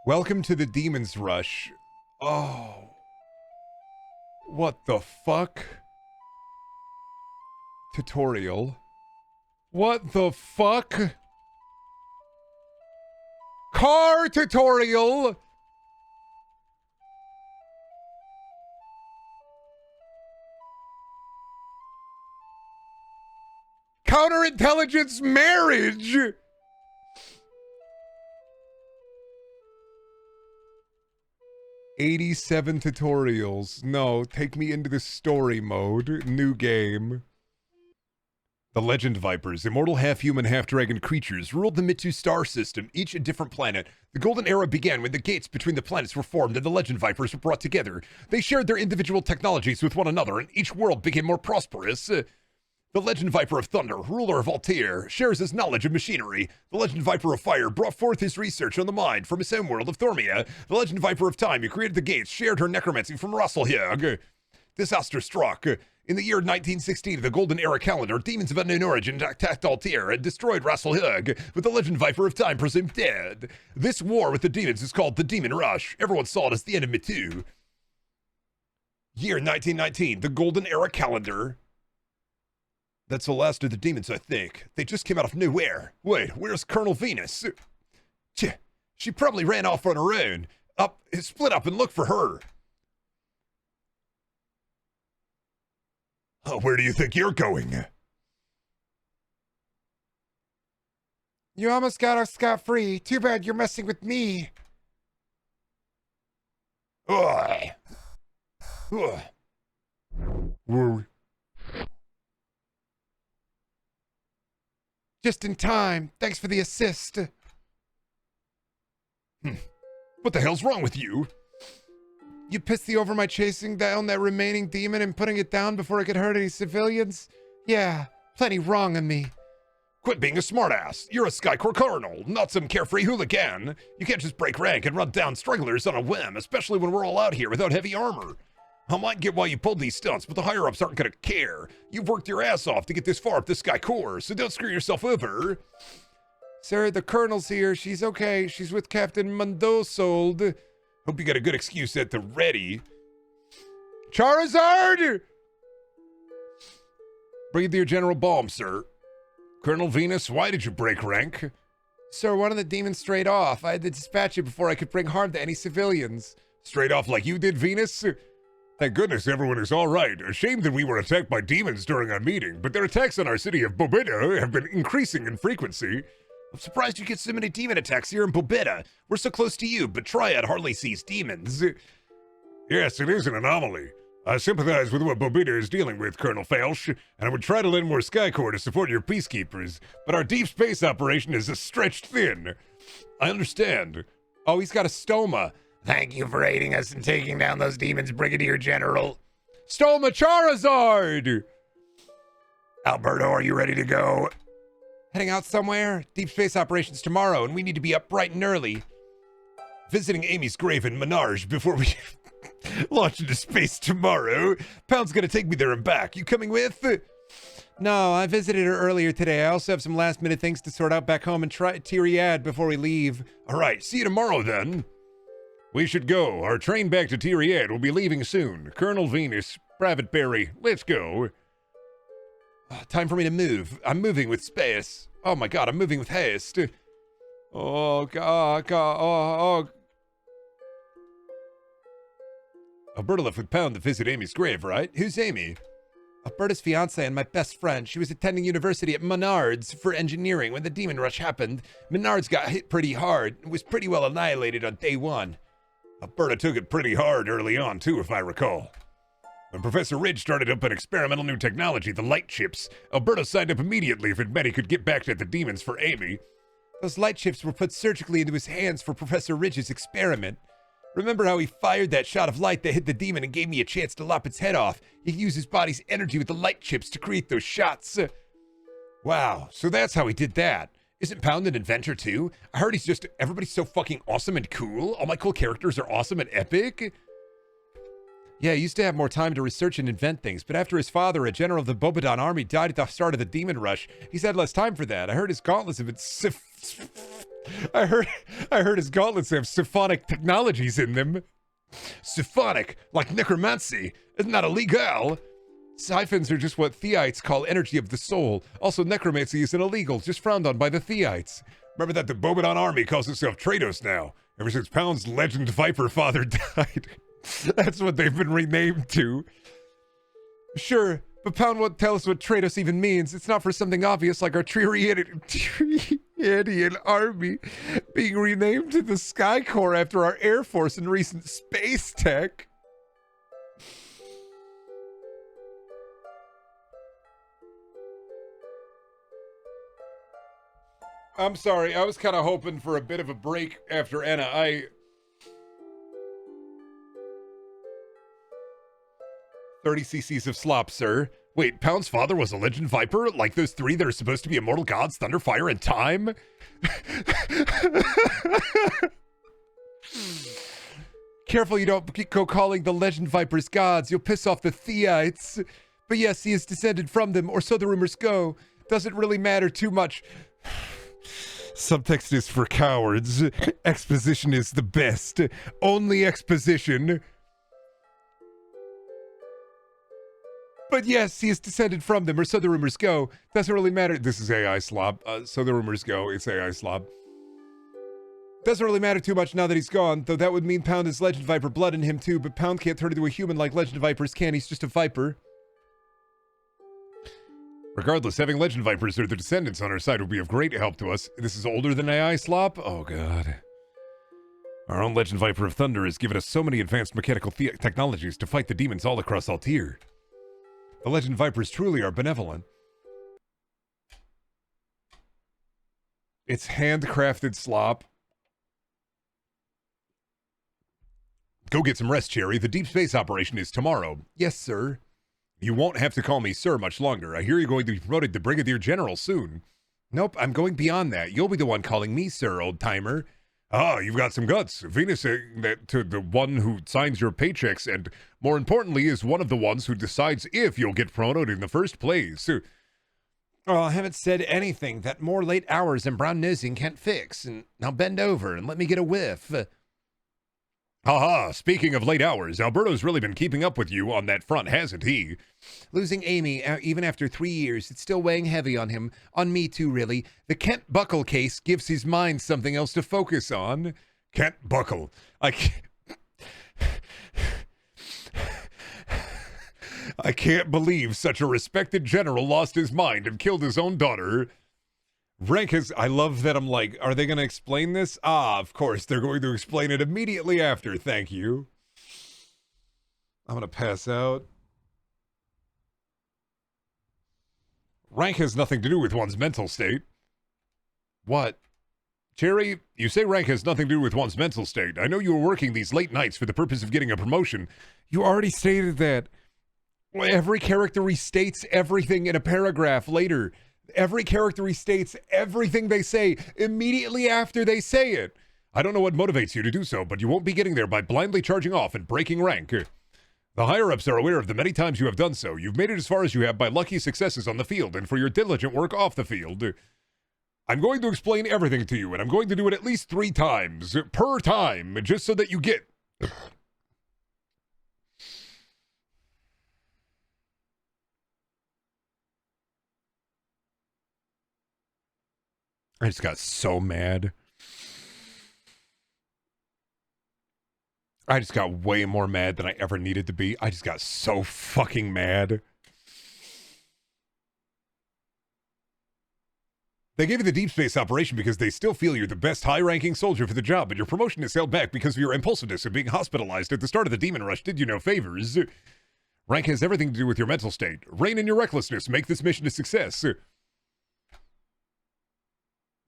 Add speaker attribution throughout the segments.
Speaker 1: Welcome to the Demon's Rush. Oh. What the fuck? Tutorial. What the fuck? Car tutorial! Counterintelligence marriage! "87 tutorials. No, take me into the story mode. New game." The Legend Vipers, immortal half-human, half-dragon creatures, ruled the Mitu star system, each a different planet. The Golden Era began when the gates between the planets were formed and the Legend Vipers were brought together. They shared their individual technologies with one another, and each world became more prosperous. The Legend Viper of Thunder, ruler of Altair, shares his knowledge of machinery. The Legend Viper of Fire brought forth his research on the mind from his home world of Thormia. The Legend Viper of Time, who created the gates, shared her necromancy from Rasselhjag. Disaster struck. In the year 1916, the Golden Era calendar, demons of unknown origin attacked Altair and destroyed Rasselhjag, with the Legend Viper of Time presumed dead. This war with the demons is called the Demon Rush. Everyone saw it as the end of Mitu. Year 1919, the Golden Era calendar. That's the last of the demons, I think. They just came out of nowhere. Wait, where's Colonel Venus? She probably ran off on her own. Split up and look for her. Where do you think you're going?
Speaker 2: You almost got off scot-free. Too bad you're messing with me.
Speaker 1: Ugh. Ugh. Woo.
Speaker 2: Just in time. Thanks for the assist.
Speaker 1: What the hell's wrong with you?
Speaker 2: You pissy over my chasing down that remaining demon and putting it down before it could hurt any civilians? Yeah, plenty wrong on me.
Speaker 1: Quit being a smartass. You're a Skycore Colonel, not some carefree hooligan. You can't just break rank and run down stragglers on a whim, especially when we're all out here without heavy armor. I might get why you pulled these stunts, but the higher-ups aren't gonna care. You've worked your ass off to get this far up the Skycore, so don't screw yourself over.
Speaker 2: Sir, the Colonel's here. She's okay. She's with Captain Mundosold.
Speaker 1: Hope you got a good excuse at the ready.
Speaker 2: Charizard!
Speaker 1: Breathe your general balm, sir. Colonel Venus, why did you break rank?
Speaker 2: Sir, one of the demons strayed off. I had to dispatch it before I could bring harm to any civilians.
Speaker 1: Straight off like you did, Venus? Thank goodness everyone is all right. A shame that we were attacked by demons during our meeting, but their attacks on our city of Bobita have been increasing in frequency. I'm surprised you get so many demon attacks here in Bobita. We're so close to you, but Triad hardly sees demons. Yes, it is an anomaly. I sympathize with what Bobita is dealing with, Colonel Felsch, and I would try to lend more Skycore to support your peacekeepers, but our deep space operation is stretched thin. I understand.
Speaker 2: Oh, he's got a stoma.
Speaker 3: Thank you for aiding us in taking down those demons, Brigadier General.
Speaker 2: Stoma Charizard!
Speaker 3: Alberto, are you ready to go?
Speaker 2: Heading out somewhere? Deep space operations tomorrow, and we need to be up bright and early.
Speaker 1: Visiting Amy's grave in Menage before we launch into space tomorrow. Pound's gonna take me there and back. You coming with?
Speaker 2: No, I visited her earlier today. I also have some last-minute things to sort out back home and try Tyriad before we leave.
Speaker 1: All right, see you tomorrow then. We should go. Our train back to Tyriad will be leaving soon. Colonel Venus, Private Barry, let's go.
Speaker 2: Time for me to move. I'm moving with space. Oh my god, I'm moving with haste. Oh god, oh.
Speaker 1: Alberta left with Pound to visit Amy's grave, right? Who's Amy?
Speaker 2: Alberta's fiance and my best friend. She was attending university at Menards for engineering when the demon rush happened. Menards got hit pretty hard and was pretty well annihilated on day one.
Speaker 1: Alberta took it pretty hard early on, too, if I recall. When Professor Ridge started up an experimental new technology, the light chips, Alberta signed up immediately if it meant he could get back at the demons for Amy.
Speaker 2: Those light chips were put surgically into his hands for Professor Ridge's experiment. Remember how he fired that shot of light that hit the demon and gave me a chance to lop its head off? He used his body's energy with the light chips to create those shots.
Speaker 1: Wow, so that's how he did that. Isn't Pound an inventor too? I heard everybody's so fucking awesome and cool. All my cool characters are awesome and epic.
Speaker 2: Yeah, he used to have more time to research and invent things, but after his father, a general of the Bobodon army, died at the start of the demon rush, he's had less time for that. I heard his gauntlets have been
Speaker 1: I heard his gauntlets have SIPHONic technologies in them.
Speaker 2: SIPHONic, like necromancy. Isn't that illegal?
Speaker 1: Siphons are just what Theites call energy of the soul. Also, necromancy isn't illegal, just frowned on by the Theites.
Speaker 2: Remember that the Bobodon army calls itself Trados now, ever since Pound's legend Viper father died.
Speaker 1: That's what they've been renamed to. Sure, but Pound won't tell us what Trados even means. It's not for something obvious like our Triadian army being renamed to the Sky Corps after our Air Force and recent space tech. I'm sorry, I was kind of hoping for a bit of a break after Anna. 30 cc's of slop, sir.
Speaker 2: Wait, Pound's father was a legend Viper? Like those three that are supposed to be immortal gods, Thunder, Fire, and Time?
Speaker 1: Careful you don't go calling the legend Vipers gods. You'll piss off the Theites. But yes, he is descended from them, or so the rumors go. Doesn't really matter too much. Subtext is for cowards. Exposition is the best. Only exposition. But yes, he is descended from them, or so the rumors go. Doesn't really matter. This is AI slob. So the rumors go. It's AI slob. Doesn't really matter too much now that he's gone, though that would mean Pound has Legend Viper blood in him too, but Pound can't turn into a human like Legend Vipers can. He's just a Viper.
Speaker 2: Regardless, having Legend Vipers or their descendants on our side would be of great help to us. This is older than AI slop? Oh, God. Our own Legend Viper of Thunder has given us so many advanced mechanical technologies to fight the demons all across Altir.
Speaker 1: The Legend Vipers truly are benevolent. It's handcrafted slop.
Speaker 2: Go get some rest, Cherry. The deep space operation is tomorrow.
Speaker 1: Yes, sir.
Speaker 2: You won't have to call me sir much longer. I hear you're going to be promoted to Brigadier General soon.
Speaker 1: Nope, I'm going beyond that. You'll be the one calling me sir, old-timer.
Speaker 2: Ah, you've got some guts. Venus saying that to the one who signs your paychecks and, more importantly, is one of the ones who decides if you'll get promoted in the first place.
Speaker 1: Oh, I haven't said anything that more late hours and brown nosing can't fix. And now bend over and let me get a whiff.
Speaker 2: Haha, speaking of late hours, Alberto's really been keeping up with you on that front, hasn't he?
Speaker 1: Losing Amy, even after 3 years, it's still weighing heavy on him. On me too, really. The Kent Buckle case gives his mind something else to focus on.
Speaker 2: Kent Buckle.
Speaker 1: I can't believe such a respected general lost his mind and killed his own daughter. Rank has... I love that I'm like, are they going to explain this? Ah, of course, they're going to explain it immediately after. Thank you. I'm going to pass out.
Speaker 2: Rank has nothing to do with one's mental state.
Speaker 1: What?
Speaker 2: Cherry, you say rank has nothing to do with one's mental state. I know you were working these late nights for the purpose of getting a promotion.
Speaker 1: You already stated that. Every character restates everything in a paragraph later. Every character restates everything they say immediately after they say it.
Speaker 2: I don't know what motivates you to do so, but you won't be getting there by blindly charging off and breaking rank. The higher-ups are aware of the many times you have done so. You've made it as far as you have by lucky successes on the field and for your diligent work off the field. I'm going to explain everything to you, and I'm going to do it at least 3 times per time, just so that you get...
Speaker 1: I just got so mad. I just got way more mad than I ever needed to be. I just got so fucking mad.
Speaker 2: They gave you the deep space operation because they still feel you're the best high-ranking soldier for the job, but your promotion is held back because of your impulsiveness and being hospitalized at the start of the demon rush did you no favors. Rank has everything to do with your mental state. Rein in your recklessness. Make this mission a success.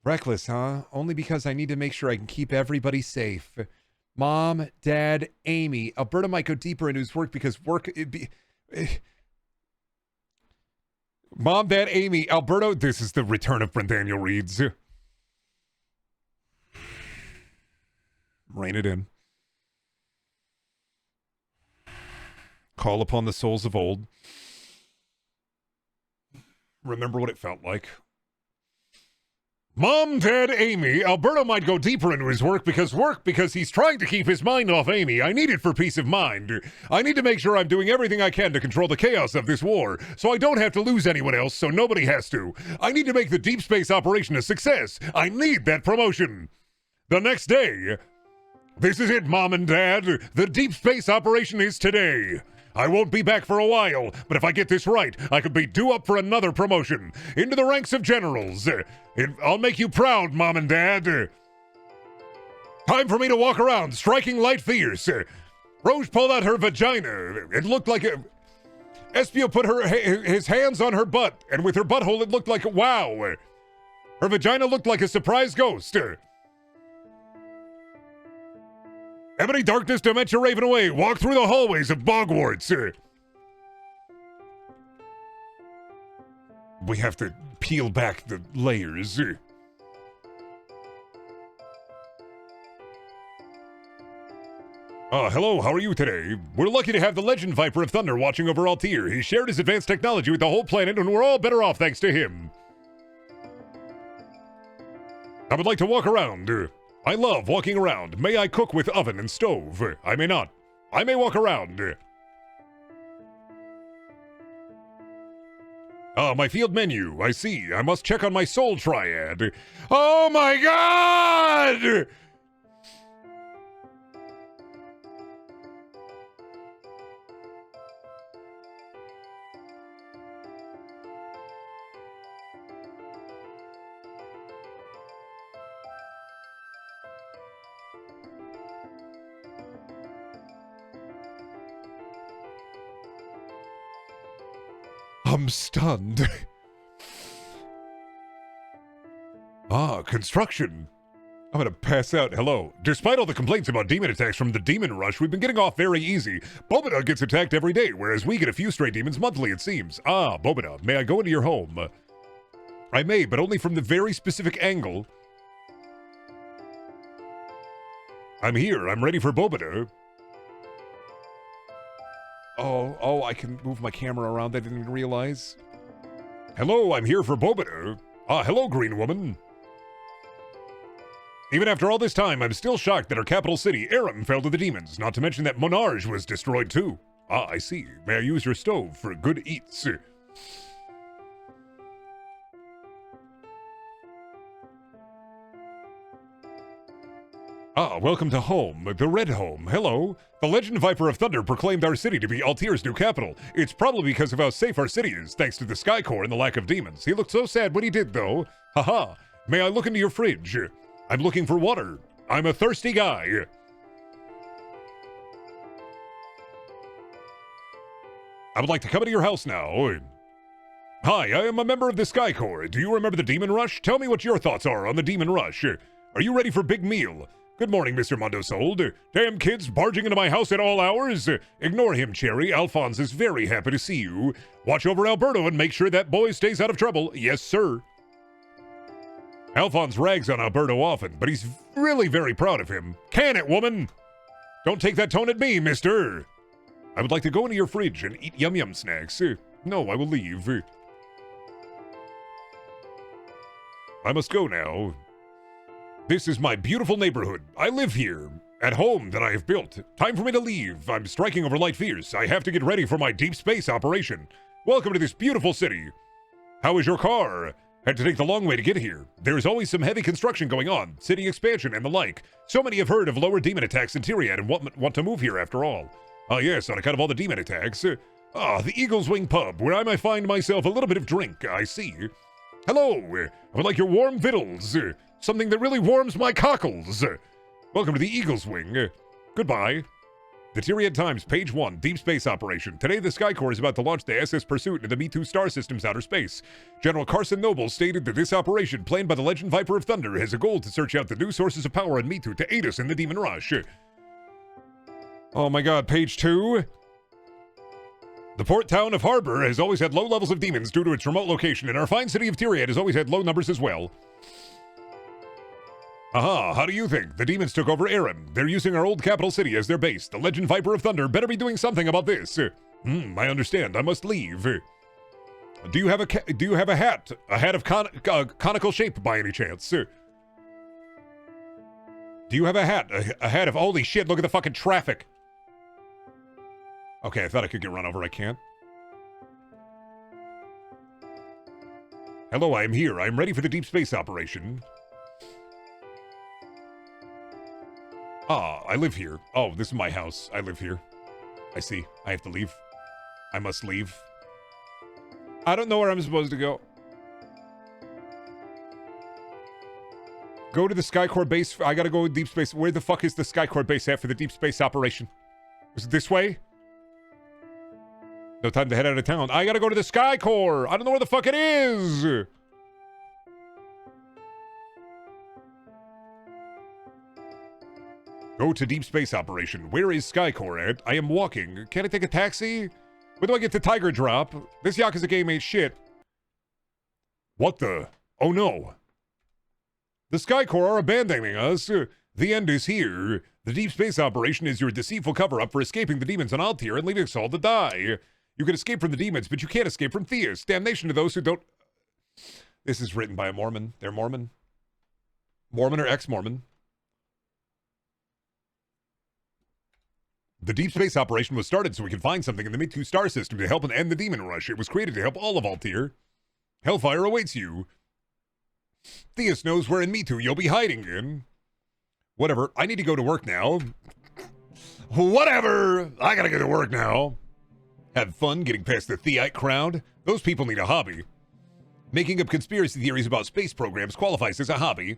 Speaker 1: Reckless, huh? Only because I need to make sure I can keep everybody safe. Mom, Dad, Amy. Alberto might go deeper into his work because work...
Speaker 2: Mom, Dad, Amy, Alberto... This is the return of Brendaniel reads.
Speaker 1: Rein it in. Call upon the souls of old.
Speaker 2: Remember what it felt like.
Speaker 1: Mom, Dad, Amy, Alberto might go deeper into his work because he's trying to keep his mind off Amy. I need it for peace of mind. I need to make sure I'm doing everything I can to control the chaos of this war, so I don't have to lose anyone else, so nobody has to. I need to make the deep space operation a success. I need that promotion. The next day. This is it, Mom and Dad. The deep space operation is today. I won't be back for a while, but if I get this right, I could be due up for another promotion. Into the ranks of generals. I'll make you proud, Mom and Dad. Time for me to walk around, striking light fierce. Rose pulled out her vagina. It looked like a... Espio put his hands on her butt, and with her butthole it looked like a wow. Her vagina looked like a surprise ghost. Ebony Darkness, Dementia Raven away. Walk through the hallways of Bogwarts. We have to peel back the layers. Hello, how are you today? We're lucky to have the Legend Viper of Thunder watching over Altair. He shared his advanced technology with the whole planet, and we're all better off thanks to him. I would like to walk around. I love walking around. May I cook with oven and stove? I may not. I may walk around. My field menu. I see. I must check on my soul triad. Oh my god! I'm stunned. Construction. I'm gonna pass out. Hello. Despite all the complaints about demon attacks from the Demon Rush, we've been getting off very easy. Bobina gets attacked every day, whereas we get a few stray demons monthly, it seems. Bobina, may I go into your home? I may, but only from the very specific angle. I'm here. I'm ready for Bobina. Oh, I can move my camera around. I didn't even realize. Hello, I'm here for Bobina. Hello, Green Woman. Even after all this time, I'm still shocked that our capital city, Aram, fell to the demons, not to mention that Monarge was destroyed too. I see. May I use your stove for good eats? Welcome to home, the Red Home. Hello. The Legend Viper of Thunder proclaimed our city to be Altair's new capital. It's probably because of how safe our city is, thanks to the Sky Core and the lack of demons. He looked so sad when he did, though. Haha. May I look into your fridge? I'm looking for water. I'm a thirsty guy. I would like to come into your house now. Hi, I am a member of the Sky Core. Do you remember the Demon Rush? Tell me what your thoughts are on the Demon Rush. Are you ready for big meal? Good morning, Mr. Mondosold. Damn kids barging into my house at all hours. Ignore him, Cherry. Alphonse is very happy to see you. Watch over Alberto and make sure that boy stays out of trouble. Yes, sir. Alphonse rags on Alberto often, but he's really very proud of him. Can it, woman? Don't take that tone at me, mister. I would like to go into your fridge and eat yum-yum snacks. No, I will leave. I must go now. This is my beautiful neighborhood. I live here, at home that I have built. Time for me to leave. I'm striking over light fierce. I have to get ready for my deep space operation. Welcome to this beautiful city. How is your car? Had to take the long way to get here. There's always some heavy construction going on, city expansion and the like. So many have heard of lower demon attacks in Tyriad and want to move here after all. Yes, on account of all the demon attacks. The Eagle's Wing Pub, where I might find myself a little bit of drink, I see. Hello, I would like your warm victuals. Something that really warms my cockles. Welcome to the Eagle's Wing. Goodbye. The Tyriad Times, page 1, Deep Space Operation. Today, the Sky Corps is about to launch the SS Pursuit into the Me-2 star system's outer space. General Carson Noble stated that this operation, planned by the Legend Viper of Thunder, has a goal to search out the new sources of power in Me-2 to aid us in the Demon Rush. Oh my god, page 2. The port town of Harbor has always had low levels of demons due to its remote location, and our fine city of Tyriad has always had low numbers as well. How do you think? The demons took over Aram. They're using our old capital city as their base. The Legend Viper of Thunder better be doing something about this. I understand. I must leave. Do you have a hat? A hat of conical shape by any chance? Do you have a hat? A hat of holy shit, look at the fucking traffic. Okay, I thought I could get run over. I can't. Hello, I am here. I am ready for the deep space operation. Ah, I live here. Oh, this is my house. I live here. I see. I have to leave. I must leave. I don't know where I'm supposed to go. Go to the Skycore base. I gotta go to deep space. Where the fuck is the Skycore base at for the deep space operation? Is it this way? No time to head out of town. I gotta go to the Skycore. I don't know where the fuck it is. Go to deep space operation. Where is Skycore at? I am walking. Can I take a taxi? Where do I get to Tiger Drop? This Yakuza game ain't shit. What the? Oh no. The Skycore are abandoning us. The end is here. The deep space operation is your deceitful cover-up for escaping the demons on Altair and leaving us all to die. You can escape from the demons, but you can't escape from theists. Damnation to those who don't... This is written by a Mormon. They're Mormon. Mormon or ex-Mormon. The deep space operation was started so we could find something in the Mid-2 star system to help and end the demon rush. It was created to help all of Altair. Hellfire awaits you. Theus knows where in Me2 you'll be hiding in. Whatever, I need to go to work now. Whatever, I gotta go to work now. Have fun getting past the Theite crowd. Those people need a hobby. Making up conspiracy theories about space programs qualifies as a hobby.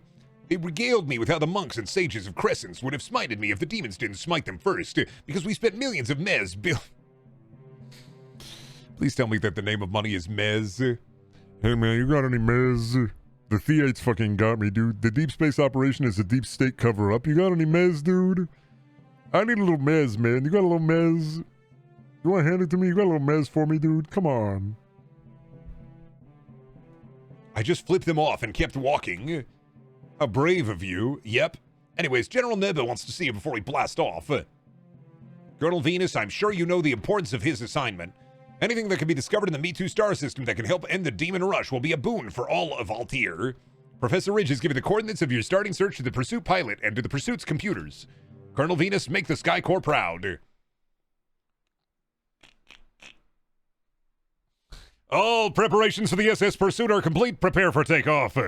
Speaker 1: They regaled me with how the monks and sages of Crescents would have smited me if the demons didn't smite them first, because we spent millions of mez Please tell me that the name of money is mez.
Speaker 4: Hey man, you got any mez? The Theites fucking got me, dude. The deep space operation is a deep state cover-up. You got any mez, dude? I need a little mez, man. You got a little mez? You want to hand it to me? You got a little mez for me, dude? Come on.
Speaker 1: I just flipped them off and kept walking. How brave of you. Yep. Anyways, General Neba wants to see you before we blast off. Colonel Venus, I'm sure you know the importance of his assignment. Anything that can be discovered in the Me2 star system that can help end the demon rush will be a boon for all of Altair. Professor Ridge has given the coordinates of your starting search to the Pursuit pilot and to the Pursuit's computers. Colonel Venus, make the Skycore proud. All preparations for the SS Pursuit are complete. Prepare for takeoff.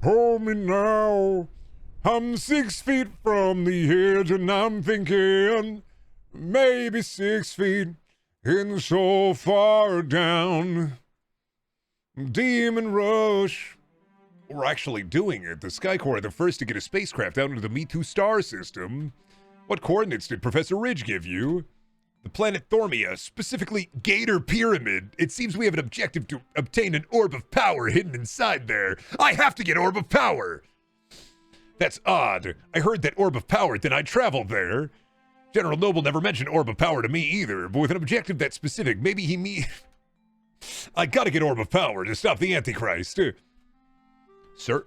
Speaker 4: Hold me now. I'm 6 feet from the edge and I'm thinking maybe 6 feet and so far down. Demon rush.
Speaker 1: We're actually doing it. The Skycore are the first to get a spacecraft out into the Me2 star system. What coordinates did Professor Ridge give you? The planet Thormia, specifically Gator Pyramid. It seems we have an objective to obtain an orb of power hidden inside there. I have to get Orb of Power! That's odd. I heard that Orb of Power denied travel there. General Noble never mentioned Orb of Power to me either, but with an objective that specific, maybe he I gotta get Orb of Power to stop the Antichrist. Sir?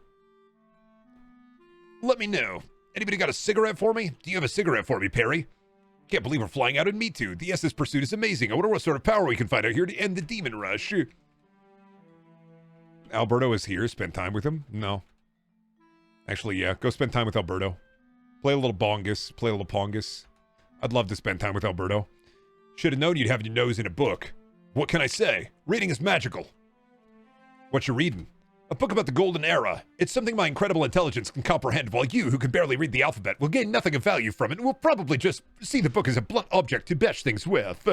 Speaker 1: Let me know. Anybody got a cigarette for me? Do you have a cigarette for me, Perry? Can't believe we're flying out in Me2. The SS Pursuit is amazing. I wonder what sort of power we can find out here to end the demon rush. Alberto is here. Spend time with him? No. Actually, yeah. Go spend time with Alberto. Play a little bongus. Play a little pongus. I'd love to spend time with Alberto. Should have known you'd have your nose in a book. What can I say? Reading is magical. What you reading? A book about the Golden Era. It's something my incredible intelligence can comprehend, while you, who can barely read the alphabet, will gain nothing of value from it and will probably just see the book as a blunt object to bash things with.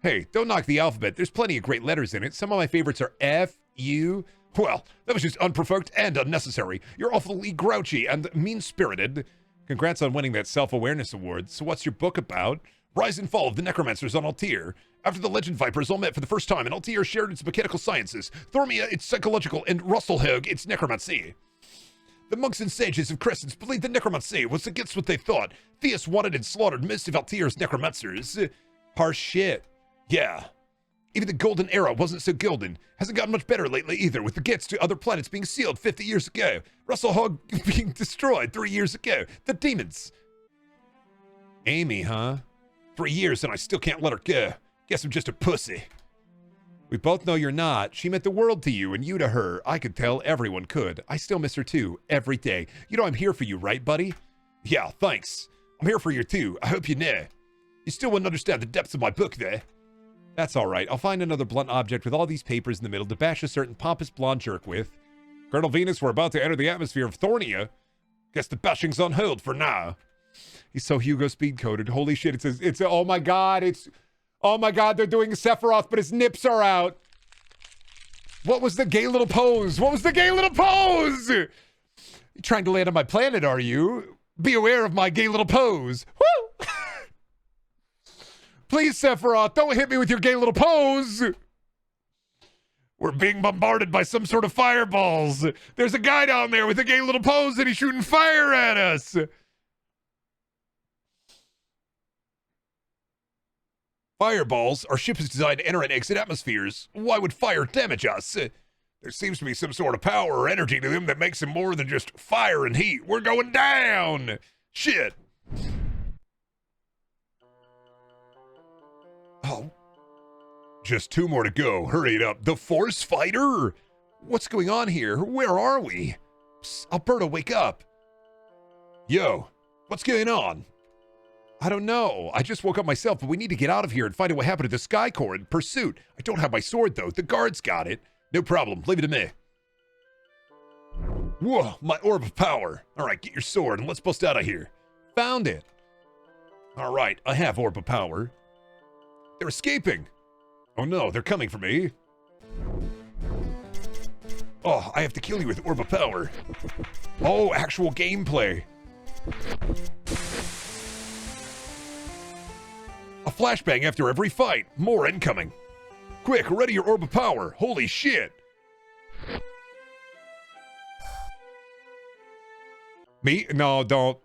Speaker 1: Hey, don't knock the alphabet. There's plenty of great letters in it. Some of my favorites are F, U. Well, that was just unprovoked and unnecessary. You're awfully grouchy and mean-spirited. Congrats on winning that self-awareness award. So what's your book about? Rise and Fall of the Necromancers on Altair. After the Legend Vipers all met for the first time, and Altair shared its mechanical sciences, Thormia its psychological, and Russelhug its necromancy. The monks and sages of Crescents believed that necromancy was against what they thought. Theus wanted and slaughtered most of Altair's necromancers. Harsh shit. Yeah. Even the Golden Era wasn't so golden. Hasn't gotten much better lately either, with the gates to other planets being sealed 50 years ago. Russelhug being destroyed 3 years ago. The demons. Amy, huh? 3 years and I still can't let her go.
Speaker 2: Guess I'm just a pussy. We both know you're not. She meant the world to you and you to her. I could tell, everyone could. I still miss her too, every day. You know I'm here for you, right, buddy? Yeah, thanks. I'm here for you too. I hope you know. You still wouldn't understand the depths of my book there. That's all right. I'll find another blunt object with all these papers in the middle to bash a certain pompous blonde jerk with. Colonel Venus, we're about to enter the atmosphere of Thornia. Guess the bashing's on hold for now. He's so Hugo speed coded. Holy shit, oh my god, oh my god, they're doing Sephiroth, but his nips are out. What was the gay little pose? What was the gay little pose? You trying to land on my planet, are you? Be aware of my gay little pose. Woo! Please, Sephiroth, don't hit me with your gay little pose. We're being bombarded by some sort of fireballs. There's a guy down there with a gay little pose and he's shooting fire at us. Fireballs? Our ship is designed to enter and exit atmospheres. Why would fire damage us? There seems to be some sort of power or energy to them that makes them more than just fire and heat. We're going down! Shit! Oh. Just 2 more to go. Hurry it up. The Force Fighter? What's going on here? Where are we? Psst, Alberto, wake up. Yo, what's going on? I don't know. I just woke up myself, but we need to get out of here and find out what happened to the Sky Corps in pursuit. I don't have my sword, though. The guards got it. No problem. Leave it to me. Whoa, my orb of power. All right, get your sword and let's bust out of here. Found it. All right, I have orb of power. They're escaping. Oh no, they're coming for me. Oh, I have to kill you with orb of power. Oh, actual gameplay. A flashbang after every fight. More incoming. Quick, ready your orb of power. Holy shit. Me? No, don't.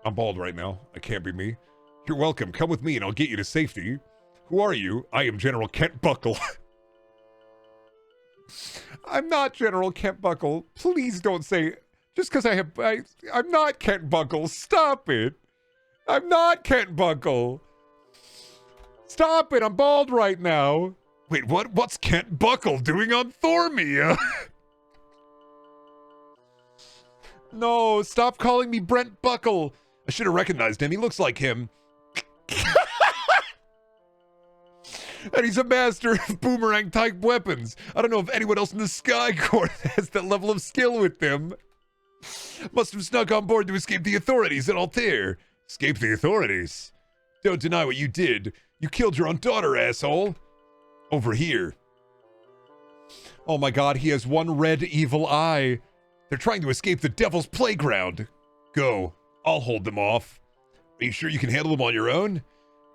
Speaker 2: I'm bald right now. I can't be me. You're welcome. Come with me and I'll get you to safety. Who are you? I am General Kent Buckle. I'm not General Kent Buckle. Please don't say... Just because I'm not Kent Buckle. Stop it. I'm not Kent Buckle. Stop it. I'm bald right now. Wait, what? What's Kent Buckle doing on Thormia? No, stop calling me Brent Buckle. I should have recognized him. He looks like him. And he's a master of boomerang type weapons. I don't know if anyone else in the Sky Corps has that level of skill with them. Must have snuck on board to escape the authorities at Altair. Escape the authorities? Don't deny what you did. You killed your own daughter, asshole. Over here. Oh my god, he has one red evil eye. They're trying to escape the Devil's Playground. Go. I'll hold them off. Are you sure you can handle them on your own?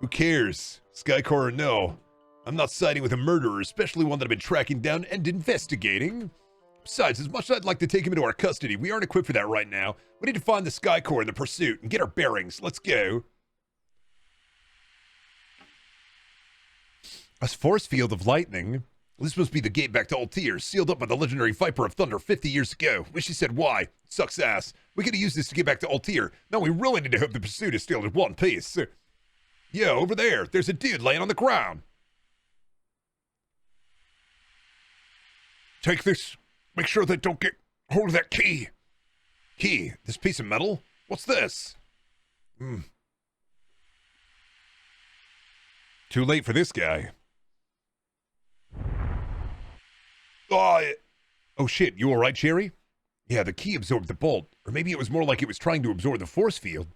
Speaker 2: Who cares? Sky Corps or no. I'm not siding with a murderer, especially one that I've been tracking down and investigating. Besides, as much as I'd like to take him into our custody, we aren't equipped for that right now. We need to find the Sky Corps in the pursuit and get our bearings. Let's go. A force field of lightning. This must be the gate back to Altair, sealed up by the legendary Viper of Thunder 50 years ago. Wish he said why. Sucks ass. We could have used this to get back to Altair. Now we really need to hope the pursuit is still in one piece. Yo, over there. There's a dude laying on the ground. Take this. Make sure they don't get hold of that key. Key? This piece of metal? What's this? Too late for this guy. Oh shit, you alright, Cherry? Yeah, the key absorbed the bolt. Or maybe it was more like it was trying to absorb the force field.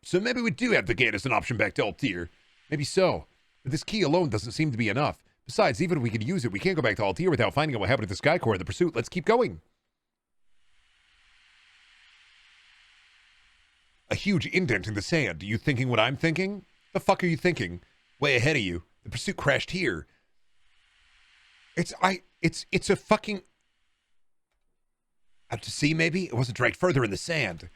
Speaker 2: So maybe we do have the gate as an option back to Altair. Maybe so. But this key alone doesn't seem to be enough. Besides, even if we could use it, we can't go back to Altair without finding out what happened to the Sky Corps in the pursuit. Let's keep going. A huge indent in the sand. Are you thinking what I'm thinking? The fuck are you thinking? Way ahead of you. The pursuit crashed here. It's a fucking... Out to sea, maybe? It wasn't dragged further in the sand.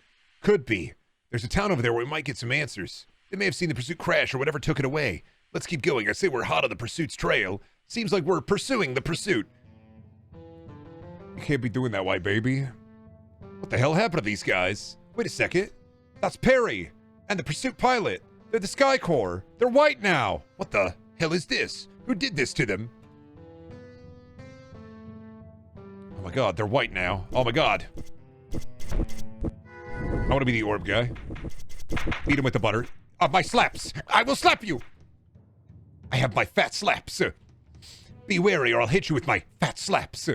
Speaker 2: Could be. There's a town over there where we might get some answers. They may have seen the pursuit crash or whatever took it away. Let's keep going. I say we're hot on the pursuit's trail. Seems like we're pursuing the pursuit. You can't be doing that, white baby. What the hell happened to these guys? Wait a second. That's Perry and the Pursuit pilot. They're the Sky Corps. They're white now. What the hell is this? Who did this to them? Oh my god, they're white now. Oh my god. I want to be the orb guy. Beat him with the butter. My slaps. I will slap you. I have my fat slaps. Be wary or I'll hit you with my fat slaps.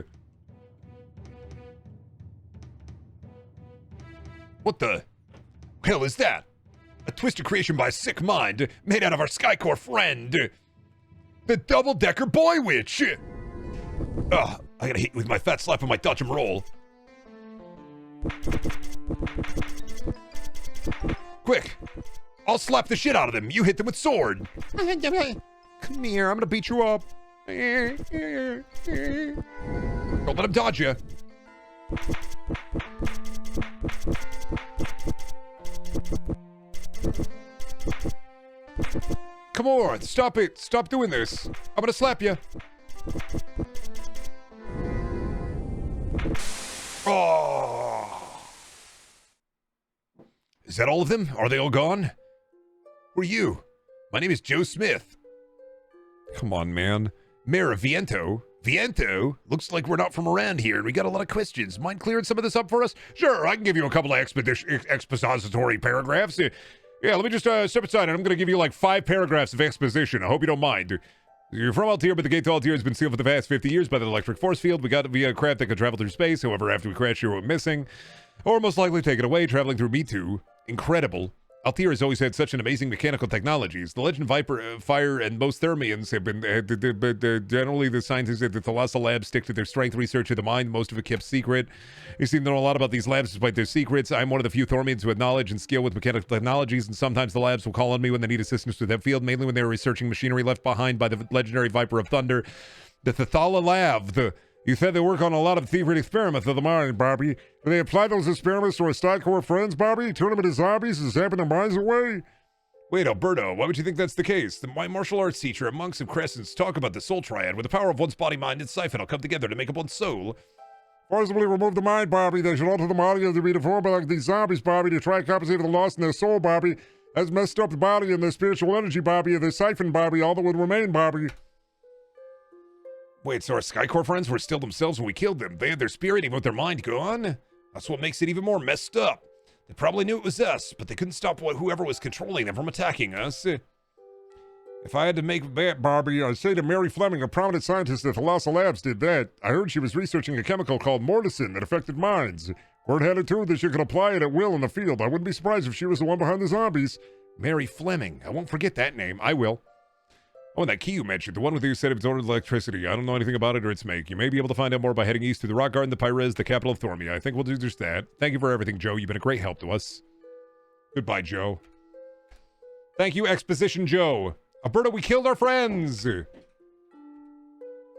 Speaker 2: What the hell is that? A twisted creation by a sick mind, made out of our Skycore friend. The double-decker boy witch. I gotta hit you with my fat slap and my dodge and roll. Quick. I'll slap the shit out of them. You hit them with sword. Come here, I'm gonna beat you up. Don't let him dodge you. Come on, stop it. Stop doing this. I'm gonna slap you. Oh. Is that all of them? Are they all gone? Who are you? My name is Joe Smith. Come on, man. Mayor of Viento. Viento? Looks like we're not from around here, and we got a lot of questions. Mind clearing some of this up for us? Sure, I can give you a couple of expository paragraphs. Yeah, let me just step aside, and I'm going to give you like 5 paragraphs of exposition. I hope you don't mind. You're from Altair, but the gate to Altair has been sealed for the past 50 years by the electric force field. We got via a craft that could travel through space. However, after we crash, you went missing. Or most likely taken away, traveling through Me Too. Incredible. Altair has always had such an amazing mechanical technologies. The Legend Viper, Fire, and most Thermians have been, generally the scientists at the Thalassa Lab stick to their strength research of the mind. Most of it kept secret. You seem to know a lot about these labs despite their secrets. I'm one of the few Thormians who have knowledge and skill with mechanical technologies, and sometimes the labs will call on me when they need assistance with that field, mainly when they're researching machinery left behind by the legendary Viper of Thunder. The Thala Lab, You said they work on a lot of favorite experiments of the mind, Bobby. Do they apply those experiments to our Skycore friends, Bobby? Turn them into zombies and zapping their minds away? Wait, Alberto, why would you think that's the case? My martial arts teacher at Monks of Crescents talk about the soul triad, where the power of one's body, mind, and siphon will come together to make up one's soul.
Speaker 4: Forcibly remove the mind, Bobby. They should alter the body to be deformed by like these zombies, Bobby, to try and compensate for the loss in their soul, Bobby. That's messed up the body and their spiritual energy, Bobby, and their siphon, Bobby, all that would remain, Bobby.
Speaker 2: Wait, so our Skycore friends were still themselves when we killed them? They had their spirit even with their mind gone? That's what makes it even more messed up. They probably knew it was us, but they couldn't stop whoever was controlling them from attacking us.
Speaker 4: If I had to make a bet, Barbie, I'd say that Mary Fleming, a prominent scientist at Thalassa Labs, did that. I heard she was researching a chemical called morticin that affected minds. Word had it too that she could apply it at will in the field. I wouldn't be surprised if she was the one behind the zombies.
Speaker 2: Mary Fleming. I won't forget that name. I will. Oh, and that key you mentioned, the one with the set of its own electricity. I don't know anything about it or its make. You may be able to find out more by heading east to the Rock Garden, the Pyrez, the capital of Thormia. I think we'll do just that. Thank you for everything, Joe. You've been a great help to us. Goodbye, Joe. Thank you, Exposition Joe. Alberta, we killed our friends. There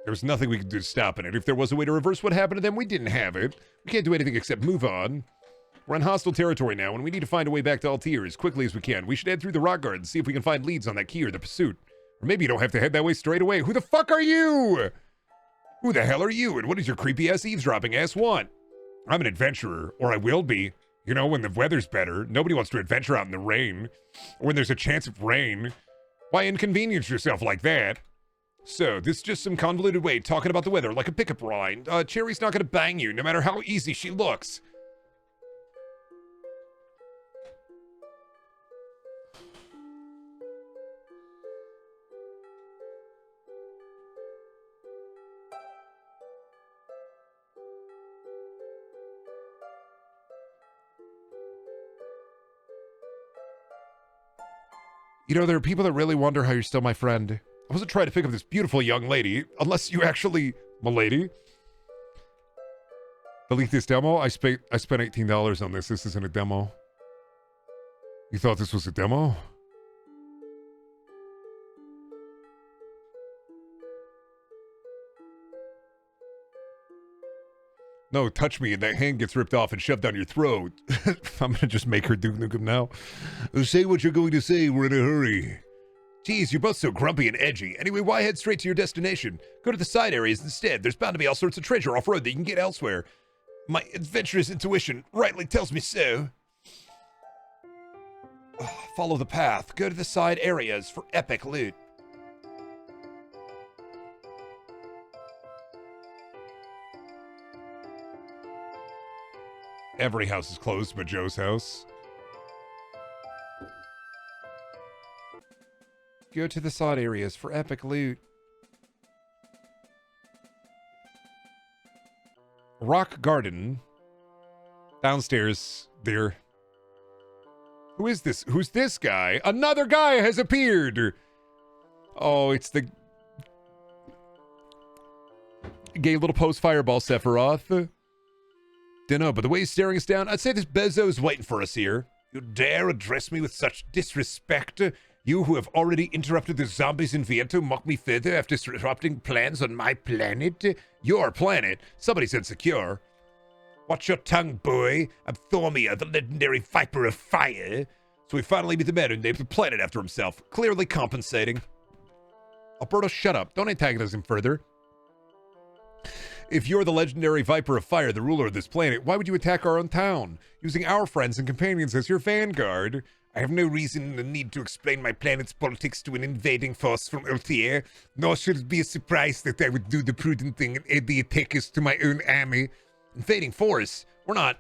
Speaker 2: was nothing we could do to stop it. If there was a way to reverse what happened to them, we didn't have it. We can't do anything except move on. We're in hostile territory now, and we need to find a way back to Altair as quickly as we can. We should head through the Rock Garden and see if we can find leads on that key or the pursuit. Or maybe you don't have to head that way straight away. Who the fuck are you? Who the hell are you? And what does your creepy-ass eavesdropping ass want? I'm an adventurer, or I will be. You know, when the weather's better. Nobody wants to adventure out in the rain. Or when there's a chance of rain. Why inconvenience yourself like that? So, this is just some convoluted way of talking about the weather like a pickup line. Cherry's not gonna bang you, no matter how easy she looks. You know, there are people that really wonder how you're still my friend. I wasn't trying to pick up this beautiful young lady, unless you actually, milady. Delete this demo? I spent $18 on this. This isn't a demo. You thought this was a demo? No, touch me and that hand gets ripped off and shoved down your throat. I'm gonna just make her Duke Nukem now. Say what you're going to say, we're in a hurry. Geez, you're both so grumpy and edgy. Anyway, why head straight to your destination? Go to the side areas instead. There's bound to be all sorts of treasure off-road that you can get elsewhere. My adventurous intuition rightly tells me so. Follow the path. Go to the side areas for epic loot.
Speaker 1: Every house is closed but Joe's house.
Speaker 2: Go to the side areas for epic loot.
Speaker 1: Rock Garden. Downstairs, dear. Who is this? Who's this guy? Another guy has appeared! Oh, it's the gay little post-fireball Sephiroth. Dunno, but the way he's staring us down, I'd say this Bezo's waiting for us here.
Speaker 3: You dare address me with such disrespect? You who have already interrupted the zombies in Viento mock me further after disrupting plans on my planet?
Speaker 1: Your planet? Somebody said secure.
Speaker 3: Watch your tongue, boy. I'm Thormia, the legendary Viper of Fire.
Speaker 1: So we finally meet the man who named the planet after himself, clearly compensating. Alberto, shut up. Don't antagonize him further. If you're the legendary Viper of Fire, the ruler of this planet, why would you attack our own town, using our friends and companions as your vanguard?
Speaker 3: I have no reason or need to explain my planet's politics to an invading force from Ultier, nor should it be a surprise that I would do the prudent thing and aid the attackers to my own army.
Speaker 1: Invading force? We're not.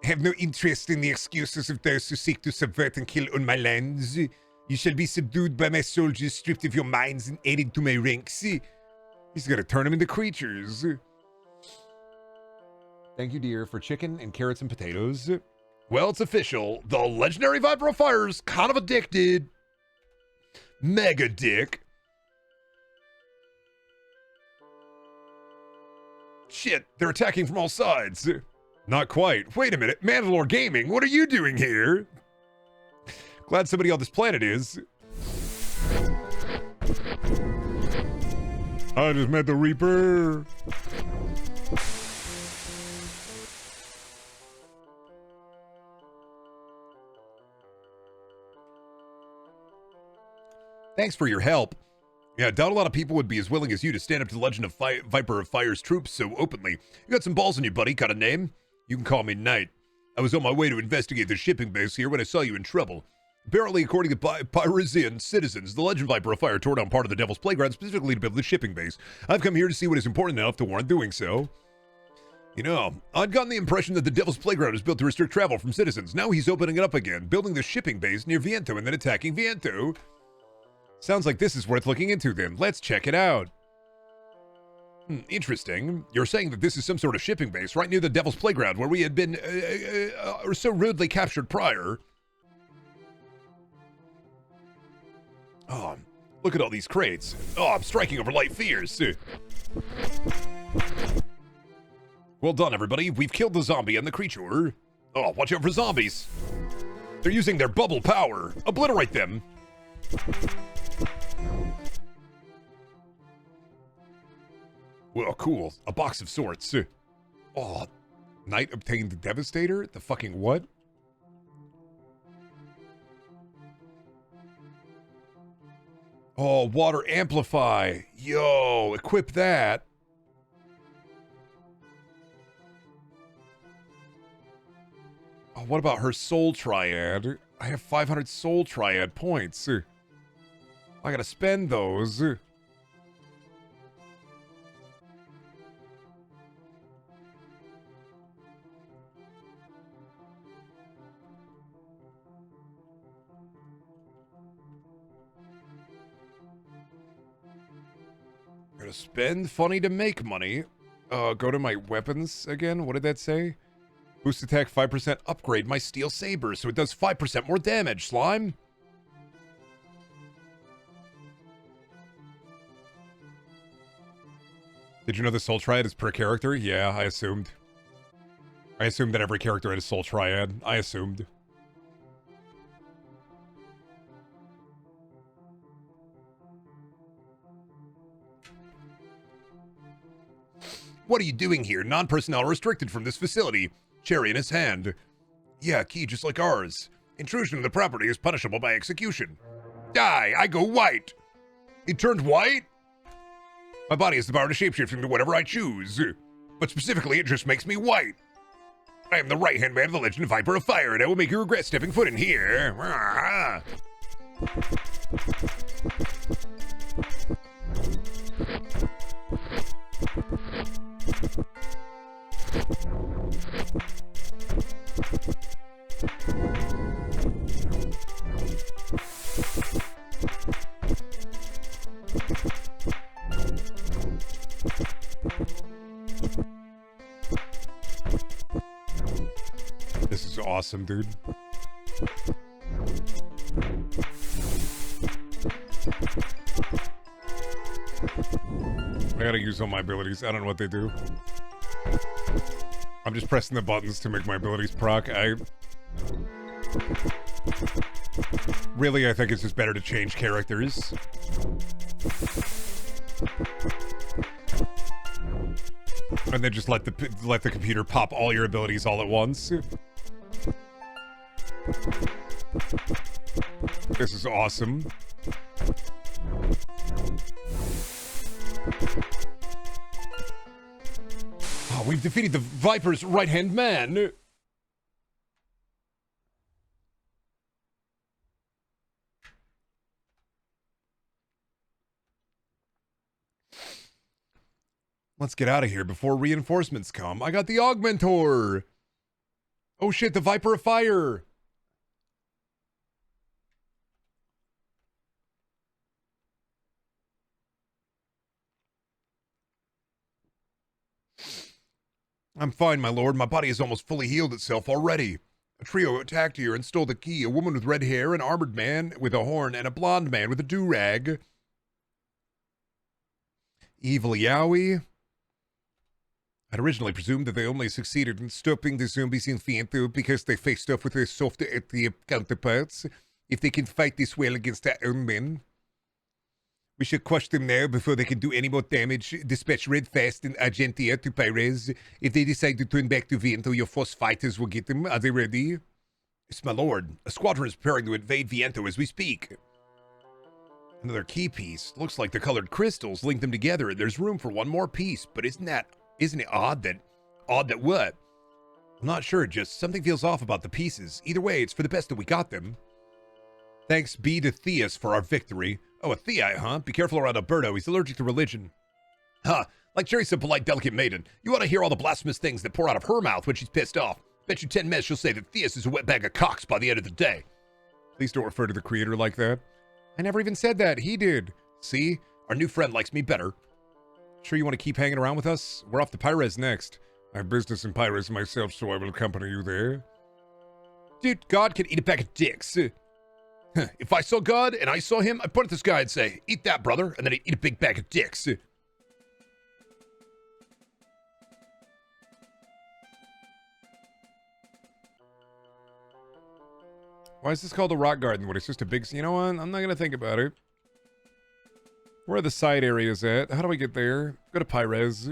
Speaker 3: I have no interest in the excuses of those who seek to subvert and kill on my lands. You shall be subdued by my soldiers, stripped of your minds, and added to my ranks.
Speaker 1: He's gonna turn them into creatures. Thank you, dear, for chicken and carrots and potatoes. Well, it's official. The legendary Viper of Fire's kind of addicted. Mega dick. Shit, they're attacking from all sides. Not quite. Wait a minute. Mandalore Gaming, what are you doing here? Glad somebody on this planet is.
Speaker 4: I just met the Reaper.
Speaker 1: Thanks for your help. Yeah, I doubt a lot of people would be as willing as you to stand up to the Legend of Viper of Fire's troops so openly. You got some balls on you, buddy. Got a name? You can call me Knight. I was on my way to investigate the shipping base here when I saw you in trouble. Apparently, according to Pyrrhisian citizens, the Legend Viper of Fire tore down part of the Devil's Playground specifically to build the shipping base. I've come here to see what is important enough to warrant doing so. You know, I'd gotten the impression that the Devil's Playground is built to restrict travel from citizens. Now he's opening it up again, building the shipping base near Viento and then attacking Viento. Sounds like this is worth looking into then. Let's check it out. Interesting. You're saying that this is some sort of shipping base right near the Devil's Playground where we had been so rudely captured prior. Oh, look at all these crates. Oh, I'm striking over light fears. Well done, everybody. We've killed the zombie and the creature. Oh, watch out for zombies. They're using their bubble power. Obliterate them. Well, cool. A box of sorts. Oh, Knight obtained the Devastator? The fucking what? Oh, water amplify. Yo, equip that. Oh, what about her soul triad? I have 500 soul triad points. I gotta spend those. Gotta spend funny to make money. Go to my weapons again. What did that say? Boost attack 5%, upgrade my steel saber so it does 5% more damage, slime. Did you know the soul triad is per character? Yeah, I assumed. I assumed that every character had a soul triad. I assumed. What are you doing here? Non-personnel restricted from this facility. Cherry in his hand. Yeah, key just like ours. Intrusion on the property is punishable by execution. Die! I go white! It turned white? My body has the power to shapeshift into whatever I choose. But specifically, it just makes me white.
Speaker 3: I am the right-hand man of the Legend of Viper of Fire, and I will make you regret stepping foot in here. Ah.
Speaker 1: This is awesome, dude. I gotta use all my abilities. I don't know what they do. I'm just pressing the buttons to make my abilities proc. Really, I think it's just better to change characters. And then just let the computer pop all your abilities all at once. This is awesome. Oh, we've defeated the Viper's right-hand man. Let's get out of here before reinforcements come. I got the Augmentor. Oh shit, the Viper of Fire. I'm fine, my lord. My body has almost fully healed itself already. A trio attacked here and stole the key. A woman with red hair, an armored man with a horn, and a blonde man with a do-rag. Evil Yowie. I'd originally presumed that they only succeeded in stopping the zombies in Fiento because they faced off with their softer counterparts. If they can fight this well against our own men, we should crush them now before they can do any more damage. Dispatch Red Fast and Argentia to Pires. If they decide to turn back to Viento, your first fighters will get them. Are they ready? Yes, my lord. A squadron is preparing to invade Viento as we speak. Another key piece. Looks like the colored crystals link them together. There's room for one more piece, but isn't it odd that what? I'm not sure, just something feels off about the pieces. Either way, it's for the best that we got them. Thanks be to Theus for our victory. Oh, a Theite, huh? Be careful around Alberto. He's allergic to religion. Huh. Like Jerry said, polite, delicate maiden. You ought to hear all the blasphemous things that pour out of her mouth when she's pissed off. Bet you 10 mess she'll say that Theus is a wet bag of cocks by the end of the day. Please don't refer to the creator like that. I never even said that. He did. See? Our new friend likes me better. Sure you want to keep hanging around with us? We're off to Pires next. I have business in Pires myself, so I will accompany you there. Dude, God can eat a bag of dicks. If I saw God and I saw him, I'd point at this guy and say, eat that, brother, and then he'd eat a big bag of dicks. Why is this called a rock garden when it's just a big... You know what? I'm not going to think about it. Where are the side areas at? How do I get there? Go to Pires.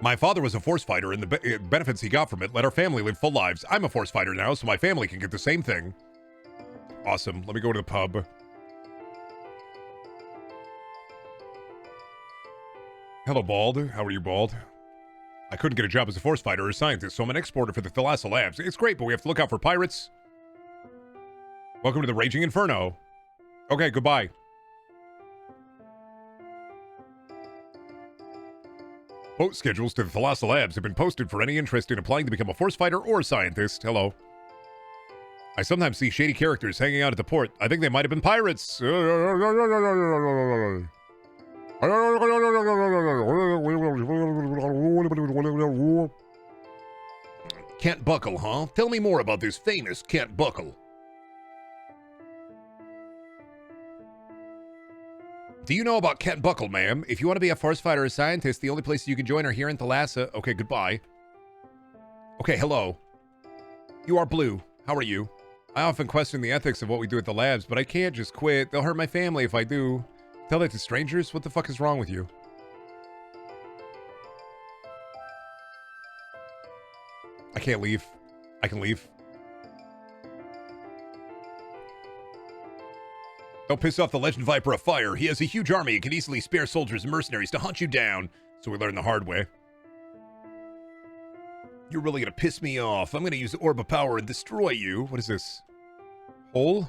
Speaker 1: My father was a force fighter, and the benefits he got from it let our family live full lives. I'm a force fighter now, so my family can get the same thing. Awesome. Let me go to the pub. Hello, Bald. How are you, Bald? I couldn't get a job as a force fighter or a scientist, so I'm an exporter for the Thalassa Labs. It's great, but we have to look out for pirates. Welcome to the Raging Inferno. Okay, goodbye. Boat schedules to the Thalassa Labs have been posted for any interest in applying to become a force fighter or a scientist. Hello. I sometimes see shady characters hanging out at the port. I think they might have been pirates. Kent Buckle, huh? Tell me more about this famous Kent Buckle. Do you know about Kent Buckle, ma'am? If you want to be a force fighter or scientist, the only places you can join are here in Thalassa. Okay, goodbye. Okay, hello. You are Blue. How are you? I often question the ethics of what we do at the labs, but I can't just quit. They'll hurt my family if I do. Tell that to strangers? What the fuck is wrong with you? I can't leave. I can leave. Don't piss off the Legend Viper of Fire. He has a huge army and can easily spare soldiers and mercenaries to hunt you down. So we learned the hard way. You're really gonna piss me off. I'm gonna use the Orb of Power and destroy you. What is this? Hole?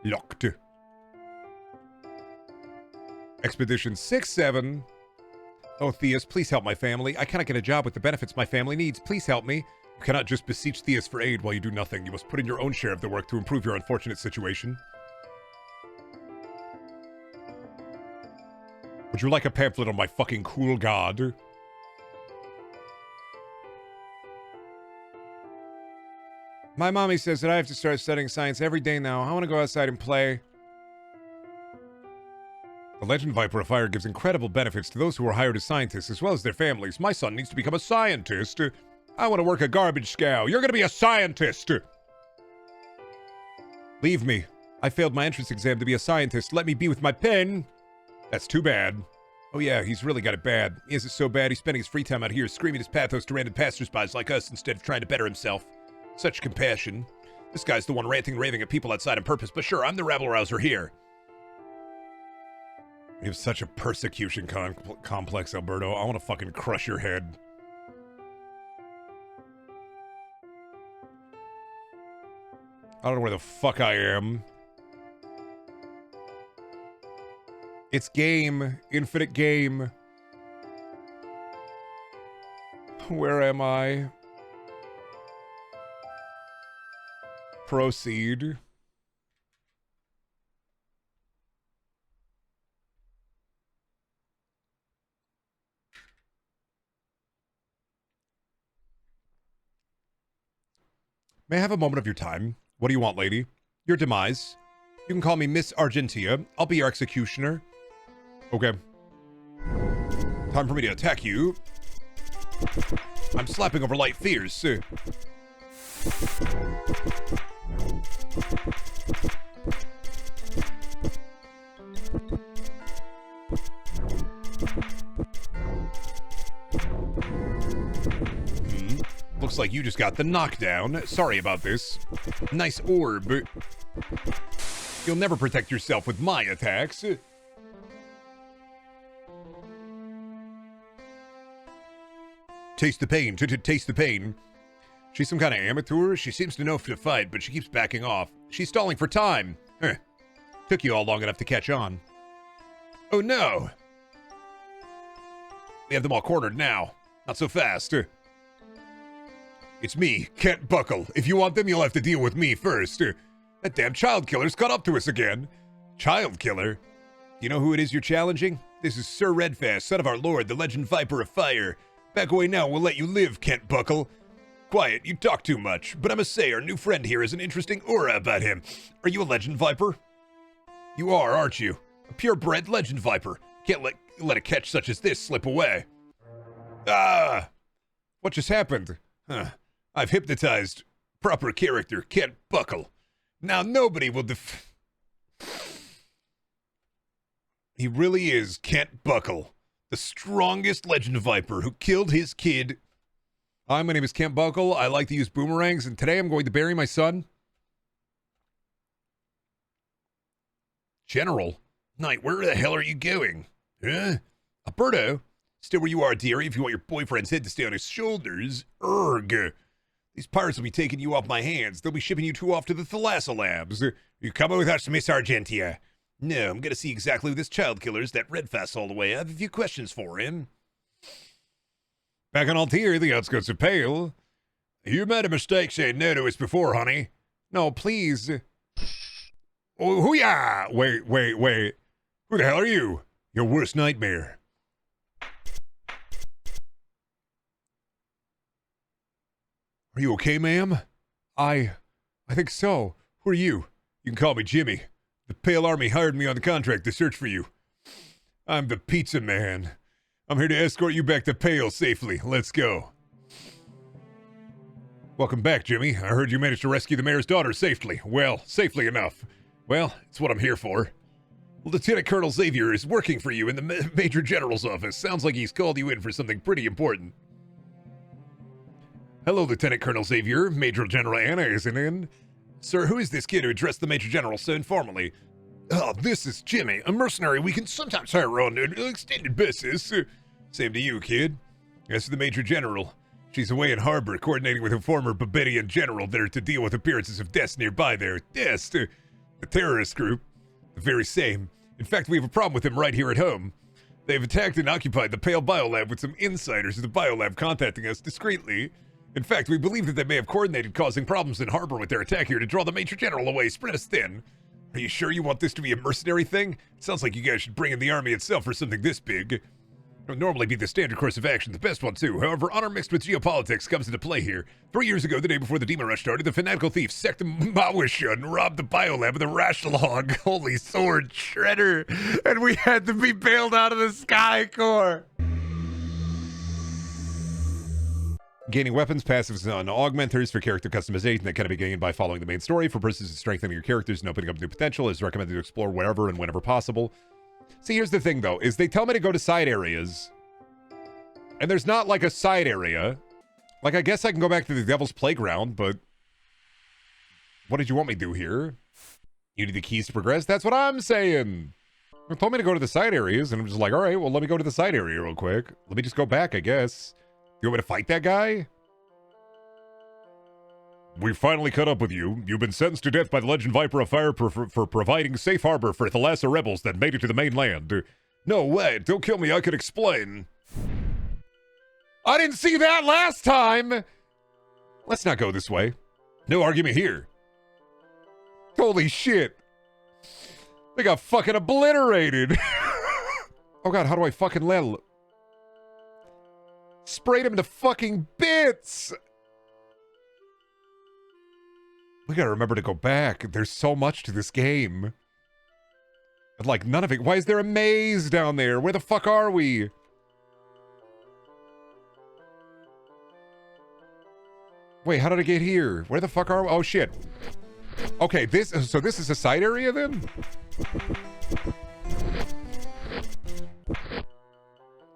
Speaker 1: Locked. Expedition 6-7. Oh, Theus, please help my family. I cannot get a job with the benefits my family needs. Please help me. You cannot just beseech Theus for aid while you do nothing. You must put in your own share of the work to improve your unfortunate situation. Would you like a pamphlet on my fucking cool god? My mommy says that I have to start studying science every day now. I want to go outside and play. The Legend Viper of Fire gives incredible benefits to those who are hired as scientists as well as their families. My son needs to become a scientist. I want to work a garbage scow. You're going to be a scientist. Leave me. I failed my entrance exam to be a scientist. Let me be with my pen. That's too bad. Oh yeah, he's really got it bad. He has it so bad he's spending his free time out here screaming his pathos to random passersby like us instead of trying to better himself. Such compassion. This guy's the one ranting and raving at people outside on purpose, but sure, I'm the rabble-rouser here. You have such a persecution complex, Alberto. I want to fucking crush your head. I don't know where the fuck I am. It's game. Infinite game. Where am I? Proceed. May I have a moment of your time? What do you want, lady? Your demise. You can call me Miss Argentia. I'll be your executioner. Okay. Time for me to attack you. I'm slapping over light fears. Looks like you just got the knockdown. Sorry about this. Nice orb. You'll never protect yourself with my attacks. Taste the pain. Taste the pain. She's some kind of amateur. She seems to know if to fight, but she keeps backing off. She's stalling for time. Took you all long enough to catch on. Oh no! We have them all cornered now. Not so fast. It's me, Kent Buckle. If you want them, you'll have to deal with me first. That damn child killer's caught up to us again. Child killer? Do you know who it is you're challenging? This is Sir Redfast, son of our lord, the Legend Viper of Fire. Back away now, we'll let you live, Kent Buckle. Quiet, you talk too much, but I must say our new friend here has an interesting aura about him. Are you a Legend Viper? You are, aren't you? A purebred Legend Viper. Can't let a catch such as this slip away. Ah! What just happened? I've hypnotized proper character, Kent Buckle. Now nobody will He really is Kent Buckle, the strongest Legend Viper who killed his kid. Hi, my name is Kent Buckle. I like to use boomerangs, and today I'm going to bury my son. General? Knight, where the hell are you going? Alberto? Stay where you are, dearie, if you want your boyfriend's head to stay on his shoulders. Urgh. These pirates will be taking you off my hands. They'll be shipping you two off to the Thalassa Labs. You coming with us, Miss Argentia? No, I'm gonna see exactly who this child killer is that Redfast all the way. I have a few questions for him. Back on Altair, the outskirts of Pale. You made a mistake saying no to us before, honey. No, please. Oh, hoo-yah! Wait. Who the hell are you? Your worst nightmare. Are you okay, ma'am? I think so. Who are you? You can call me Jimmy. The Pale Army hired me on the contract to search for you. I'm the pizza man. I'm here to escort you back to Pale safely. Let's go. Welcome back, Jimmy. I heard you managed to rescue the mayor's daughter safely. Well, safely enough. Well, it's what I'm here for. Lieutenant Colonel Xavier is working for you in the Major General's office. Sounds like he's called you in for something pretty important. Hello, Lieutenant Colonel Xavier. Major General Anna isn't in. Sir, who is this kid who addressed the Major General so informally? Oh, this is Jimmy, a mercenary we can sometimes hire on an extended basis. Same to you, kid. As to the Major General, she's away in harbor coordinating with a former Barbadian general there to deal with appearances of deaths nearby there. Dest, the terrorist group. The very same. In fact, we have a problem with them right here at home. They've attacked and occupied the Pale Biolab with some insiders of the Biolab contacting us discreetly. In fact, we believe that they may have coordinated causing problems in harbor with their attack here to draw the Major General away, spread us thin. Are you sure you want this to be a mercenary thing? It sounds like you guys should bring in the army itself for something this big. It would normally be the standard course of action, the best one too. However, honor mixed with geopolitics comes into play here. 3 years ago, the day before the Demon Rush started, the fanatical thief Sectum Mawishun robbed the biolab with a Rashalhog, holy sword, shredder, and we had to be bailed out of the Sky Corps. Gaining weapons, passives, and augmenters for character customization that can be gained by following the main story. For purposes of strengthening your characters and opening up new potential, is recommended to explore wherever and whenever possible. See, here's the thing, though, is they tell me to go to side areas, and there's not, like, a side area. Like, I guess I can go back to the Devil's Playground, but what did you want me to do here? You need the keys to progress? That's what I'm saying! They told me to go to the side areas, and I'm just like, all right, well, let me go to the side area real quick. Let me just go back, I guess. You want me to fight that guy? We finally caught up with you. You've been sentenced to death by the Legend Viper of Fire for providing safe harbor for Thalassa rebels that made it to the mainland. No way, don't kill me, I could explain. I didn't see that last time! Let's not go this way. No argument here. Holy shit. They got fucking obliterated. Oh god, how do I fucking let... Sprayed him to fucking bits! We gotta remember to go back. There's so much to this game. And like, none of it... Why is there a maze down there? Where the fuck are we? Wait, how did I get here? Where the fuck are we? Oh, shit. Okay, so this is a side area, then?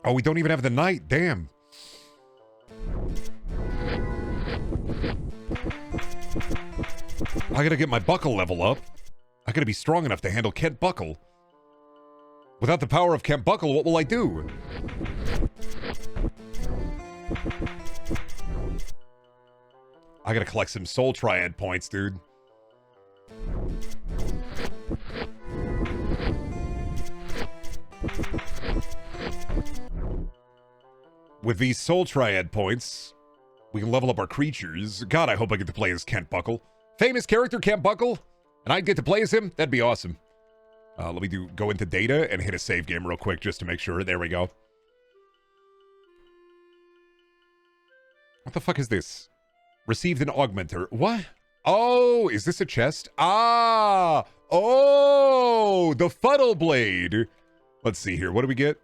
Speaker 1: Oh, we don't even have the night. Damn. I gotta get my buckle level up. I gotta be strong enough to handle Kent Buckle. Without the power of Kent Buckle, what will I do? I gotta collect some Soul Triad points, dude. With these Soul Triad points, we can level up our creatures. God, I hope I get to play as Kent Buckle. Famous character, Kent Buckle, and I get to play as him? That'd be awesome. Let me go into data and hit a save game real quick just to make sure. There we go. What the fuck is this? Received an augmenter. What? Oh, is this a chest? Ah! Oh! The Fuddle Blade! Let's see here. What do we get?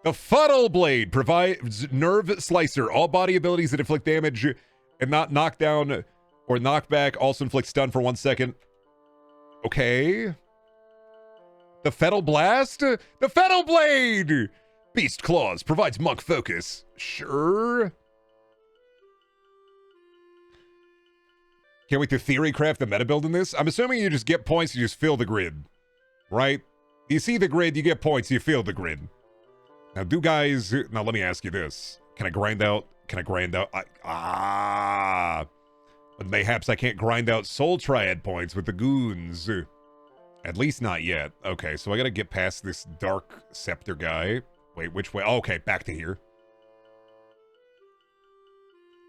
Speaker 1: The Fuddle Blade provides Nerve Slicer. All body abilities that inflict damage and not knock down or knock back also inflict stun for 1 second. Okay. The Fettle Blast? The Fettle Blade! Beast Claws provides Monk Focus. Sure. Can't wait to theory craft the meta build in this. I'm assuming you just get points, you just fill the grid. Right? You see the grid, you get points, you fill the grid. Now, now let me ask you this. Can I grind out? But mayhaps I can't grind out Soul Triad points with the goons. At least not yet. Okay, so I gotta get past this Dark Scepter guy. Wait, which way? Oh, okay, back to here.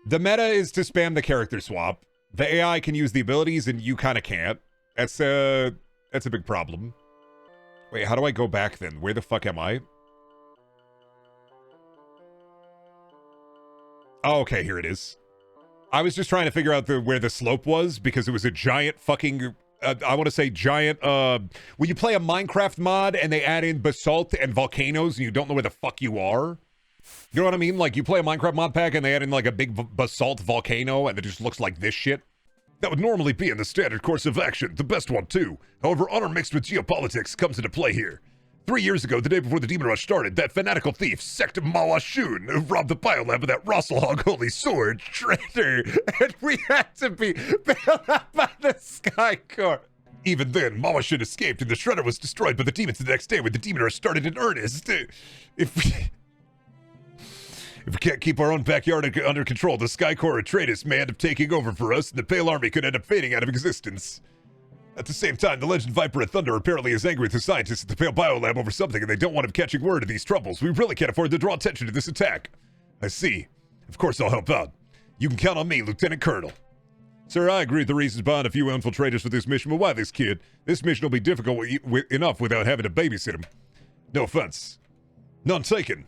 Speaker 1: The meta is to spam the character swap. The AI can use the abilities and you kind of can't. That's a big problem. Wait, how do I go back then? Where the fuck am I? Oh, okay, here it is. I was just trying to figure out where the slope was because it was a giant fucking... I want to say giant... when you play a Minecraft mod and they add in basalt and volcanoes and you don't know where the fuck you are. You know what I mean? Like, you play a Minecraft mod pack and they add in, like, a big basalt volcano and it just looks like this shit. That would normally be in the standard course of action, the best one, too. However, honor mixed with geopolitics comes into play here. 3 years ago, the day before the Demon Rush started, that fanatical thief, Sectum Mawishun, robbed the biolab with that Rashalhog holy sword, traitor, and we had to be bailed out by the Sky Corps. Even then, Mama should escaped and the shredder was destroyed by the demons the next day when the demon rush started in earnest. If we can't keep our own backyard under control, the Skycore Atreides may end up taking over for us, and the Pale Army could end up fading out of existence. At the same time, the Legend Viper of Thunder apparently is angry with the scientists at the Pale Biolab over something, and they don't want him catching word of these troubles. We really can't afford to draw attention to this attack. I see. Of course I'll help out. You can count on me, Lieutenant Colonel. Sir, I agree with the reasons behind a few infiltrators for this mission, but why this kid? This mission will be difficult enough without having to babysit him. No offense. None taken.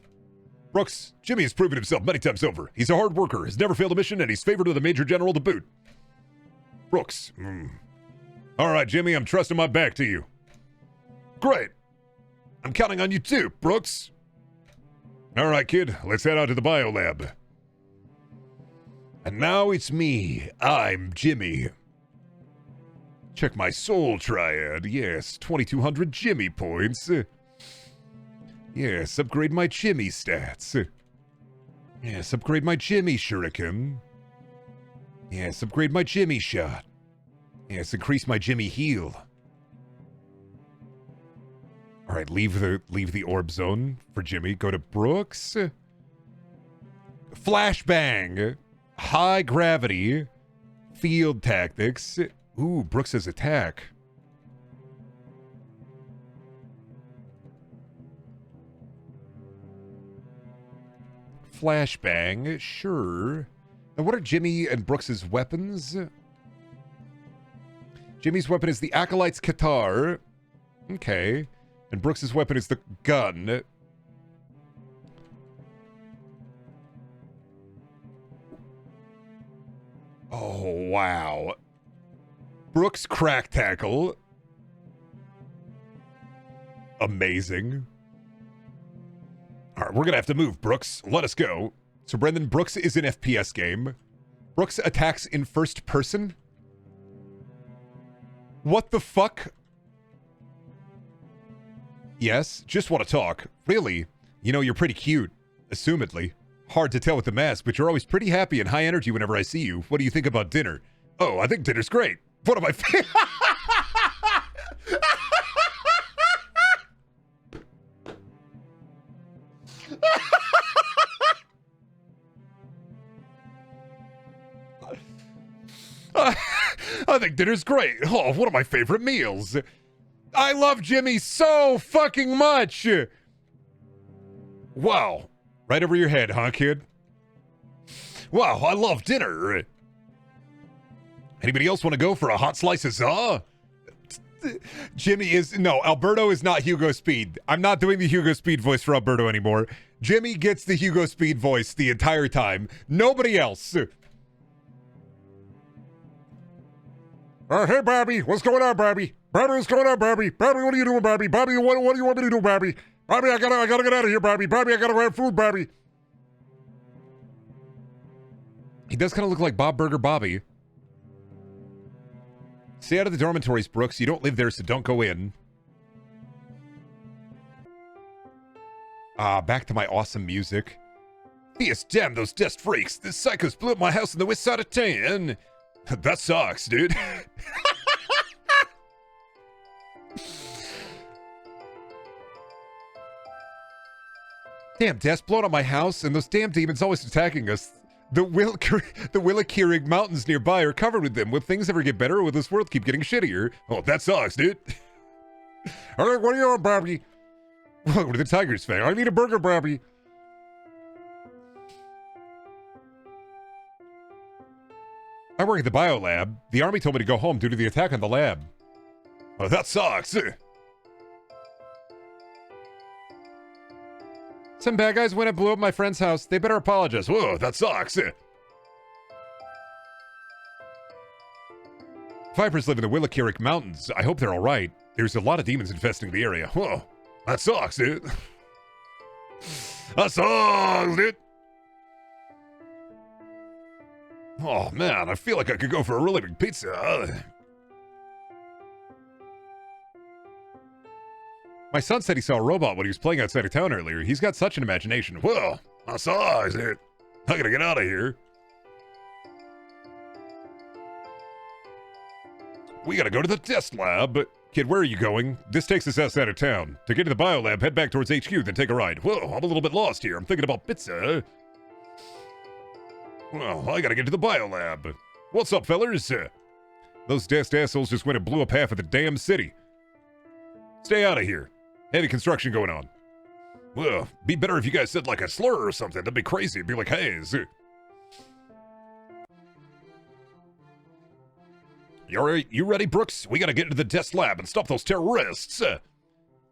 Speaker 1: Brooks, Jimmy has proven himself many times over. He's a hard worker, has never failed a mission, and he's favored with a Major General to boot. Brooks. All right, Jimmy, I'm trusting my back to you. Great. I'm counting on you too, Brooks. All right, kid, let's head out to the biolab. And now it's me. I'm Jimmy. Check my soul triad. Yes, 2,200 Jimmy points. Yes, upgrade my Jimmy stats. Yes, upgrade my Jimmy shuriken. Yes, upgrade my Jimmy shot. Yes, increase my Jimmy heal. All right, leave the orb zone for Jimmy. Go to Brooks. Flashbang. High gravity. Field tactics. Ooh, Brooks' attack. Flashbang, sure. Now, what are Jimmy and Brooks' weapons? Jimmy's weapon is the Acolyte's Qatar. Okay. And Brooks' weapon is the gun. Oh, wow. Brooks' crack tackle. Amazing. All right, we're going to have to move, Brooks. Let us go. So, Brendan, Brooks is an FPS game. Brooks attacks in first person. What the fuck? Yes, just want to talk. Really? You know, you're pretty cute. Assumedly. Hard to tell with the mask, but you're always pretty happy and high energy whenever I see you. What do you think about dinner? Oh, I think dinner's great. What am I... I think dinner's great. Oh, one of my favorite meals. I love Jimmy so fucking much. Wow. Right over your head, huh, kid? Wow, I love dinner. Anybody else want to go for a hot slice of za? Jimmy is... No, Alberto is not Hugo Speed. I'm not doing the Hugo Speed voice for Alberto anymore. Jimmy gets the Hugo Speed voice the entire time. Nobody else.
Speaker 4: Hey, Bobby. What's going on, Bobby? Bobby, what's going on, Bobby? Bobby, what are you doing, Bobby? Bobby, what do you want me to do, Bobby? Bobby, I gotta get out of here, Bobby. Bobby, I gotta grab food, Bobby.
Speaker 1: He does kind of look like Bob Burger Bobby. Stay out of the dormitories, Brooks. You don't live there, so don't go in. Back to my awesome music. Yes, damn those dust freaks. The psychos blew up my house on the west side of town. That sucks, dude. Damn, Death's blown up my house, and those damn demons always attacking us. The Willikirig Mountains nearby are covered with them. Will things ever get better, or will this world keep getting shittier? Oh, that sucks, dude.
Speaker 4: All right, what do you want, Bobby?
Speaker 1: Welcome to the Tigers fan.
Speaker 4: I need a burger, Bobby.
Speaker 1: I work at the biolab. The army told me to go home due to the attack on the lab. Oh, that sucks. Some bad guys went and blew up my friend's house. They better apologize. Whoa, that sucks. Vipers live in the Willikirig Mountains. I hope they're all right. There's a lot of demons infesting the area. Whoa, that sucks, dude. That sucks, dude. Oh, man, I feel like I could go for a really big pizza. My son said he saw a robot when he was playing outside of town earlier. He's got such an imagination. Whoa, I saw it. I gotta get out of here. We gotta go to the test lab. Kid, where are you going? This takes us outside of town. To get to the biolab, head back towards HQ, then take a ride. Whoa, I'm a little bit lost here. I'm thinking about pizza. Well, I gotta get to the biolab. What's up, fellers? Those dest assholes just went and blew up half of the damn city. Stay out of here. Heavy construction going on. Well, be better if you guys said like a slur or something. That'd be crazy. It'd be like, hey, You ready, Brooks? We gotta get into the test lab and stop those terrorists.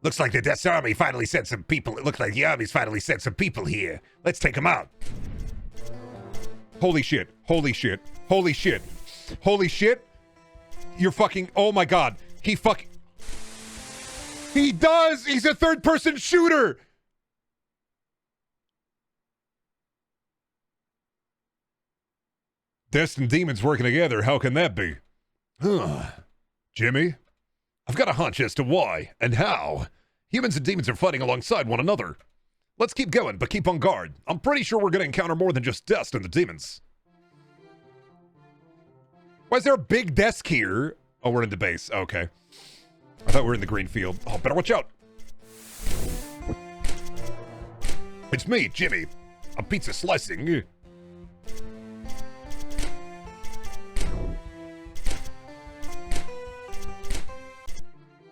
Speaker 3: Looks like the Death's Army finally sent some people. It looks like the Army's finally sent some people here. Let's take them out.
Speaker 1: Holy shit. Holy shit. Holy shit. Holy shit. You're fucking... Oh my god. He does! He's a third-person shooter! Dest and demons working together. How can that be? Jimmy? I've got a hunch as to why and how. Humans and demons are fighting alongside one another. Let's keep going, but keep on guard. I'm pretty sure we're gonna encounter more than just Dest and the demons. Why is there a big desk here? Oh, we're in the base. Okay. I thought we were in the green field. Oh, better watch out. It's me, Jimmy. I'm pizza slicing.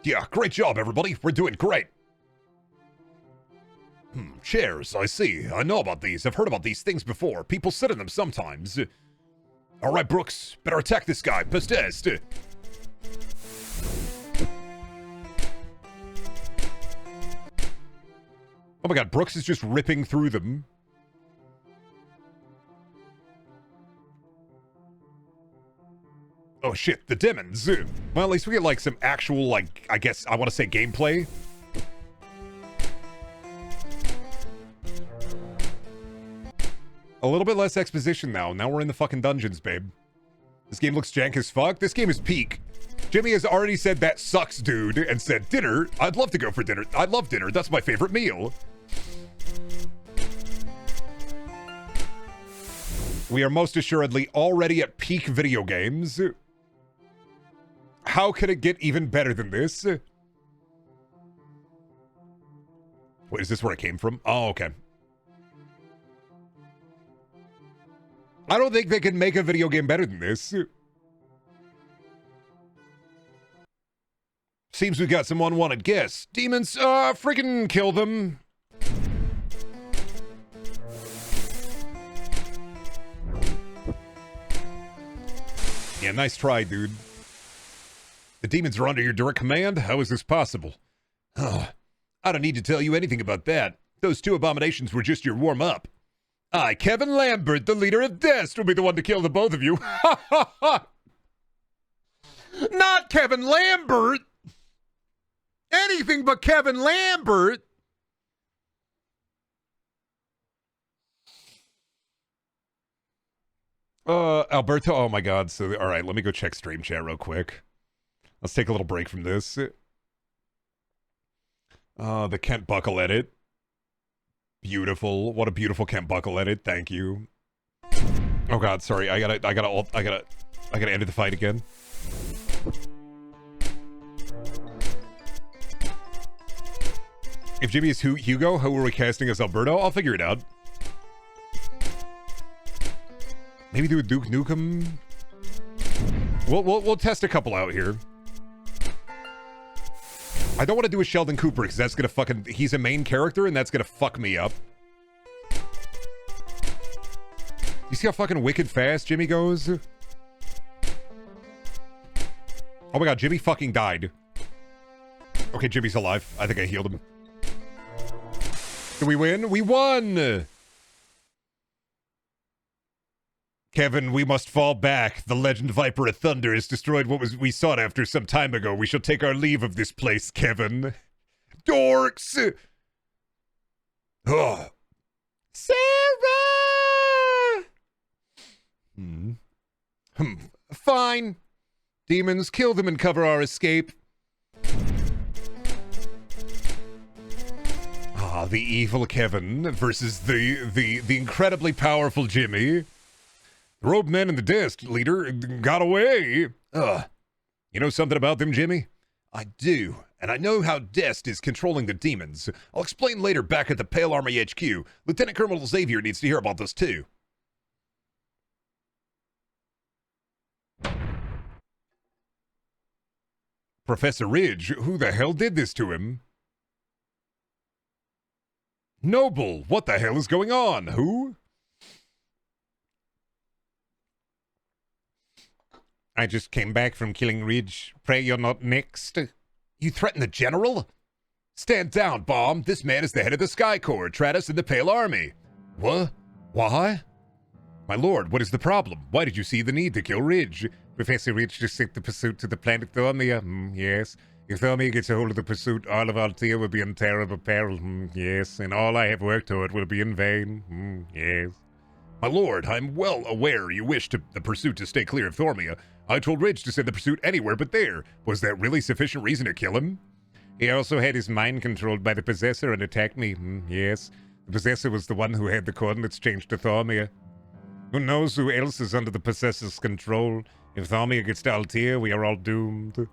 Speaker 1: Yeah, great job, everybody. We're doing great. Chairs, I see. I know about these. I've heard about these things before. People sit in them sometimes. All right, Brooks. Better attack this guy. Possessed. Oh my god, Brooks is just ripping through them. Oh shit, the demons. Well, at least we get like some actual, like, I guess I want to say gameplay. A little bit less exposition now. Now we're in the fucking dungeons, babe. This game looks jank as fuck. This game is peak. Jimmy has already said that sucks, dude, and said dinner. I'd love to go for dinner. I love dinner. That's my favorite meal. We are most assuredly already at peak video games. How could it get even better than this? Wait, is this where it came from? Oh, okay. I don't think they can make a video game better than this. Seems we got some unwanted guests. Demons, freaking kill them. Yeah, nice try, dude. The demons are under your direct command? How is this possible? Oh, I don't need to tell you anything about that. Those two abominations were just your warm-up. I, Kevin Lambert, the leader of Dest, will be the one to kill the both of you. Ha ha ha! Not Kevin Lambert! Anything but Kevin Lambert! Alberto, oh my god, so, alright, let me go check stream chat real quick. Let's take a little break from this. The Kent Buckle edit. Beautiful. What a beautiful Kent Buckle edit, thank you. Oh god, sorry, I gotta end the fight again. If Jimmy is Hugo, who are we casting as Alberto? I'll figure it out. Maybe do a Duke Nukem. We'll test a couple out here. I don't want to do a Sheldon Cooper because that's gonna fucking... He's a main character and that's gonna fuck me up. You see how fucking wicked fast Jimmy goes? Oh my god, Jimmy fucking died. Okay, Jimmy's alive. I think I healed him. Did we win? We won! Kevin, we must fall back. The legend Viper of Thunder has destroyed what we sought after some time ago. We shall take our leave of this place, Kevin. Dorks! Oh. Sarah! Fine. Demons, kill them and cover our escape. Ah, the evil Kevin versus the incredibly powerful Jimmy. The robed man and the Dest leader got away. You know something about them, Jimmy?
Speaker 2: I do, and I know how Dest is controlling the demons. I'll explain later back at the Pale Army HQ. Lieutenant Colonel Xavier needs to hear about this too.
Speaker 1: Professor Ridge, who the hell did this to him? Noble, what the hell is going on? Who?
Speaker 3: I just came back from killing Ridge. Pray you're not next.
Speaker 2: You threaten the General? Stand down, Bomb. This man is the head of the Sky Corps, Tratus in the Pale Army.
Speaker 1: What? Why? My lord, what is the problem? Why did you see the need to kill Ridge?
Speaker 3: Professor Ridge just sent the pursuit to the planet Thormia. Yes. If Thormia gets a hold of the pursuit, all of Altea will be in terrible peril. Yes. And all I have worked toward will be in vain. Yes.
Speaker 1: My lord, I'm well aware you wish the pursuit to stay clear of Thormia. I told Ridge to send the pursuit anywhere but there. Was that really sufficient reason to kill him?
Speaker 3: He also had his mind controlled by the Possessor and attacked me. Yes. The Possessor was the one who had the coordinates changed to Thormia. Who knows who else is under the Possessor's control? If Thormia gets to Altea, we are all doomed.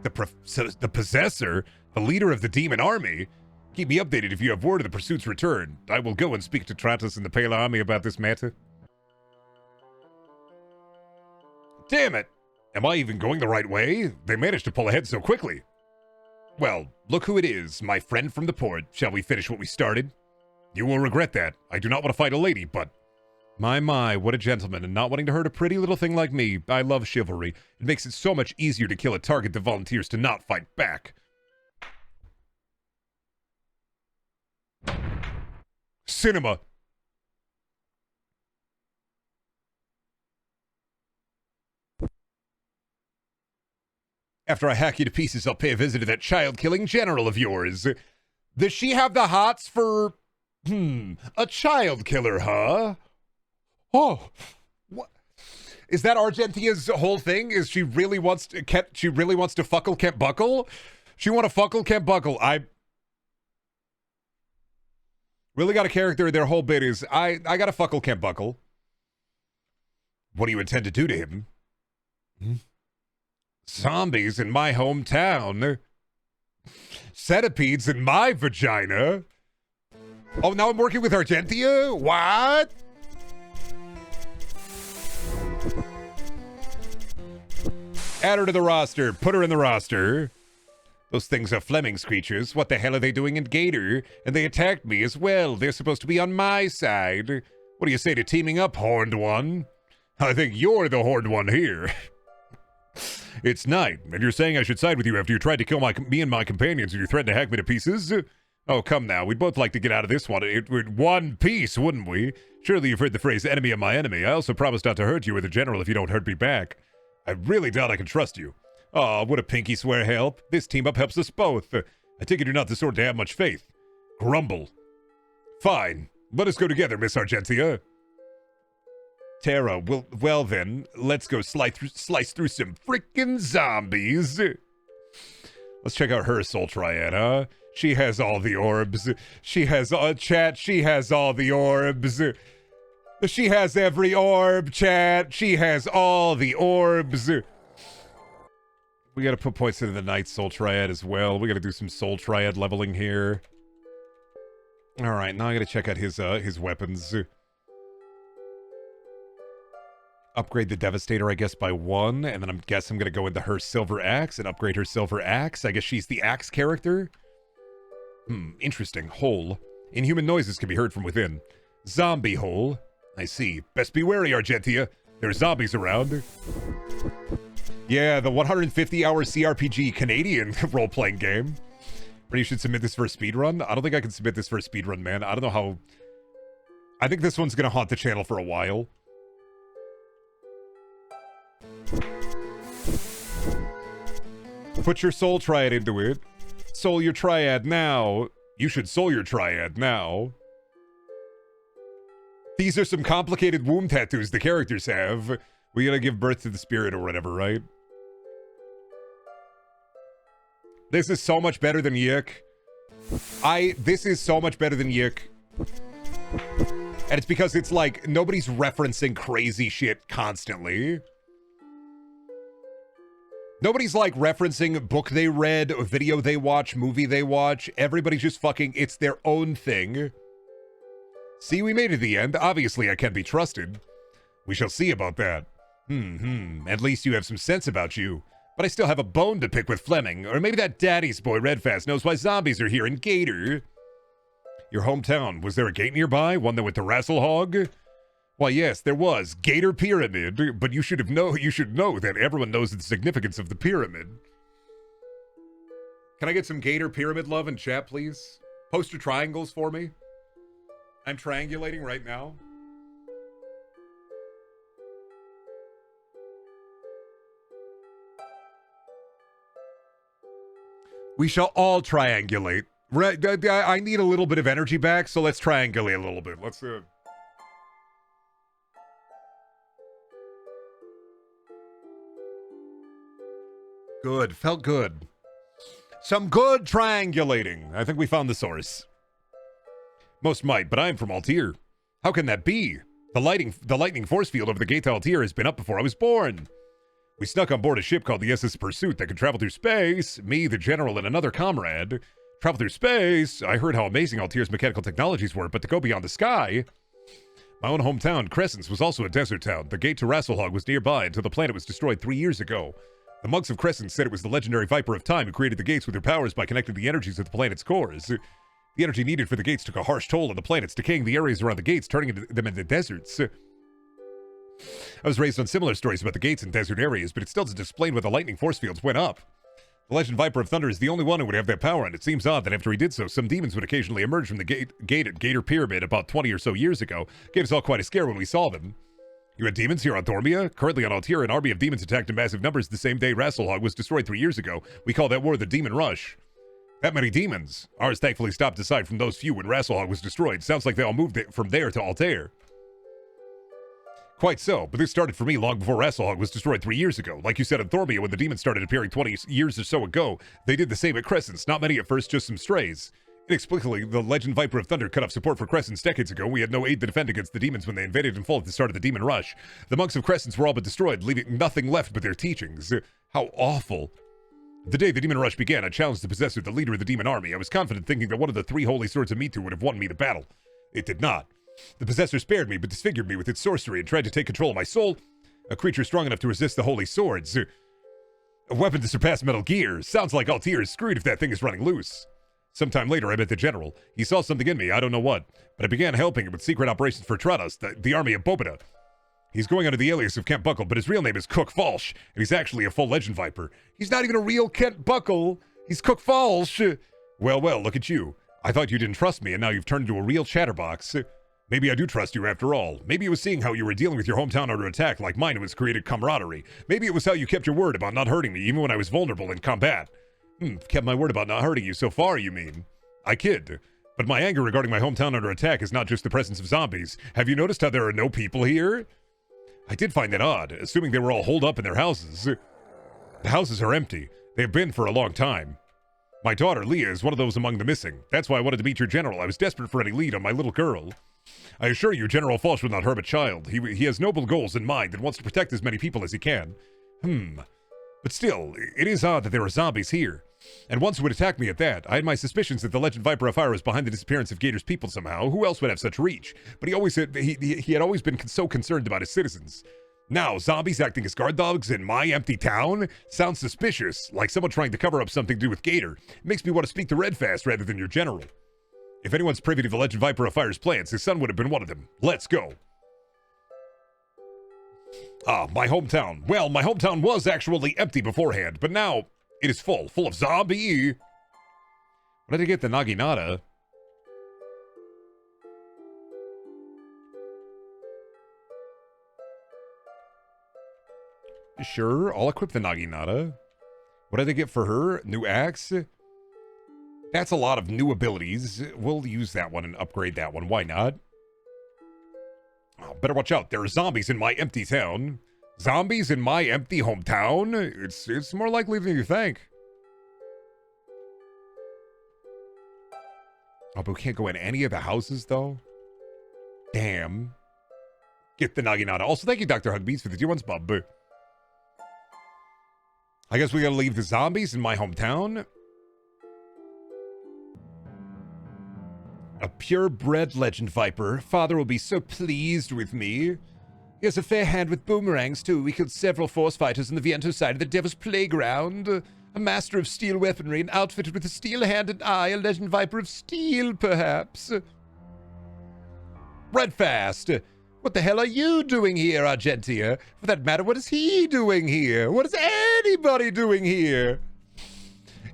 Speaker 1: The Possessor? The leader of the demon army? Keep me updated if you have word of the pursuit's return. I will go and speak to Tratus and the Pale Army about this matter. Damn it! Am I even going the right way? They managed to pull ahead so quickly. Well, look who it is, my friend from the port. Shall we finish what we started? You will regret that. I do not want to fight a lady, but... My, what a gentleman, and not wanting to hurt a pretty little thing like me. I love chivalry. It makes it so much easier to kill a target that volunteers to not fight back. Cinema. After I hack you to pieces, I'll pay a visit to that child-killing general of yours. Does she have the hots for... a child killer, huh? Oh, what? Is that Argentia's whole thing? Is she really wants to... She really wants to fuckle, can't buckle? She want to fuckle, can't buckle. I... Really got a character, their whole bit is, I got a fuckle, can't buckle. What do you intend to do to him? Zombies in my hometown. Centipedes in my vagina. Oh, now I'm working with Argentia? What? Add her to the roster. Put her in the roster. Those things are Fleming's creatures. What the hell are they doing in Gator? And they attacked me as well. They're supposed to be on my side. What do you say to teaming up, Horned One? I think you're the Horned One here. It's night, and you're saying I should side with you after you tried to kill me and my companions and you threatened to hack me to pieces? Oh, come now. We'd both like to get out of this one in one piece, wouldn't we? Surely you've heard the phrase, enemy of my enemy. I also promised not to hurt you or the general if you don't hurt me back. I really doubt I can trust you. Oh, would a pinky swear help? This team-up helps us both. I take it you're not the sort to have much faith. Grumble. Fine. Let us go together, Miss Argentia. Tara, well then, let's go slice through some frickin' zombies. Let's check out her soul triad, huh? She has all the orbs. She has chat. She has all the orbs. She has every orb, chat. She has all the orbs. We gotta put points into the Night Soul Triad as well. We gotta do some Soul Triad leveling here. Alright, now I gotta check out his weapons. Upgrade the Devastator, I guess, by 1, and then I'm gonna go into her Silver Axe and upgrade her Silver Axe. I guess she's the Axe character. Interesting. Hole. Inhuman noises can be heard from within. Zombie hole. I see. Best be wary, Argentia. There's zombies around. Yeah, the 150-hour CRPG Canadian role-playing game. Or you should submit this for a speedrun? I don't think I can submit this for a speedrun, man. I don't know how... I think this one's gonna haunt the channel for a while. Put your soul triad into it. Soul your triad now. You should soul your triad now. These are some complicated womb tattoos the characters have. We gotta give birth to the spirit or whatever, right? This is so much better than Yick. This is so much better than Yick. And it's because it's like, nobody's referencing crazy shit constantly. Nobody's like referencing book they read, or video they watch, movie they watch. Everybody's just fucking, it's their own thing. See, we made it to the end. Obviously, I can't be trusted. We shall see about that. At least you have some sense about you. But I still have a bone to pick with Fleming. Or maybe that daddy's boy Redfast knows why zombies are here in Gator. Your hometown, was there a gate nearby? One that went to Rasselhog? Why, yes, there was. Gator Pyramid. But you should know that everyone knows the significance of the pyramid. Can I get some Gator Pyramid love in chat, please? Poster triangles for me. I'm triangulating right now. We shall all triangulate. I need a little bit of energy back, so let's triangulate a little bit. Let's Good, felt good. Some good triangulating. I think we found the source. Most might, but I'm from Altair. How can that be? The lightning force field over the gate to Altair has been up before I was born. We snuck on board a ship called the SS Pursuit that could travel through space. Me, the general, and another comrade. Travel through space? I heard how amazing Altair's mechanical technologies were, but to go beyond the sky... My own hometown, Crescents, was also a desert town. The gate to Rasselhog was nearby until the planet was destroyed 3 years ago. The monks of Crescent said it was the legendary Viper of Time who created the gates with their powers by connecting the energies of the planet's cores. The energy needed for the gates took a harsh toll on the planets, decaying the areas around the gates, turning them into deserts. I was raised on similar stories about the gates in desert areas, but it still doesn't explain why the lightning force fields went up. The legend Viper of Thunder is the only one who would have that power, and it seems odd that after he did so, some demons would occasionally emerge from the gate at Gator Pyramid about 20 or so years ago. Gave us all quite a scare when we saw them. You had demons here on Dormia? Currently on Altair, an army of demons attacked in massive numbers the same day Rasselhog was destroyed 3 years ago. We call that war the Demon Rush. That many demons. Ours thankfully stopped aside from those few when Rasselhog was destroyed. Sounds like they all moved from there to Altair. Quite so, but this started for me long before Rasselhog was destroyed 3 years ago. Like you said in Thormia, when the demons started appearing 20 years or so ago, they did the same at Crescents. Not many at first, just some strays. Inexplicably, the legend Viper of Thunder cut off support for Crescents decades ago. We had no aid to defend against the demons when they invaded in full at the start of the Demon Rush. The monks of Crescents were all but destroyed, leaving nothing left but their teachings. How awful. The day the Demon Rush began, I challenged the Possessor, the leader of the demon army. I was confident thinking that one of the 3 holy swords of Mitu would have won me the battle. It did not. The Possessor spared me, but disfigured me with its sorcery and tried to take control of my soul. A creature strong enough to resist the holy swords. A weapon to surpass Metal Gear. Sounds like Altair is screwed if that thing is running loose. Sometime later, I met the general. He saw something in me, I don't know what, but I began helping him with secret operations for Trados, the army of Bobita. He's going under the alias of Kent Buckle, but his real name is Cook Falsh, and he's actually a full legend Viper. He's not even a real Kent Buckle. He's Cook Falsh. Well, look at you. I thought you didn't trust me, and now you've turned into a real chatterbox. Maybe I do trust you after all. Maybe it was seeing how you were dealing with your hometown under attack like mine who has created camaraderie. Maybe it was how you kept your word about not hurting me even when I was vulnerable in combat. Kept my word about not hurting you so far, you mean? I kid. But my anger regarding my hometown under attack is not just the presence of zombies. Have you noticed how there are no people here? I did find that odd, assuming they were all holed up in their houses. The houses are empty. They have been for a long time. My daughter, Leah, is one of those among the missing. That's why I wanted to meet your general. I was desperate for any lead on my little girl. I assure you, General Falsh would not harm a child. He has noble goals in mind and wants to protect as many people as he can. But still, it is odd that there are zombies here. And once it would attack me at that, I had my suspicions that the legend Viper of Fire was behind the disappearance of Gator's people somehow. Who else would have such reach? But he always said he had always been so concerned about his citizens. Now, zombies acting as guard dogs in my empty town? Sounds suspicious, like someone trying to cover up something to do with Gator. It makes me want to speak to Redfast rather than your general. If anyone's privy to the legend Viper of Fire's plans, his son would have been one of them. Let's go. My hometown. Well, my hometown was actually empty beforehand, but now it is full of zombie. When did I get the Naginata? Sure, I'll equip the Naginata. What did I get for her? New axe? That's a lot of new abilities. We'll use that one and upgrade that one. Why not? Oh, better watch out. There are zombies in my empty town. Zombies in my empty hometown? It's more likely than you think. Oh, but we can't go in any of the houses, though? Damn. Get the Naginata. Also, thank you, Dr. Hugbeats, for the 2 months, bub. I guess we gotta leave the zombies in my hometown. A purebred legend viper. Father will be so pleased with me. He has a fair hand with boomerangs, too. We killed several force fighters on the Viento side of the Devil's Playground. A master of steel weaponry and outfitted with a steel hand and eye. A legend viper of steel, perhaps. Redfast. What the hell are you doing here, Argentia? For that matter, what is he doing here? What is anybody doing here?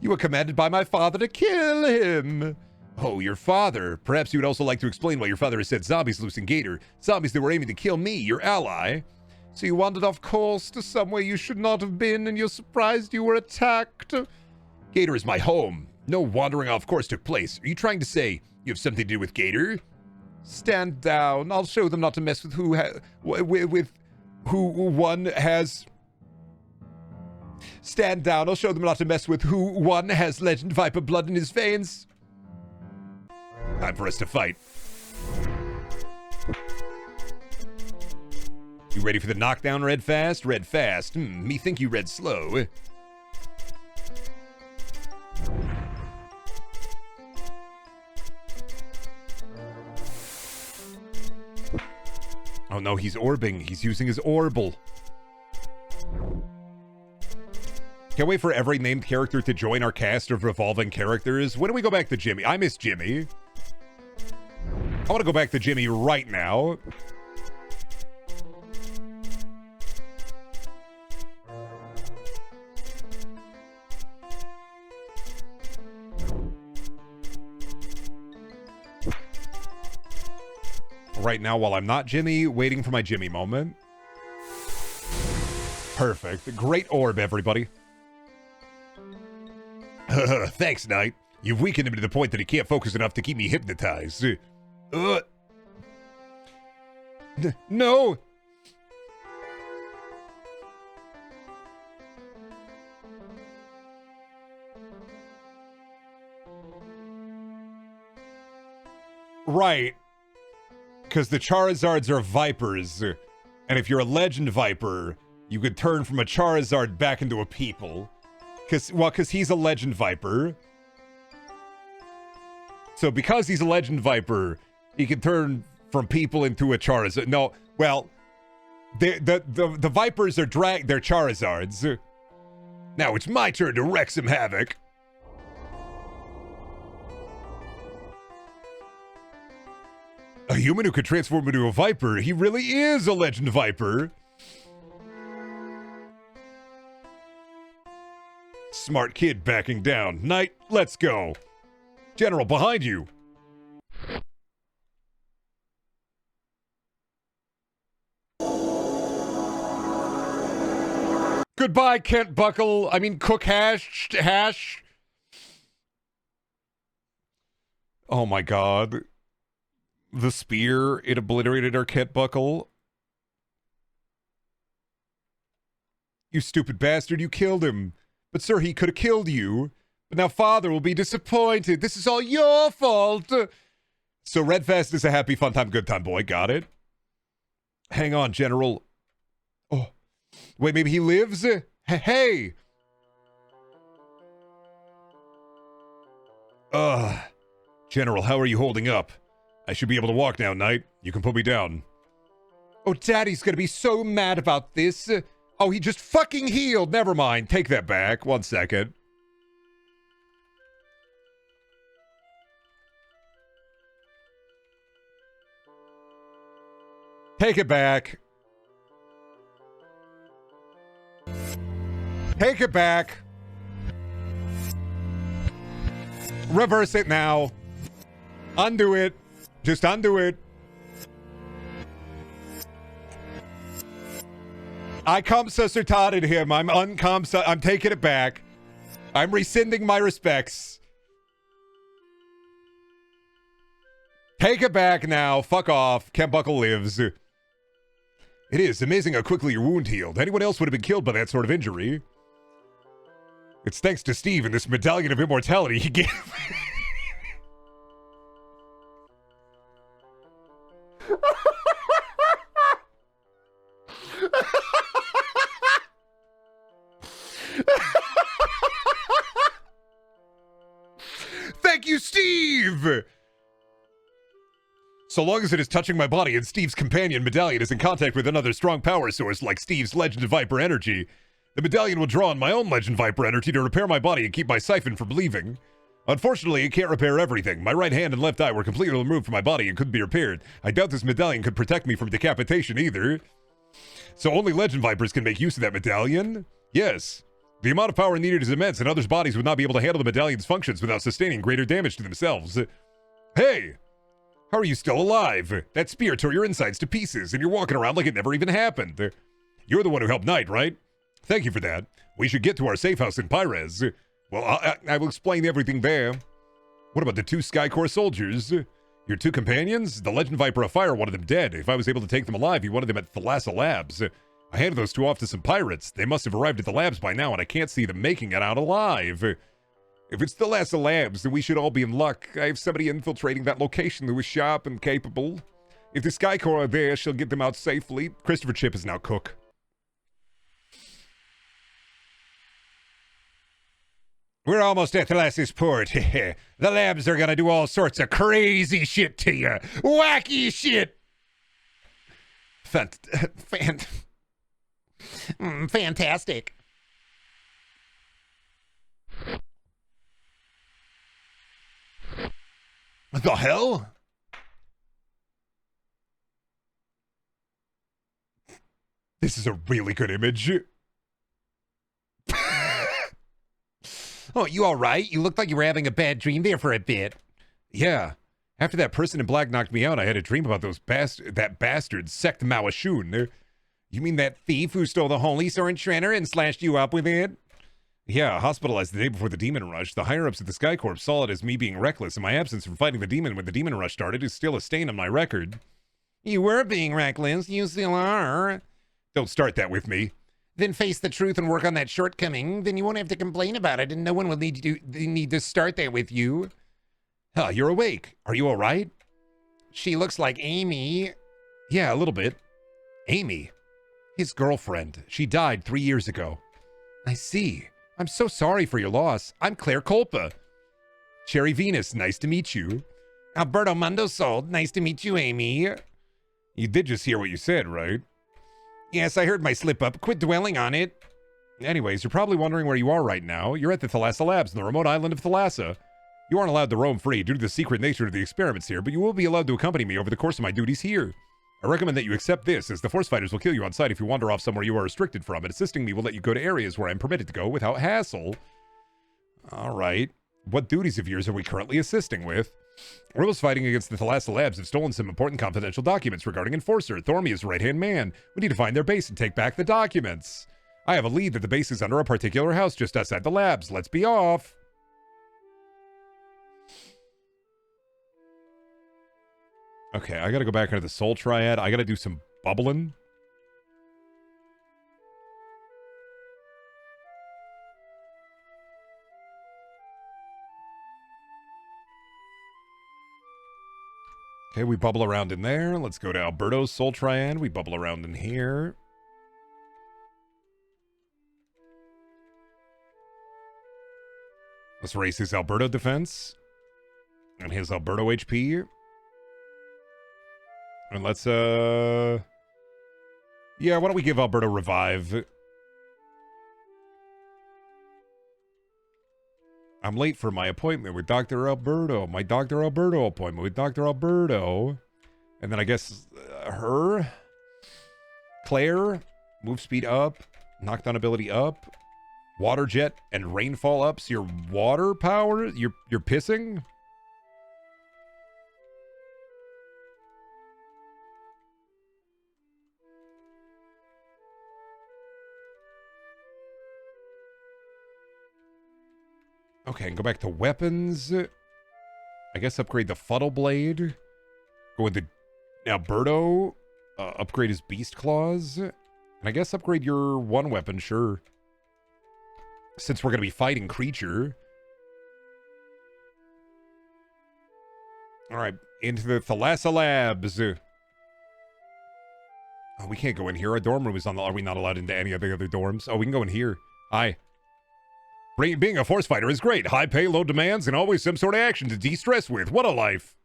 Speaker 1: You were commanded by my father to kill him. Oh, your father. Perhaps you would also like to explain why your father has set zombies loose in Gator. Zombies that were aiming to kill me, your ally. So you wandered off course to somewhere you should not have been, and you're surprised you were attacked. Gator is my home. No wandering off course took place. Are you trying to say you have something to do with Gator? Stand down. I'll show them not to mess with who one has... Stand down. I'll show them not to mess with who one has legend viper blood in his veins. Time for us to fight. You ready for the knockdown, Red Fast? Red Fast. Me think you read slow. Oh no, he's orbing. He's using his orbital. Can't wait for every named character to join our cast of revolving characters. When do we go back to Jimmy? I miss Jimmy. I want to go back to Jimmy right now. Right now, while I'm not Jimmy, waiting for my Jimmy moment. Perfect. Great orb, everybody. Thanks, Knight. You've weakened him to the point that he can't focus enough to keep me hypnotized. No! Right. Because the Charizards are vipers. And if you're a legend viper, you could turn from a Charizard back into a people. Because he's a legend viper. So because he's a legend viper, he can turn from people into a Charizard. No, well, the vipers are they're Charizards. Now it's my turn to wreak some havoc. A human who could transform into a viper. He really is a legend viper. Smart kid backing down. Knight, let's go. General, behind you. Goodbye, Kent Buckle. I mean, Cook Hash. Oh my god. The spear, it obliterated our Kent Buckle. You stupid bastard, you killed him. But sir, he could have killed you. But now father will be disappointed. This is all your fault. So Redfast is a happy, fun time, good time boy. Got it? Hang on, General. Oh. Wait, maybe he lives? Hey! General, how are you holding up? I should be able to walk now, Knight. You can put me down. Oh, Daddy's gonna be so mad about this. Oh, he just fucking healed. Never mind. Take that back. 1 second. Take it back. Take it back. Reverse it now. Undo it. Just undo it. I comsuscertated him. I'm taking it back. I'm rescinding my respects. Take it back now. Fuck off. Kent Buckle lives. It is amazing how quickly your wound healed. Anyone else would have been killed by that sort of injury. It's thanks to Steve and this medallion of immortality he gave me. you, Steve! So long as it is touching my body and Steve's companion medallion is in contact with another strong power source like Steve's Legend Viper energy, the medallion will draw on my own Legend Viper energy to repair my body and keep my siphon from leaving. Unfortunately, it can't repair everything. My right hand and left eye were completely removed from my body and couldn't be repaired. I doubt this medallion could protect me from decapitation either. So only Legend Vipers can make use of that medallion? Yes. The amount of power needed is immense, and others' bodies would not be able to handle the medallion's functions without sustaining greater damage to themselves. Hey! How are you still alive? That spear tore your insides to pieces, and you're walking around like it never even happened. You're the one who helped Knight, right? Thank you for that. We should get to our safe house in Pyrez. Well, I will explain everything there. What about the 2 Skycorps soldiers? Your 2 companions? The Legend Viper of Fire wanted them dead. If I was able to take them alive, he wanted them at Thalassa Labs. I handed those 2 off to some pirates. They must have arrived at the labs by now, and I can't see them making it out alive. If it's Thalassa Labs, then we should all be in luck. I have somebody infiltrating that location who is sharp and capable. If the Skycorps are there, she'll get them out safely. Christopher Chip is now cook. We're almost at Thalassa's port. The labs are gonna do all sorts of crazy shit to you. Wacky shit!
Speaker 5: Fantastic.
Speaker 1: What the hell? This is a really good image.
Speaker 2: Oh, you all right? You looked like you were having a bad dream there for a bit.
Speaker 1: Yeah. After that person in black knocked me out, I had a dream about that bastard, Sect Mawashun.
Speaker 2: You mean that thief who stole the Holy Sword Shredder and slashed you up with it?
Speaker 1: Yeah, hospitalized the day before the demon rush. The higher-ups at the Skycorps saw it as me being reckless, and my absence from fighting the demon when the demon rush started is still a stain on my record.
Speaker 2: You were being reckless. You still are.
Speaker 1: Don't start that with me.
Speaker 2: Then face the truth and work on that shortcoming. Then you won't have to complain about it, and no one will need to start that with you.
Speaker 1: Huh, you're awake. Are you all right?
Speaker 2: She looks like Amy.
Speaker 1: Yeah, a little bit. Amy. His girlfriend. She died 3 years ago.
Speaker 2: I see. I'm so sorry for your loss. I'm Claire Culpa.
Speaker 1: Cherry Venus, nice to meet you.
Speaker 2: Alberto Mundosold, nice to meet you, Amy.
Speaker 1: You did just hear what you said, right?
Speaker 2: Yes, I heard my slip-up. Quit dwelling on it.
Speaker 1: Anyways, you're probably wondering where you are right now. You're at the Thalassa Labs in the remote island of Thalassa. You aren't allowed to roam free due to the secret nature of the experiments here, but you will be allowed to accompany me over the course of my duties here. I recommend that you accept this, as the Force Fighters will kill you on sight if you wander off somewhere you are restricted from, and assisting me will let you go to areas where I'm permitted to go without hassle. Alright. What duties of yours are we currently assisting with? Rebels fighting against the Thalassa Labs have stolen some important confidential documents regarding Enforcer, Thormia's right-hand man. We need to find their base and take back the documents. I have a lead that the base is under a particular house just outside the labs. Let's be off. Okay, I gotta go back into the Soul Triad. I gotta do some bubbling. Okay, we bubble around in there. Let's go to Alberto's Soul Triad. We bubble around in here. Let's raise his Alberto defense. And his Alberto HP. And let's, yeah, why don't we give Alberto Revive? I'm late for my appointment with Dr. Alberto. My Dr. Alberto appointment with Dr. Alberto. And then I guess her. Claire. Move speed up. Knockdown ability up. Water jet and rainfall ups your water power. You're pissing? Okay, and go back to weapons. I guess upgrade the Fuddle Blade. Go with the Alberto. Upgrade his Beast Claws. And I guess upgrade your one weapon, sure. Since we're going to be fighting creature. Alright, into the Thalassa Labs. Oh, we can't go in here. Our dorm room is on the... Are we not allowed into any of the other dorms? Oh, we can go in here. Hi.
Speaker 3: Being a force fighter is great. High pay, low demands, and always some sort of action to de-stress with. What a life.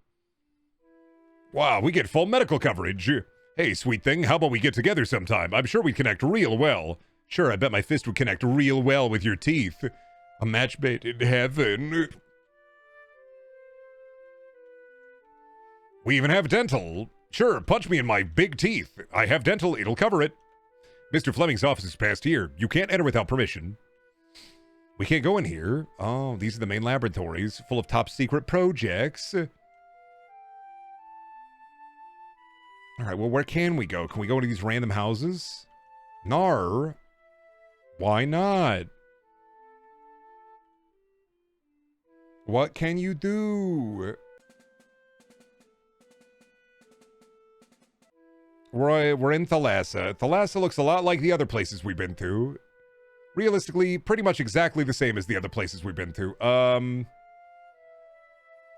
Speaker 3: Wow, we get full medical coverage. Hey, sweet thing, how about we get together sometime? I'm sure we'd connect real well. Sure, I bet my fist would connect real well with your teeth. A match made in heaven. We even have dental. Sure, punch me in my big teeth. I have dental, it'll cover it. Mr. Fleming's office is past here. You can't enter without permission. We can't go in here. Oh, these are the main laboratories, full of top secret projects. Alright, well, where can we go? Can we go into these random houses? Nar. Why not? What can you do? We're in Thalassa. Thalassa looks a lot like the other places we've been to. Realistically, pretty much exactly the same as the other places we've been to.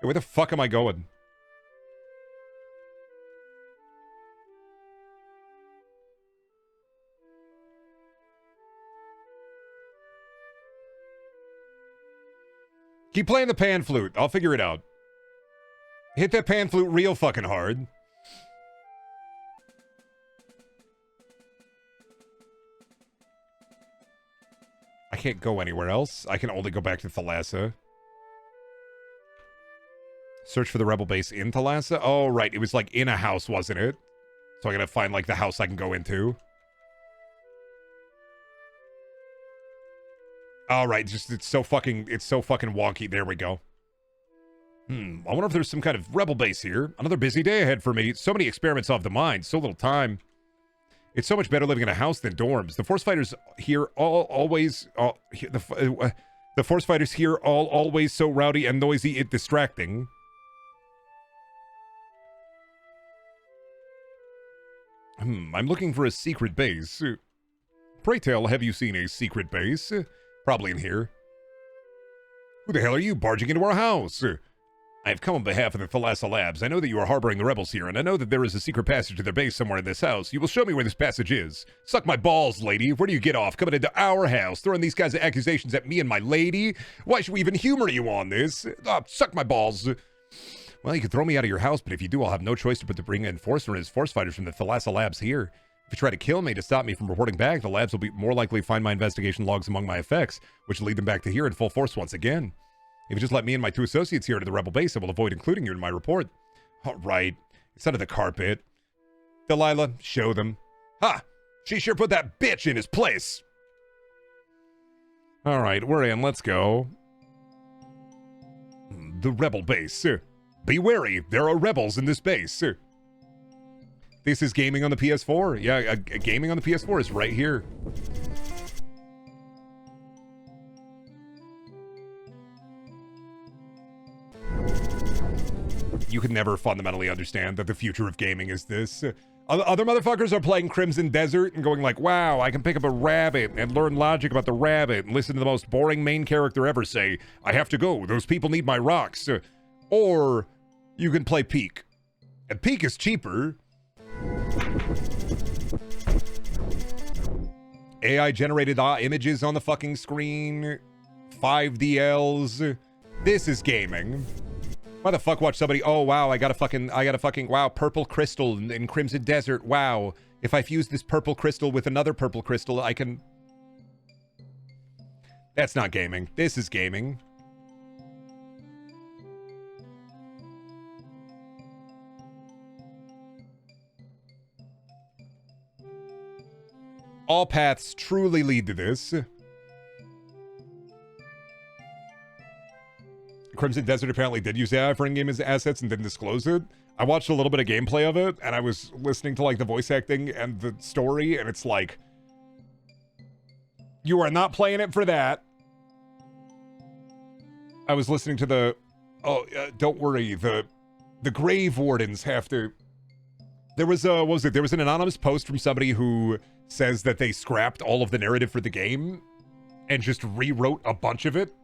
Speaker 3: Where the fuck am I going? Keep playing the pan flute. I'll figure it out. Hit that pan flute real fucking hard. I can't go anywhere else. I can only go back to Thalassa. Search for the rebel base in Thalassa? Oh, right. It was like in a house, wasn't it? So I gotta find like the house I can go into. All right, just it's so fucking wonky. There we go. I wonder if there's some kind of rebel base here. Another busy day ahead for me. So many experiments off the mind. So little time. It's so much better living in a house than dorms. The force fighters here always so rowdy and noisy and distracting. I'm looking for a secret base. Pray tell, have you seen a secret base? Probably in here. Who the hell are you barging into our house? I have come on behalf of the Thalassa Labs. I know that you are harboring the rebels here, and I know that there is a secret passage to their base somewhere in this house. You will show me where this passage is. Suck my balls, lady. Where do you get off? Coming into our house, throwing these kinds of accusations at me and my lady? Why should we even humor you on this? Suck my balls. Well, you can throw me out of your house, but if you do, I'll have no choice but to bring in force fighters from the Thalassa Labs here. If you try to kill me to stop me from reporting back, the labs will be more likely to find my investigation logs among my effects, which will lead them back to here in full force once again. If you just let me and my 2 associates here to the rebel base, I will avoid including you in my report. All right. It's under the carpet. Delilah, show them. Ha! She sure put that bitch in his place. All right, we're in. Let's go. The rebel base. Be wary. There are rebels in this base. This is gaming on the PS4. Yeah, gaming on the PS4 is right here. You can never fundamentally understand that the future of gaming is this. Other motherfuckers are playing Crimson Desert and going like, wow, I can pick up a rabbit and learn logic about the rabbit and listen to the most boring main character ever say, I have to go, those people need my rocks. Or you can play Peak. And Peak is cheaper. AI generated images on the fucking screen. 5DLs. This is gaming. Why the fuck watch somebody, oh wow, I got a fucking, wow, purple crystal in Crimson Desert, wow. If I fuse this purple crystal with another purple crystal, I can... That's not gaming. This is gaming. All paths truly lead to this. Crimson Desert apparently did use AI for in-game assets and didn't disclose it. I watched a little bit of gameplay of it, and I was listening to, like, the voice acting and the story, and it's like... You are not playing it for that. I was listening to the... Oh, don't worry, the Grave Wardens have to... There was a... What was it? There was an anonymous post from somebody who says that they scrapped all of the narrative for the game and just rewrote a bunch of it.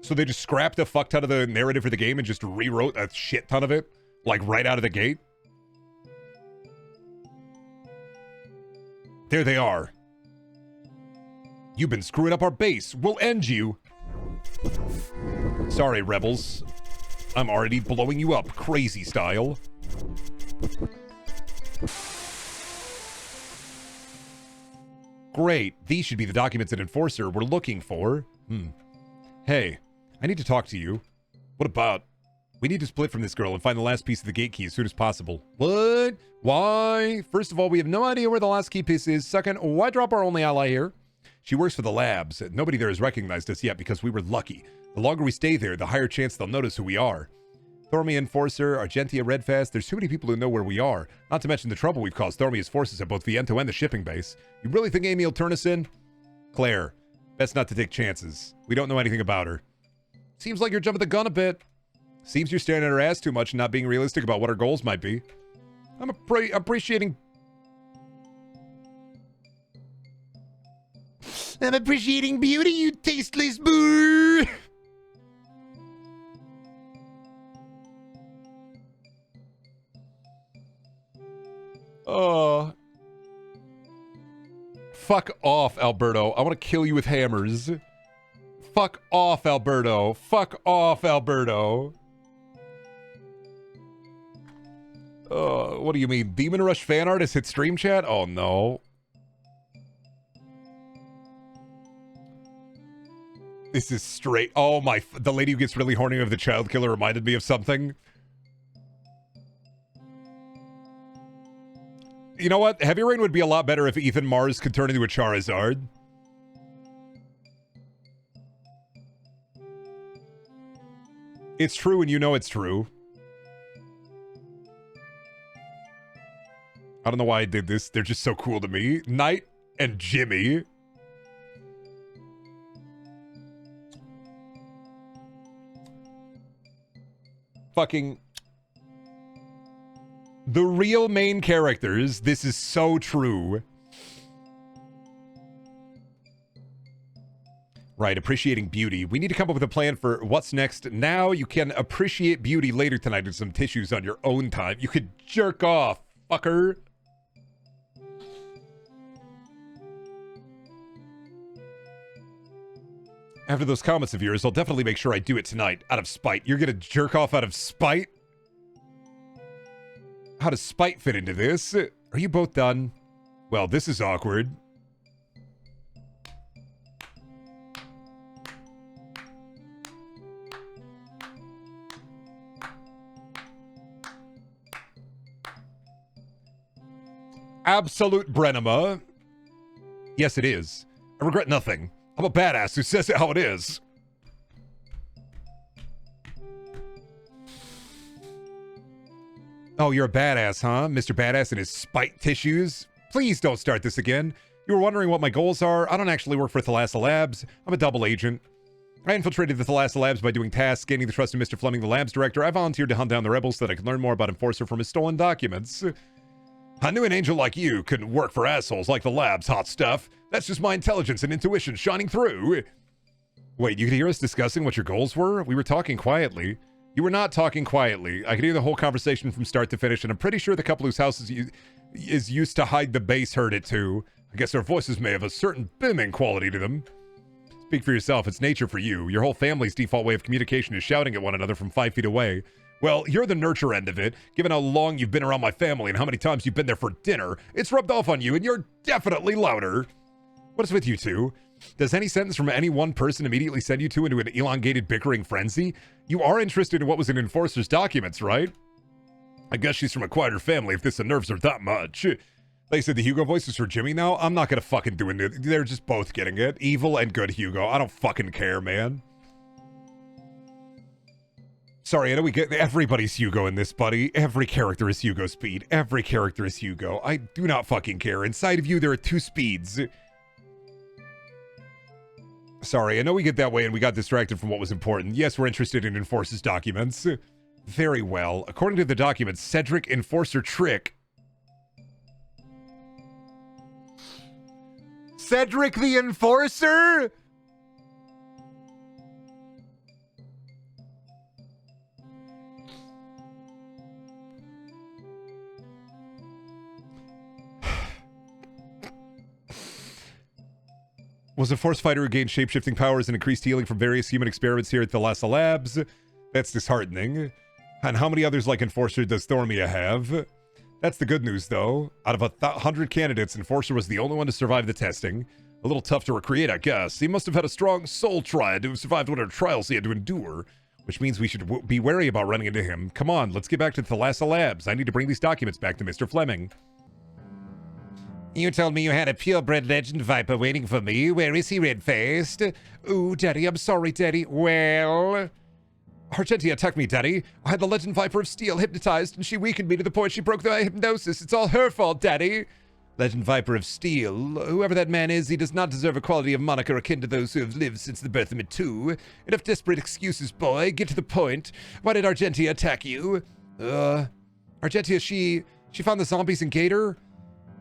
Speaker 3: So they just scrapped a fuck ton of the narrative for the game and just rewrote a shit ton of it, like right out of the gate.
Speaker 1: There they are. You've been screwing up our base. We'll end you. Sorry, rebels. I'm already blowing you up, crazy style. Great. These should be the documents and Enforcer we're looking for. Hey, I need to talk to you. What about? We need to split from this girl and find the last piece of the gate key as soon as possible. What? Why? First of all, we have no idea where the last key piece is. Second, why drop our only ally here? She works for the labs. Nobody there has recognized us yet because we were lucky. The longer we stay there, the higher chance they'll notice who we are. Thormia Enforcer, Argentia Redfast, there's too many people who know where we are. Not to mention the trouble we've caused Thormia's forces at both Viento and the shipping base. You really think Amy will turn us in? Claire, best not to take chances. We don't know anything about her. Seems like you're jumping the gun a bit. Seems you're staring at her ass too much and not being realistic about what her goals might be. I'm appreciating beauty, you tasteless boo! Oh. Fuck off, Alberto. I want to kill you with hammers. Fuck off, Alberto. Fuck off, Alberto. What do you mean? Demon Rush fan art has hit stream chat? Oh, no. This is straight. Oh, my. The lady who gets really horny of the child killer reminded me of something. You know what? Heavy Rain would be a lot better if Ethan Mars could turn into a Charizard. It's true and you know it's true. I don't know why I did this. They're just so cool to me. Knight and Jimmy. Fucking... The real main characters, this is so true. Right, appreciating beauty. We need to come up with a plan for what's next. Now you can appreciate beauty later tonight with some tissues on your own time. You could jerk off, fucker. After those comments of yours, I'll definitely make sure I do it tonight, out of spite. You're gonna jerk off out of spite? How does spite fit into this? Are you both done? Well, this is awkward. Absolute Brenema. Yes, it is. I regret nothing. I'm a badass who says it how it is. Oh, you're a badass, huh? Mr. Badass and his spite tissues? Please don't start this again. You were wondering what my goals are? I don't actually work for Thalassa Labs. I'm a double agent. I infiltrated the Thalassa Labs by doing tasks, gaining the trust of Mr. Fleming, the lab's director. I volunteered to hunt down the rebels so that I could learn more about Enforcer from his stolen documents. I knew an angel like you couldn't work for assholes like the lab's hot stuff. That's just my intelligence and intuition shining through. Wait, you could hear us discussing what your goals were? We were talking quietly. You were not talking quietly. I could hear the whole conversation from start to finish, and I'm pretty sure the couple whose house is used to hide the base heard it too. I guess our voices may have a certain bimming quality to them. Speak for yourself. It's nature for you. Your whole family's default way of communication is shouting at one another from 5 feet away. Well, you're the nurture end of it. Given how long you've been around my family and how many times you've been there for dinner, it's rubbed off on you, and you're definitely louder. What is with you two? Does any sentence from any one person immediately send you two into an elongated bickering frenzy? You are interested in what was in Enforcer's documents, right? I guess she's from a quieter family if this unnerves her that much. They said the Hugo voice is for Jimmy now? I'm not gonna fucking do it. They're just both getting it. Evil and good Hugo. I don't fucking care, man. Sorry, I know we get everybody's Hugo in this, buddy. Every character is Hugo speed. Every character is Hugo. I do not fucking care. Inside of you, there are 2 speeds. Sorry, I know we get that way and we got distracted from what was important. Yes, we're interested in Enforcer's documents. Very well. According to the documents, Cedric Enforcer Trick. Cedric the Enforcer? Was a force fighter who gained shape-shifting powers and increased healing from various human experiments here at the Thalassa Labs. That's disheartening. And how many others like Enforcer does Thormia have? That's the good news, though. Out of 100 candidates, Enforcer was the only one to survive the testing. A little tough to recreate, I guess. He must have had a strong soul triad to have survived whatever trials he had to endure. Which means we should be wary about running into him. Come on, let's get back to the Thalassa Labs. I need to bring these documents back to Mr. Fleming.
Speaker 3: You told me you had a purebred legend viper waiting for me. Where is he, red-faced?
Speaker 2: Ooh, Daddy, I'm sorry, Daddy.
Speaker 3: Well...
Speaker 2: Argentia attacked me, Daddy. I had the legend viper of steel hypnotized, and she weakened me to the point she broke my hypnosis. It's all her fault, Daddy. Legend viper of steel. Whoever that man is, he does not deserve a quality of moniker akin to those who have lived since the birth of Mitu. Enough desperate excuses, boy. Get to the point. Why did Argentia attack you? Argentia, she found the zombies in Gator?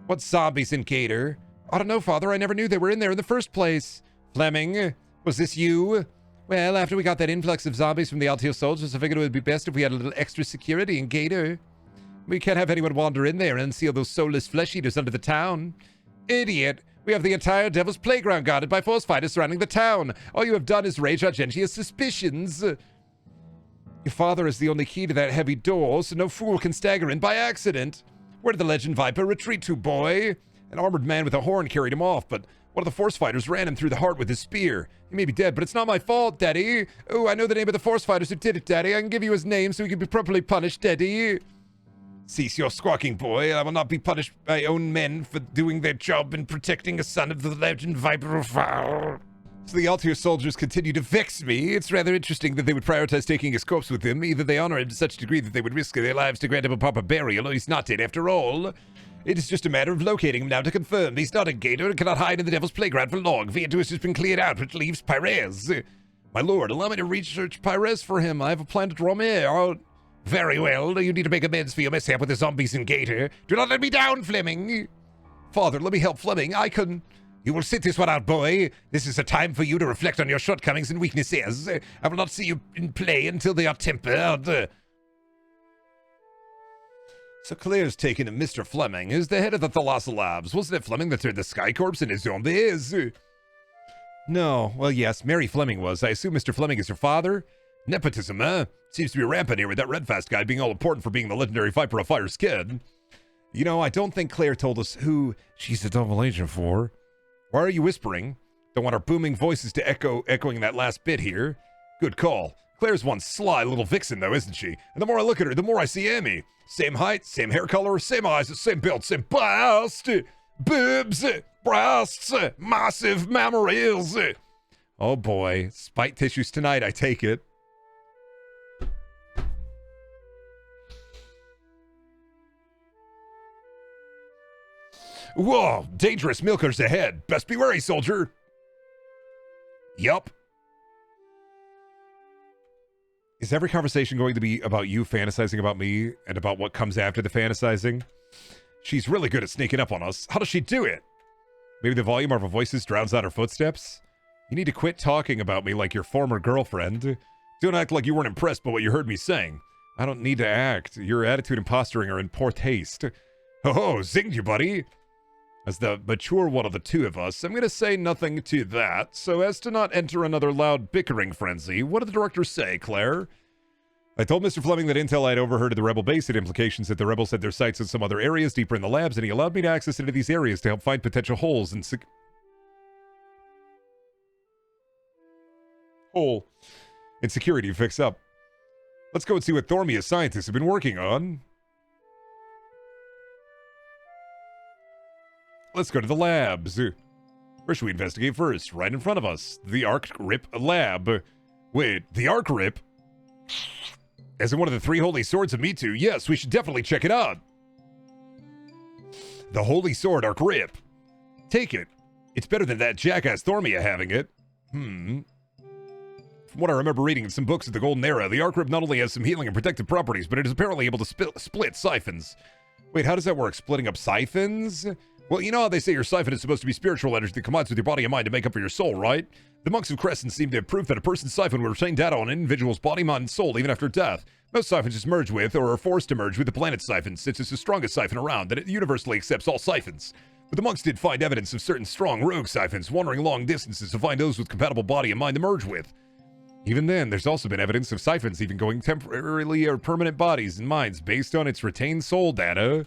Speaker 3: What zombies in Gator?
Speaker 2: I don't know, Father. I never knew they were in there in the first place.
Speaker 3: Fleming, was this you?
Speaker 2: Well, after we got that influx of zombies from the Altios soldiers, I figured it would be best if we had a little extra security in Gator. We can't have anyone wander in there and unseal those soulless flesh eaters under the town.
Speaker 3: Idiot! We have the entire Devil's Playground guarded by force fighters surrounding the town.
Speaker 2: All you have done is raise Argentia's suspicions. Your father is the only key to that heavy door, so no fool can stagger in by accident. Where did the Legend Viper retreat to, boy? An armored man with a horn carried him off, but one of the force fighters ran him through the heart with his spear. He may be dead, but it's not my fault, Daddy. Oh, I know the name of the force fighters who did it, Daddy. I can give you his name so he can be properly punished, Daddy.
Speaker 3: Cease your squawking, boy. I will not be punished by own men for doing their job in protecting a son of the Legend Viper of Fire.
Speaker 2: So the Altier soldiers continue to vex me. It's rather interesting that they would prioritize taking his corpse with them. Either they honor him to such a degree that they would risk their lives to grant him a proper burial, or he's not dead after all. It is just a matter of locating him now to confirm. He's not a Gator and cannot hide in the Devil's Playground for long. Viatus has been cleared out, which leaves Pires. My lord, allow me to research Pires for him. I have a plan to draw him out.
Speaker 3: Very well. You need to make amends for your mishap with the zombies in Gator. Do not let me down, Fleming.
Speaker 2: Father, let me help Fleming. I couldn't.
Speaker 3: You will sit this one out, boy. This is a time for you to reflect on your shortcomings and weaknesses. I will not see you in play until they are tempered.
Speaker 2: So Claire's taken to Mr. Fleming, who's the head of the Thalassa Labs. Wasn't it Fleming that turned the Sky Corps into zombies? No. Well, yes, Mary Fleming was. I assume Mr. Fleming is her father? Nepotism, huh? Seems to be rampant here with that Redfast guy being all important for being the legendary Viper of Fire's kid. You know, I don't think Claire told us who she's a double agent for. Why are you whispering? Don't want our booming voices to echoing that last bit here. Good call. Claire's one sly little vixen, though, isn't she? And the more I look at her, the more I see Amy. Same height, same hair color, same eyes, same build, same bust, boobs, breasts, massive mammaries. Oh boy, spite tissues tonight, I take it. Whoa, dangerous milkers ahead. Best be wary, soldier. Yup. Is every conversation going to be about you fantasizing about me and about what comes after the fantasizing? She's really good at sneaking up on us. How does she do it? Maybe the volume of her voices drowns out her footsteps? You need to quit talking about me like your former girlfriend. Don't act like you weren't impressed by what you heard me saying. I don't need to act. Your attitude and posturing are in poor taste. Ho-ho, zinged you, buddy. As the mature one of the two of us, I'm going to say nothing to that, so as to not enter another loud bickering frenzy. What did the director say, Claire? I told Mr. Fleming that intel I'd overheard at the Rebel base had implications that the Rebels had their sights in some other areas deeper in the labs, and he allowed me to access into these areas to help find potential holes in security to fix up. Let's go and see what Thormia's scientists have been working on. Let's go to the labs. Where should we investigate first? Right in front of us. The Arc Rip Lab. Wait, the Arc Rip? As in one of the 3 holy swords of Mitu? Yes, we should definitely check it out. The Holy Sword Arc Rip. Take it. It's better than that jackass Thormia having it. From what I remember reading in some books of the Golden Era, the Arc Rip not only has some healing and protective properties, but it is apparently able to split siphons. Wait, how does that work? Splitting up siphons? Well, you know how they say your siphon is supposed to be spiritual energy that combines with your body and mind to make up for your soul, right? The monks of Crescent seem to have proved that a person's siphon will retain data on an individual's body, mind, and soul even after death. Most siphons just merge with, or are forced to merge with the planet's siphon, since it's the strongest siphon around, and it universally accepts all siphons.
Speaker 1: But the monks did find evidence of certain strong rogue siphons wandering long distances to find those with compatible body and mind to merge with. Even then, there's also been evidence of siphons even going temporarily or permanent bodies and minds based on its retained soul data.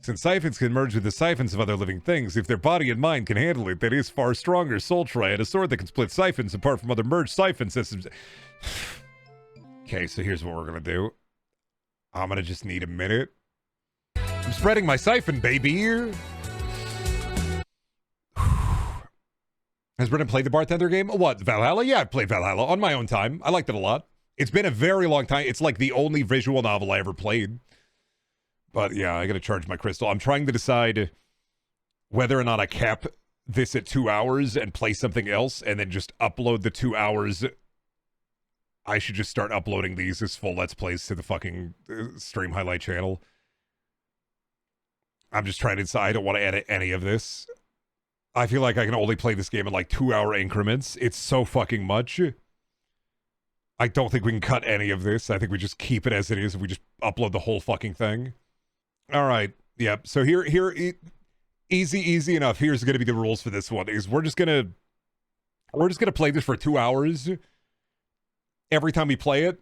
Speaker 1: Since siphons can merge with the siphons of other living things, if their body and mind can handle it, that is far stronger soul triad, a sword that can split siphons apart from other merged siphon systems. Okay, so here's what we're gonna do. I'm gonna just need a minute. I'm spreading my siphon, baby! Has Brendan played the Bartender game? What, Valhalla? Yeah, I've played Valhalla on my own time. I liked it a lot. It's been a very long time. It's like the only visual novel I ever played. But yeah, I gotta charge my crystal. I'm trying to decide whether or not I cap this at 2 hours and play something else and then just upload the 2 hours. I should just start uploading these as full Let's Plays to the fucking stream highlight channel. I'm just trying to decide. I don't want to edit any of this. I feel like I can only play this game in like 2 hour increments. It's so fucking much. I don't think we can cut any of this. I think we just keep it as it is and we just upload the whole fucking thing. All right. Yep. So easy enough. Here's going to be the rules for this one is we're just going to play this for 2 hours every time we play it.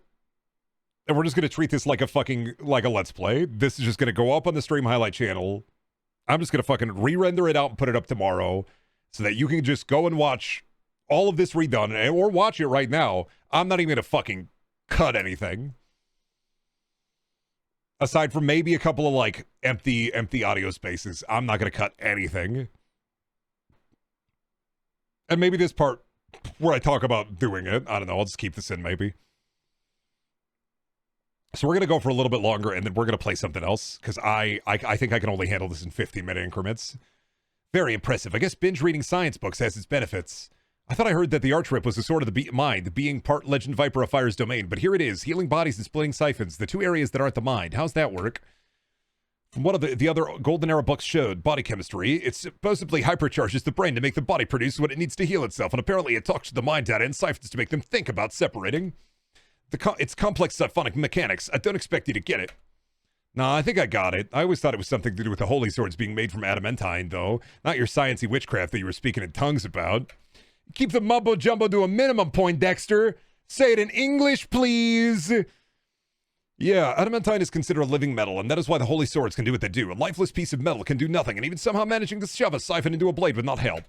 Speaker 1: And we're just going to treat this like a Let's Play. This is just going to go up on the stream highlight channel. I'm just going to fucking re-render it out and put it up tomorrow so that you can just go and watch all of this redone or watch it right now. I'm not even going to fucking cut anything. Aside from maybe a couple of like empty audio spaces, I'm not going to cut anything. And maybe this part where I talk about doing it, I don't know, I'll just keep this in maybe. So we're going to go for a little bit longer, and then we're going to play something else, because I think I can only handle this in 15-minute increments. Very impressive. I guess binge reading science books has its benefits. I thought I heard that the arch rip was the sword of the mind, being part legend viper of fire's domain, but here it is, healing bodies and splitting siphons, the two areas that aren't the mind. How's that work? From what the other Golden Era books showed, body chemistry, it supposedly hypercharges the brain to make the body produce what it needs to heal itself, and apparently it talks to the mind data and siphons to make them think about separating. It's complex siphonic mechanics. I don't expect you to get it. Nah, I think I got it. I always thought it was something to do with the holy swords being made from adamantine, though. Not your sciencey witchcraft that you were speaking in tongues about. Keep the mumbo-jumbo to a minimum, Poindexter. Say it in English, please. Yeah, adamantine is considered a living metal, and that is why the holy swords can do what they do. A lifeless piece of metal can do nothing, and even somehow managing to shove a siphon into a blade would not help.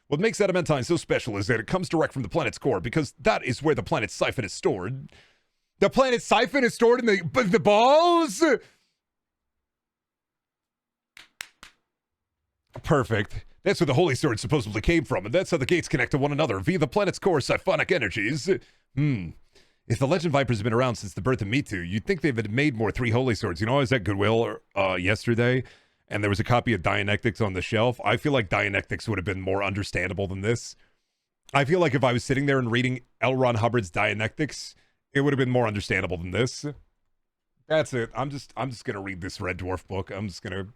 Speaker 1: What makes adamantine so special is that it comes direct from the planet's core, because that is where the planet's siphon is stored. The planet's siphon is stored in the balls? Perfect. That's where the holy sword supposedly came from, and that's how the gates connect to one another, via the planet's core siphonic energies. If the legend vipers have been around since the birth of Me Too, you'd think they've made more 3 holy swords. You know, I was at Goodwill yesterday, and there was a copy of Dianetics on the shelf. I feel like Dianetics would have been more understandable than this. I feel like if I was sitting there and reading L. Ron Hubbard's Dianetics, it would have been more understandable than this. That's it. I'm just gonna read this Red Dwarf book. I'm just gonna.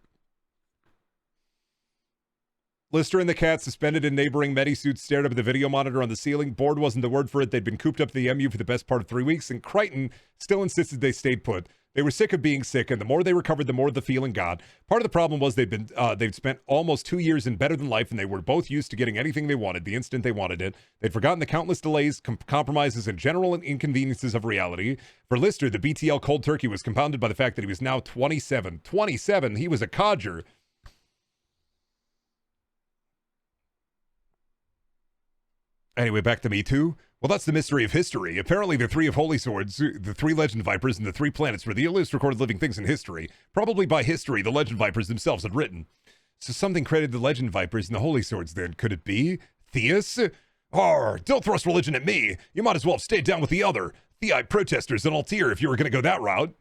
Speaker 1: Lister and the cat, suspended in neighboring medi-suits, stared up at the video monitor on the ceiling. Bored wasn't the word for it. They'd been cooped up to the MU for the best part of 3 weeks, and Crichton still insisted they stayed put. They were sick of being sick, and the more they recovered, the more the feeling got. Part of the problem was they'd spent almost 2 years in better than life, and they were both used to getting anything they wanted the instant they wanted it. They'd forgotten the countless delays, compromises, and general inconveniences of reality. For Lister, the BTL cold turkey was compounded by the fact that he was now 27. 27, he was a codger. Anyway, back to Me Too. Well, that's the mystery of history. Apparently, the 3 of Holy Swords, the 3 Legend Vipers, and the 3 planets were the earliest recorded living things in history. Probably by history, the Legend Vipers themselves had written. So something credited the Legend Vipers and the Holy Swords then. Could it be? Theus? Don't thrust religion at me. You might as well have stayed down with the other. Theite protesters and Altair if you were going to go that route.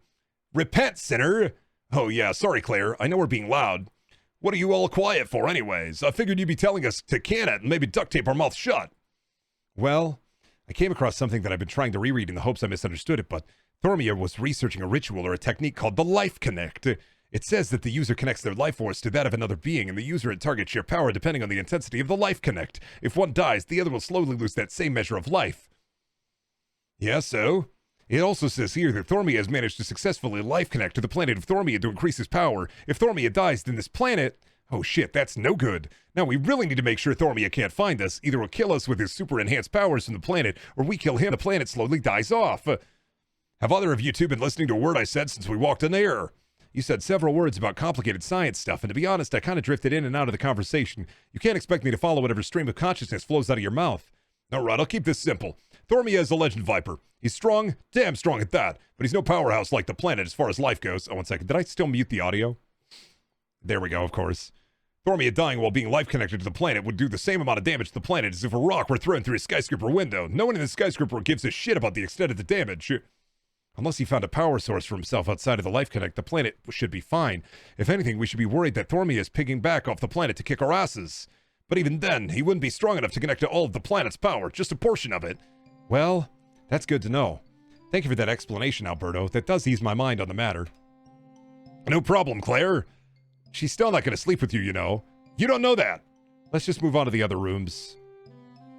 Speaker 1: Repent, sinner. Oh yeah, sorry, Claire. I know we're being loud. What are you all quiet for anyways? I figured you'd be telling us to can it and maybe duct tape our mouths shut. Well, I came across something that I've been trying to reread in the hopes I misunderstood it, but Thormir was researching a ritual or a technique called the Life Connect. It says that the user connects their life force to that of another being, and the user and target share power depending on the intensity of the Life Connect. If one dies, the other will slowly lose that same measure of life. Yeah, so? It also says here that Thormir has managed to successfully Life Connect to the planet of Thormir to increase his power. If Thormir dies, then this planet... Oh shit, that's no good. Now we really need to make sure Thormia can't find us. Either he'll kill us with his super enhanced powers from the planet, or we kill him, the planet slowly dies off. Have either of you two been listening to a word I said since we walked in there? You said several words about complicated science stuff, and to be honest, I kind of drifted in and out of the conversation. You can't expect me to follow whatever stream of consciousness flows out of your mouth. Alright, I'll keep this simple. Thormia is a legend viper. He's strong, damn strong at that, but he's no powerhouse like the planet as far as life goes. Oh, 1 second. Did I still mute the audio? There we go, of course. Thormia dying while being life-connected to the planet would do the same amount of damage to the planet as if a rock were thrown through a skyscraper window. No one in the skyscraper gives a shit about the extent of the damage. Unless he found a power source for himself outside of the Life Connect, the planet should be fine. If anything, we should be worried that Thormia is picking back off the planet to kick our asses. But even then, he wouldn't be strong enough to connect to all of the planet's power, just a portion of it. Well, that's good to know. Thank you for that explanation, Alberto. That does ease my mind on the matter. No problem, Claire. She's still not going to sleep with you, you know. You don't know that. Let's just move on to the other rooms.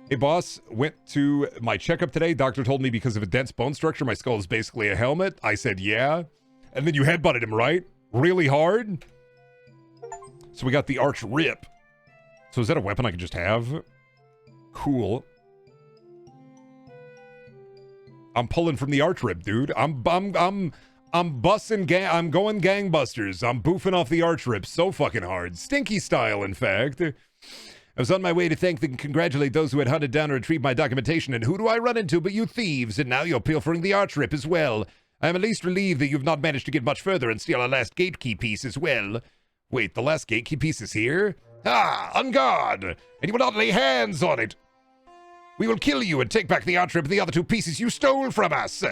Speaker 1: Hey, boss, went to my checkup today. Doctor told me because of a dense bone structure, my skull is basically a helmet. I said, yeah. And then you headbutted him, right? Really hard? So we got the arch rip. So is that a weapon I can just have? Cool. I'm pulling from the arch rip, dude. I'm busting I'm going gangbusters. I'm boofing off the arch rip so fucking hard. Stinky style, in fact. I was on my way to thank and congratulate those who had hunted down and retrieved my documentation, and who do I run into but you thieves, and now you're pilfering the arch rip as well. I am at least relieved that you've not managed to get much further and steal our last gate key piece as well. Wait, the last gate key piece is here? Ah, on guard! And you will not lay hands on it! We will kill you and take back the arch rip and the other 2 pieces you stole from us!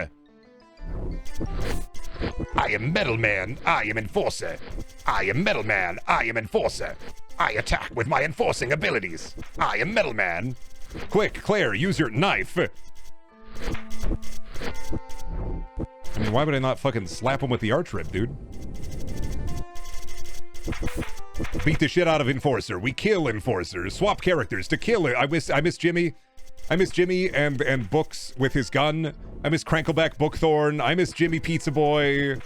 Speaker 1: I am Metal Man, I am Enforcer. I am Metal Man, I am Enforcer. I attack with my enforcing abilities. I am Metal Man. Quick, Claire, use your knife. I mean, why would I not fucking slap him with the arch rip, dude? Beat the shit out of Enforcer. We kill Enforcer. Swap characters to kill it. I miss Jimmy. I miss Jimmy and Books with his gun. I miss Crankleback Bookthorn. I miss Jimmy Pizza Boy.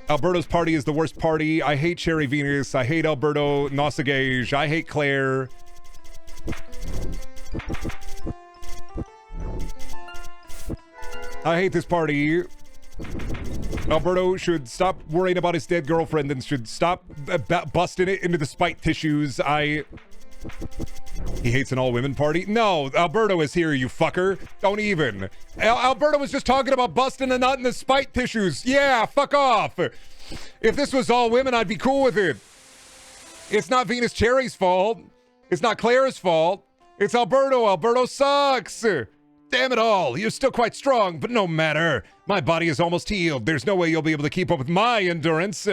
Speaker 1: Alberto's party is the worst party. I hate Cherry Venus. I hate Alberto Nosagage. I hate Claire. I hate this party. Alberto should stop worrying about his dead girlfriend and should stop busting it into the spite tissues. He hates an all-women party? No, Alberto is here, you fucker. Don't even. Alberto was just talking about busting a nut in the spite tissues. Yeah, fuck off. If this was all women, I'd be cool with it. It's not Venus Cherry's fault. It's not Claire's fault. It's Alberto. Alberto sucks. Damn it all. You're still quite strong, but no matter. My body is almost healed. There's no way you'll be able to keep up with my endurance.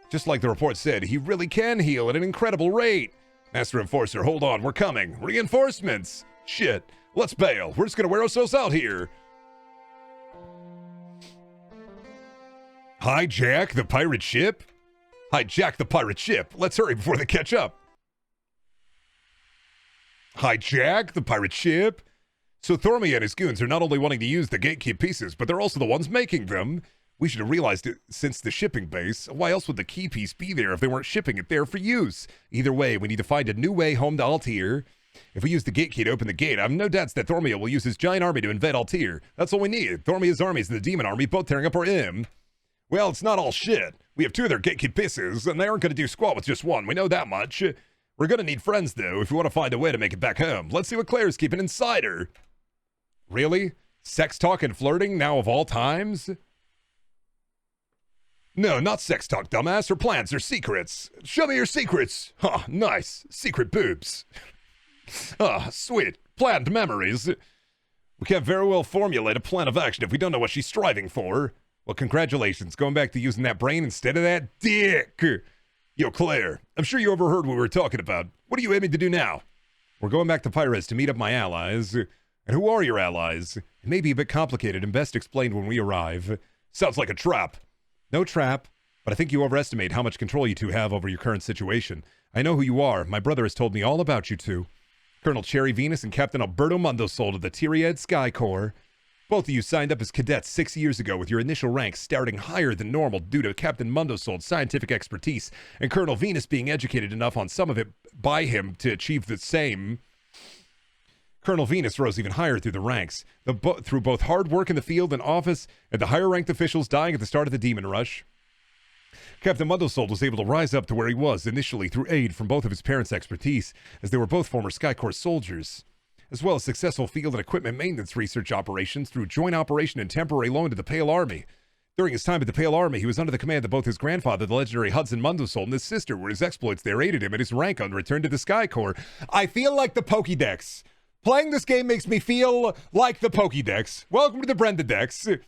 Speaker 1: Just like the report said, he really can heal at an incredible rate. Master Enforcer, hold on, we're coming. Reinforcements! Shit, let's bail. We're just gonna wear ourselves out here. Hijack the pirate ship? Hijack the pirate ship. Let's hurry before they catch up. Hijack the pirate ship? So Thormia and his goons are not only wanting to use the gatekeep pieces, but they're also the ones making them. We should have realized it since the shipping base. Why else would the key piece be there if they weren't shipping it there for use? Either way, we need to find a new way home to Altair. If we use the gate key to open the gate, I have no doubts that Thormia will use his giant army to invade Altair. That's all we need. Thormia's armies and the demon army both tearing up our M. Well, it's not all shit. We have 2 of their gate key pieces, and they aren't going to do squat with just 1. We know that much. We're going to need friends, though, if we want to find a way to make it back home. Let's see what Claire's keeping inside her. Really? Sex talk and flirting now of all times? No, not sex talk, dumbass. Her plans are secrets. Show me your secrets. Huh, nice. Secret boobs. Ah, sweet. Planned memories. We can't very well formulate a plan of action if we don't know what she's striving for. Well, congratulations. Going back to using that brain instead of that dick. Yo, Claire, I'm sure you overheard what we were talking about. What are you aiming to do now? We're going back to Pyrus to meet up my allies. And who are your allies? It may be a bit complicated and best explained when we arrive. Sounds like a trap. No trap, but I think you overestimate how much control you 2 have over your current situation. I know who you are. My brother has told me all about you 2. Colonel Cherry Venus and Captain Alberto Mundosol of the Tyriad Sky Corps.
Speaker 2: Both of you signed up as cadets 6 years ago with your initial ranks starting higher than normal due to Captain Mundosold's scientific expertise and Colonel Venus being educated enough on some of it by him to achieve the same. Colonel Venus rose even higher through the ranks, through both hard work in the field and office and the higher-ranked officials dying at the start of the Demon Rush. Captain Mundosold was able to rise up to where he was initially through aid from both of his parents' expertise, as they were both former Sky Corps soldiers, as well as successful field and equipment maintenance research operations through joint operation and temporary loan to the Pale Army. During his time at the Pale Army, he was under the command of both his grandfather, the legendary Hudson Mundosold, and his sister, where his exploits there aided him in his rank on return to the Sky Corps. I feel like the Pokédex. Playing this game makes me feel like the Pokédex. Welcome to the Brendadex.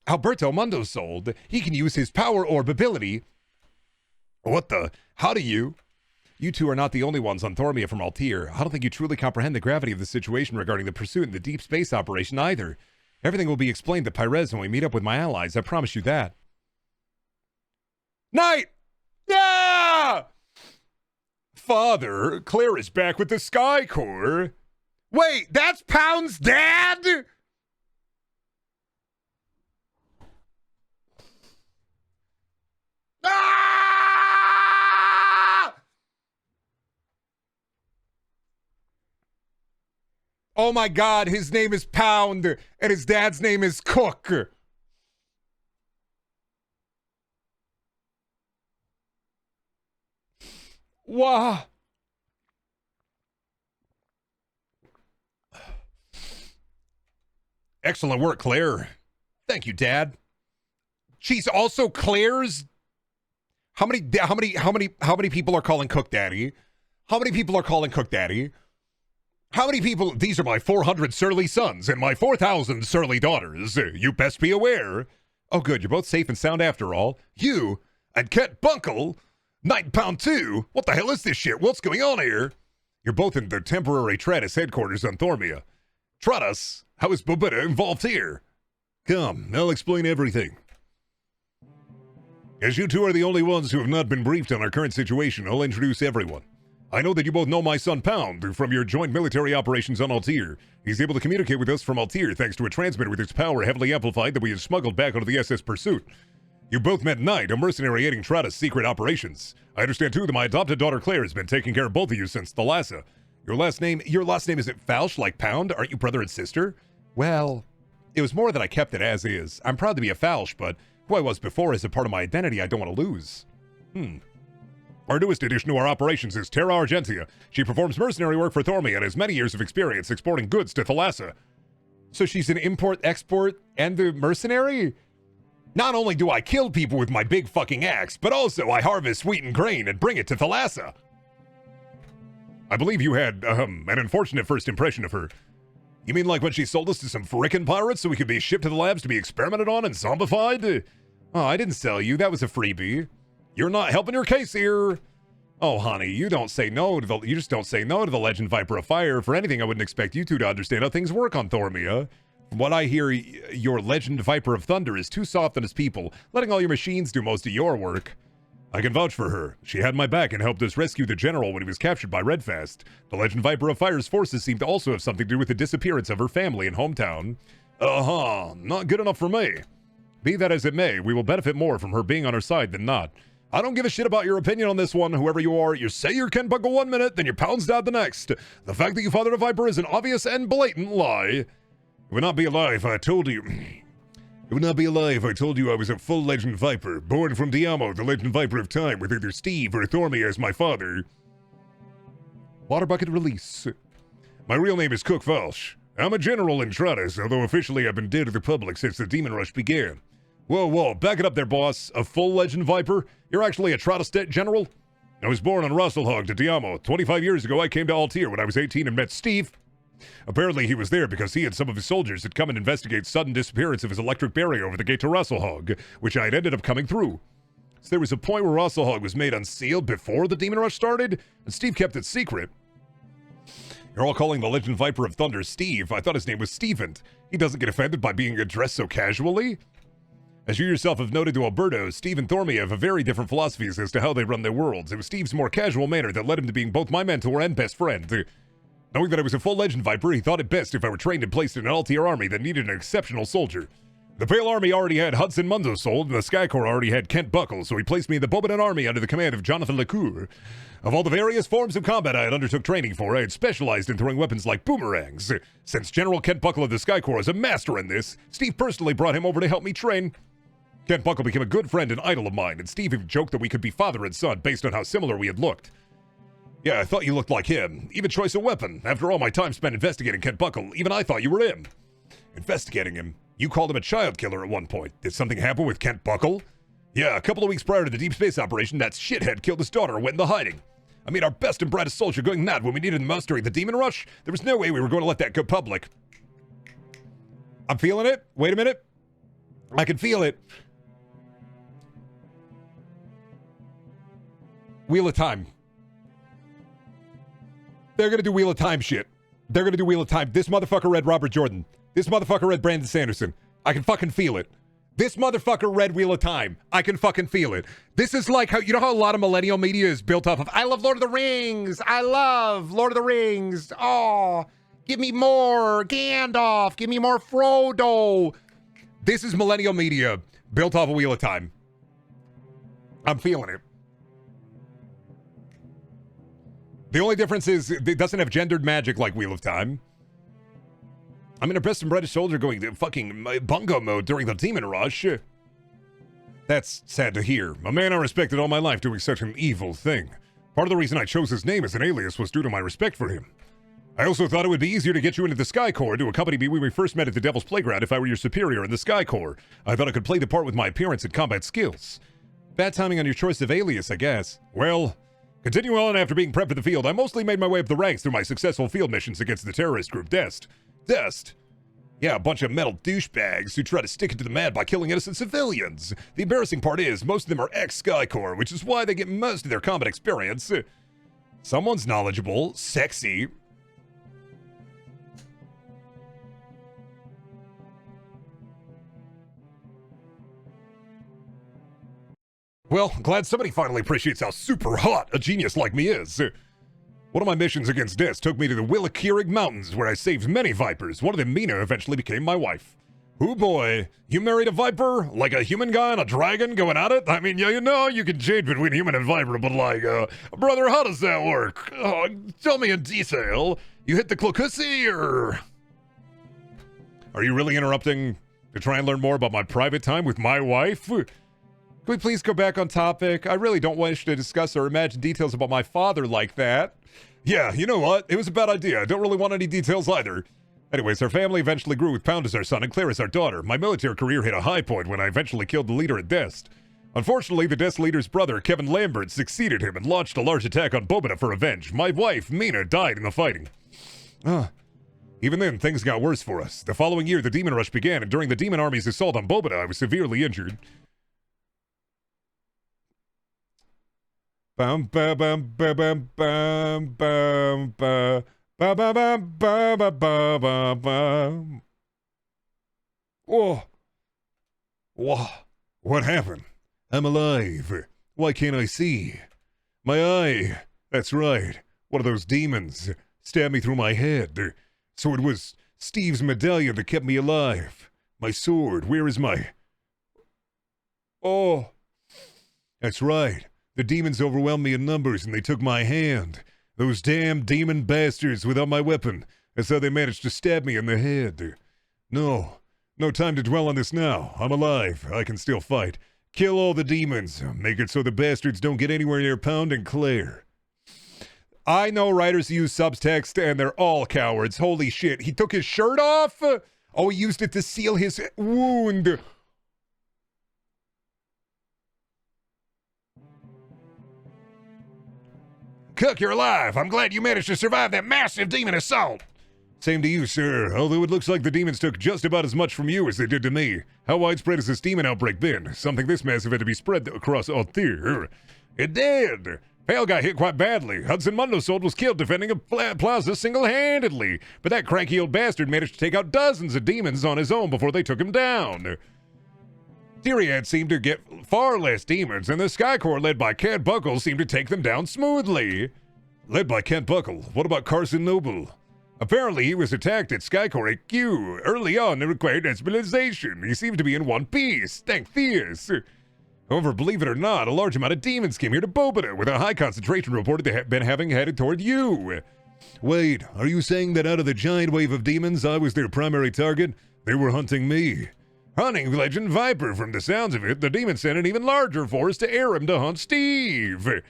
Speaker 2: Alberto Mundosold, he can use his power orb ability. What the? How do you? You two are not the only ones on Thormia from Altair. I don't think you truly comprehend the gravity of the situation regarding the pursuit and the deep space operation either. Everything will be explained to Pyrez when we meet up with my allies. I promise you that. Night! Yeah! Father, Claire is back with the Sky Corps. Wait, that's Pound's dad? Ah! Oh my God, his name is Pound, and his dad's name is Cook. Wow. Excellent work, Claire. Thank you, Dad. She's also Claire's. How many people are calling Cook Daddy? How many people are calling Cook Daddy? How many people? These are my 400 surly sons and my 4,000 surly daughters. You best be aware. Oh, good. You're both safe and sound after all. You and Ket Bunkle, Night Pound 2. What the hell is this shit? What's going on here? You're both in the temporary Tratus headquarters on Thormia. Tratus, how is Bobetta involved here? Come, I'll explain everything. As you two are the only ones who have not been briefed on our current situation, I'll introduce everyone. I know that you both know my son Pound from your joint military operations on Altair. He's able to communicate with us from Altair thanks to a transmitter with its power heavily amplified that we have smuggled back onto the SS Pursuit. You both met Knight, a mercenary aiding Tratus' secret operations. I understand too that my adopted daughter Claire has been taking care of both of you since Thalassa. Your last name isn't Falsh like Pound? Aren't you brother and sister? Well, it was more that I kept it as is. I'm proud to be a Falsh, but who I was before is a part of my identity I don't want to lose. Our newest addition to our operations is Terra Argentia. She performs mercenary work for Thormia and has many years of experience exporting goods to Thalassa. So she's an import, export, and a mercenary? Not only do I kill people with my big fucking axe, but also I harvest wheat and grain and bring it to Thalassa. I believe you had, an unfortunate first impression of her. You mean like when she sold us to some frickin' pirates so we could be shipped to the labs to be experimented on and zombified? Oh, I didn't sell you. That was a freebie. You're not helping your case here. Oh, honey, you just don't say no to the Legend Viper of Fire. For anything, I wouldn't expect you two to understand how things work on Thormia. From what I hear, your Legend Viper of Thunder is too soft on his people, letting all your machines do most of your work. I can vouch for her. She had my back and helped us rescue the general when he was captured by Redfast. The Legend Viper of Fire's forces seem to also have something to do with the disappearance of her family and hometown. Not good enough for me. Be that as it may, we will benefit more from her being on our side than not. I don't give a shit about your opinion on this one, whoever you are. You say you're Ken Buckle 1 minute, then you're Pound's dad the next. The fact that you fathered a Viper is an obvious and blatant lie. It would not be a lie if I told you... It would not be a lie if I told you I was a full Legend Viper, born from Diamo, the Legend Viper of Time, with either Steve or Thormia as my father. Water bucket release. My real name is Cook Falsh. I'm a general in Tratus, although officially I've been dead to the public since the Demon Rush began. Whoa, back it up there, boss. A full Legend Viper? You're actually a Tratus general? I was born on Rosselhog to Diamo. 25 years ago, I came to Altair when I was 18 and met Steve. Apparently, he was there because he and some of his soldiers had come and investigate sudden disappearance of his electric barrier over the gate to Rosselhog, which I had ended up coming through. So there was a point where Rosselhog was made unsealed before the Demon Rush started, and Steve kept it secret. You're all calling the Legend Viper of Thunder Steve. I thought his name was Steven. He doesn't get offended by being addressed so casually. As you yourself have noted to Alberto, Steve and Thormia have very different philosophies as to how they run their worlds. It was Steve's more casual manner that led him to being both my mentor and best friend.
Speaker 1: Knowing that I was a full Legend Viper, he thought it best if I were trained and placed in an Altier army that needed an exceptional soldier. The Pale Army already had Hudson Mundo sold, and the Sky Corps already had Kent Buckle, so he placed me in the Bobadan Army under the command of Jonathan Lecour. Of all the various forms of combat I had undertook training for, I had specialized in throwing weapons like boomerangs. Since General Kent Buckle of the Sky Corps is a master in this, Steve personally brought him over to help me train. Kent Buckle became a good friend and idol of mine, and Steve even joked that we could be father and son based on how similar we had looked. Yeah, I thought you looked like him. Even choice of weapon. After all my time spent investigating Kent Buckle, even I thought you were him. Investigating him? You called him a child killer at one point. Did something happen with Kent Buckle? Yeah, a couple of weeks prior to the deep space operation, that shithead killed his daughter and went into hiding. I mean, our best and brightest soldier going mad when we needed him most during the Demon Rush. There was no way we were going to let that go public. I'm feeling it. Wait a minute. I can feel it. Wheel of Time. They're gonna do Wheel of Time shit. They're gonna do Wheel of Time. This motherfucker read Robert Jordan. This motherfucker read Brandon Sanderson. I can fucking feel it. This motherfucker read Wheel of Time. I can fucking feel it. This is like how, you know how a lot of millennial media is built off of, I love Lord of the Rings. I love Lord of the Rings. Oh, give me more Gandalf. Give me more Frodo. This is millennial media built off of Wheel of Time. I'm feeling it. The only difference is it doesn't have gendered magic like Wheel of Time. I'm in a best and brightest soldier going to fucking bungo mode during the Demon Rush. That's sad to hear. A man I respected all my life doing such an evil thing. Part of the reason I chose his name as an alias was due to my respect for him. I also thought it would be easier to get you into the Sky Corps to accompany me when we first met at the Devil's Playground if I were your superior in the Sky Corps. I thought I could play the part with my appearance and combat skills. Bad timing on your choice of alias, I guess. Well, continue on after being prepped for the field, I mostly made my way up the ranks through my successful field missions against the terrorist group Dest. Yeah, a bunch of metal douchebags who try to stick it to the man by killing innocent civilians. The embarrassing part is, most of them are ex-Sky Corps, which is why they get most of their combat experience. Someone's knowledgeable, sexy. Well, glad somebody finally appreciates how super hot a genius like me is. One of my missions against Des took me to the Willakirig Mountains, where I saved many Vipers. One of them, Mina, eventually became my wife. Oh boy, you married a Viper? Like a human guy and a dragon going at it? I mean, yeah, you know, you can change between human and Viper, but like, brother, how does that work? Tell me in detail. You hit the Clocussy, or... Are you really interrupting to try and learn more about my private time with my wife? Can we please go back on topic? I really don't wish to discuss or imagine details about my father like that. Yeah, you know what? It was a bad idea. I don't really want any details either. Anyways, our family eventually grew with Pound as our son and Claire as our daughter. My military career hit a high point when I eventually killed the leader at Dest. Unfortunately, the Dest leader's brother, Kevin Lambert, succeeded him and launched a large attack on Bobina for revenge. My wife, Mina, died in the fighting. Even then, things got worse for us. The following year, the Demon Rush began, and during the Demon Army's assault on Bobina, I was severely injured. Bum ba bum ba bum bum bum ba ba ba bum ba ba ba ba bum. Whoa. Whoa. What happened? I'm alive. Why can't I see? My eye. That's right. One of those demons stabbed me through my head. So it was Steve's medallion that kept me alive. My sword. Where is my... Oh. That's right. The demons overwhelmed me in numbers and they took my hand. Those damn demon bastards without my weapon. That's how they managed to stab me in the head. No time to dwell on this now. I'm alive. I can still fight. Kill all the demons. Make it so the bastards don't get anywhere near Pound and Claire. I know writers use subtext and they're all cowards. Holy shit. He took his shirt off? Oh, he used it to seal his wound. Cook, you're alive. I'm glad you managed to survive that massive demon assault. Same to you, sir. Although it looks like the demons took just about as much from you as they did to me. How widespread has this demon outbreak been? Something this massive had to be spread across Althir. It did. Pale got hit quite badly. Hudson Mundosold was killed defending a plaza single-handedly. But that cranky old bastard managed to take out dozens of demons on his own before they took him down. Tyriad seemed to get far less demons, and the Sky Corps led by Kent Buckle seemed to take them down smoothly. Led by Kent Buckle? What about Carson Noble?
Speaker 3: Apparently, he was attacked at Skycore HQ. Early on, it required stabilization. He seemed to be in one piece. Thank Theus. However, believe it or not, a large amount of demons came here to Bobita, with a high concentration reported to have been having headed toward you.
Speaker 1: Wait, are you saying that out of the giant wave of demons, I was their primary target? They were hunting me.
Speaker 3: Hunting Legend Viper. From the sounds of it, the demons sent an even larger force to Aram to hunt Steve.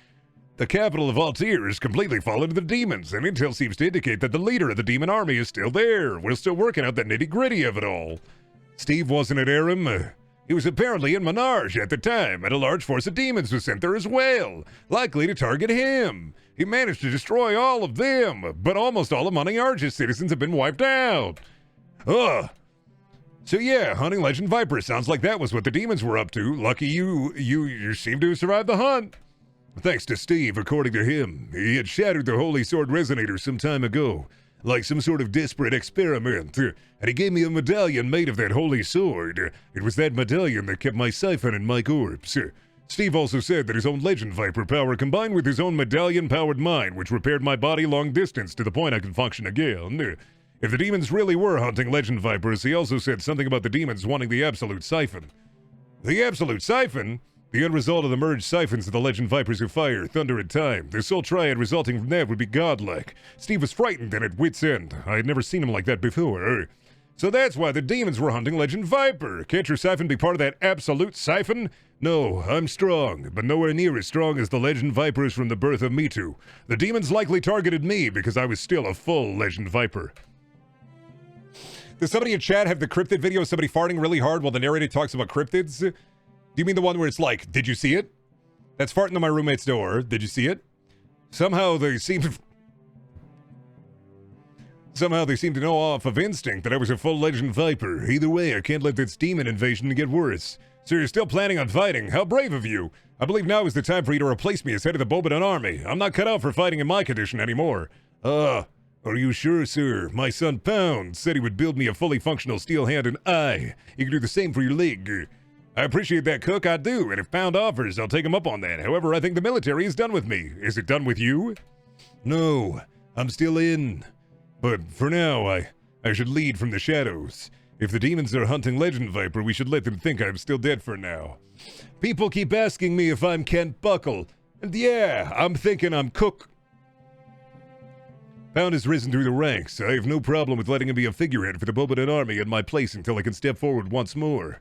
Speaker 3: The capital of Altair is completely fallen to the demons, and intel seems to indicate that the leader of the demon army is still there. We're still working out the nitty-gritty of it all. Steve wasn't at Aram. He was apparently in Menage at the time, and a large force of demons was sent there as well, likely to target him. He managed to destroy all of them, but almost all of Monte Arge's citizens have been wiped out. Ugh. So yeah, hunting Legend Viper. Sounds like that was what the demons were up to. Lucky you seem to have survived the hunt.
Speaker 1: Thanks to Steve, according to him, he had shattered the Holy Sword Resonator some time ago, like some sort of desperate experiment, and he gave me a medallion made of that Holy Sword. It was that medallion that kept my siphon in my corpse. Steve also said that his own Legend Viper power combined with his own medallion-powered mind, which repaired my body long distance to the point I can function again. If the demons really were hunting Legend Vipers, he also said something about the demons wanting the Absolute Siphon. The Absolute Siphon? The end result of the merged siphons of the Legend Vipers who fire, thunder, and time. The sole triad resulting from that would be godlike. Steve was frightened and at wit's end. I had never seen him like that before. So that's why the demons were hunting Legend Viper. Can't your siphon be part of that Absolute Siphon? No, I'm strong, but nowhere near as strong as the Legend Vipers from the birth of Mitu. The demons likely targeted me because I was still a full Legend Viper.
Speaker 2: Does somebody in chat have the cryptid video of somebody farting really hard while the narrator talks about cryptids? Do you mean the one where it's like, did you see it? That's farting on my roommate's door. Did you see it? Somehow they seem to know off of instinct that I was a full Legend Viper. Either way, I can't let this demon invasion get worse. So you're still planning on fighting? How brave of you. I believe now is the time for you to replace me as head of the Bobadan army. I'm not cut out for fighting in my condition anymore. Are you sure, sir? My son Pound said he would build me a fully functional steel hand and eye. You can do the same for your leg. I appreciate that, Cook, I do, and if Pound offers, I'll take him up on that. However, I think the military is done with me. Is it done with you? No, I'm still in. But for now, I should lead from the shadows. If the demons are hunting Legend Viper, we should let them think I'm still dead for now. People keep asking me if I'm Kent Buckle, and yeah, I'm thinking I'm Cook. Pound has risen through the ranks. I have no problem with letting him be a figurehead for the Bobadan army in my place until I can step forward once more.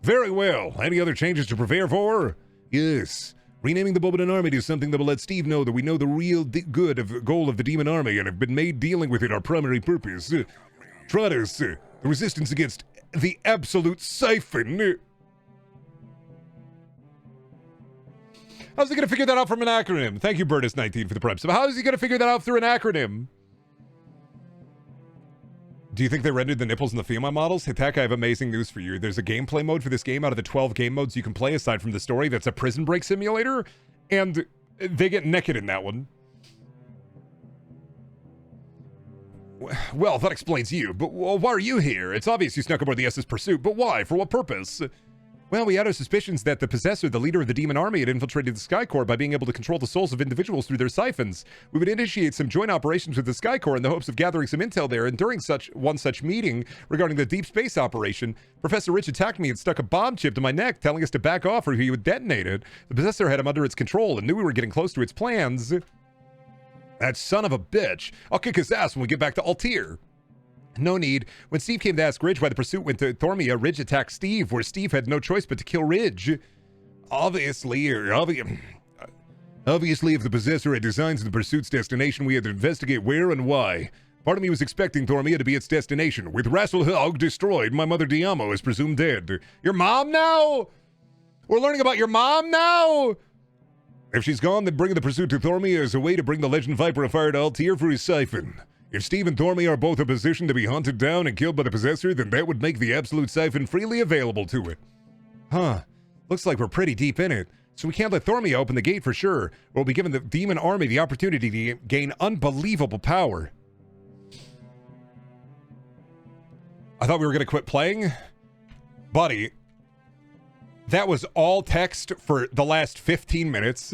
Speaker 2: Very well. Any other changes to prepare for? Yes. Renaming the Bobadan army to something that will let Steve know that we know the real goal of the demon army and have been made dealing with it our primary purpose. Trotus, the resistance against the Absolute Siphon. How's he going to figure that out from an acronym? Thank you, Burtis19, for the prep. So how is he going to figure that out through an acronym? Do you think they rendered the nipples in the female models? Hitak, I have amazing news for you. There's a gameplay mode for this game out of the 12 game modes you can play aside from the story that's a prison break simulator, and they get naked in that one. Well, that explains you, but why are you here? It's obvious you snuck aboard the SS Pursuit, but why? For what purpose? Well, we had our suspicions that the Possessor, the leader of the Demon Army, had infiltrated the Sky Corps by being able to control the souls of individuals through their siphons. We would initiate some joint operations with the Sky Corps in the hopes of gathering some intel there, and during one such meeting regarding the deep space operation, Professor Rich attacked me and stuck a bomb chip to my neck, telling us to back off or he would detonate it. The Possessor had him under its control and knew we were getting close to its plans. That son of a bitch. I'll kick his ass when we get back to Altair. No need. When Steve came to ask Ridge why the pursuit went to Thormia, Ridge attacked Steve, where Steve had no choice but to kill Ridge. Obviously, if the Possessor had designs in the pursuit's destination, we had to investigate where and why. Part of me was expecting Thormia to be its destination. With Rasselhog destroyed, my mother Diamo is presumed dead. Your mom now? We're learning about your mom now? If she's gone, then bringing the pursuit to Thormia is a way to bring the Legend Viper of Fire to Altair for his siphon. If Steve and Thormia are both in a position to be hunted down and killed by the Possessor, then that would make the Absolute Siphon freely available to it. Huh. Looks like we're pretty deep in it. So we can't let Thormia open the gate for sure. We'll be giving the Demon Army the opportunity to gain unbelievable power. I thought we were going to quit playing. Buddy, that was all text for the last 15 minutes.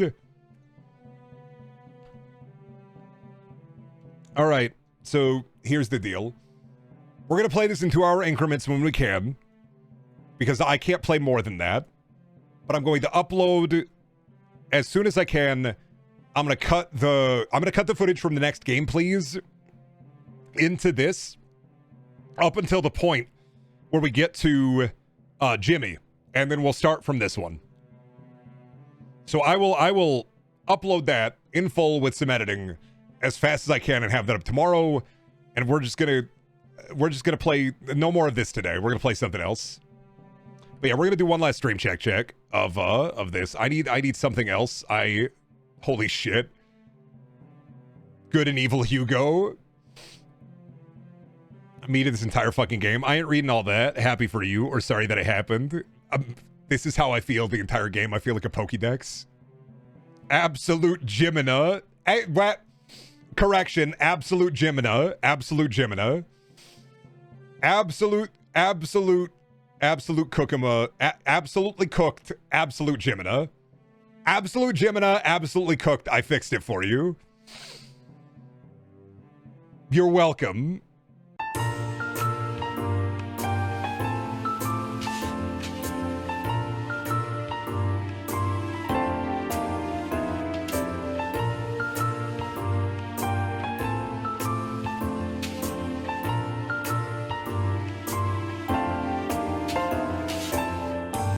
Speaker 2: All right. So
Speaker 1: here's the deal. We're going to play this in 2-hour increments when we can, because I can't play more than that. But I'm going to upload as soon as I can. I'm going to cut the footage from the next game, please, into this up until the point where we get to Jimmy, and then we'll start from this one. So I will upload that in full with some editing as fast as I can and have that up tomorrow. And we're just gonna play no more of this today. We're gonna play something else. But yeah, we're gonna do one last stream check of this. I need something else. Holy shit. Good and Evil Hugo. Me to this entire fucking game. I ain't reading all that. Happy for you, or sorry that it happened. This is how I feel the entire game. I feel like a Pokédex. Absolute Jimina. Correction. Absolute Jimina. Absolute Jimina. Absolute Kookuma. Absolutely cooked. Absolute Jimina. Absolute Jimina. Absolutely cooked. I fixed it for you. You're welcome.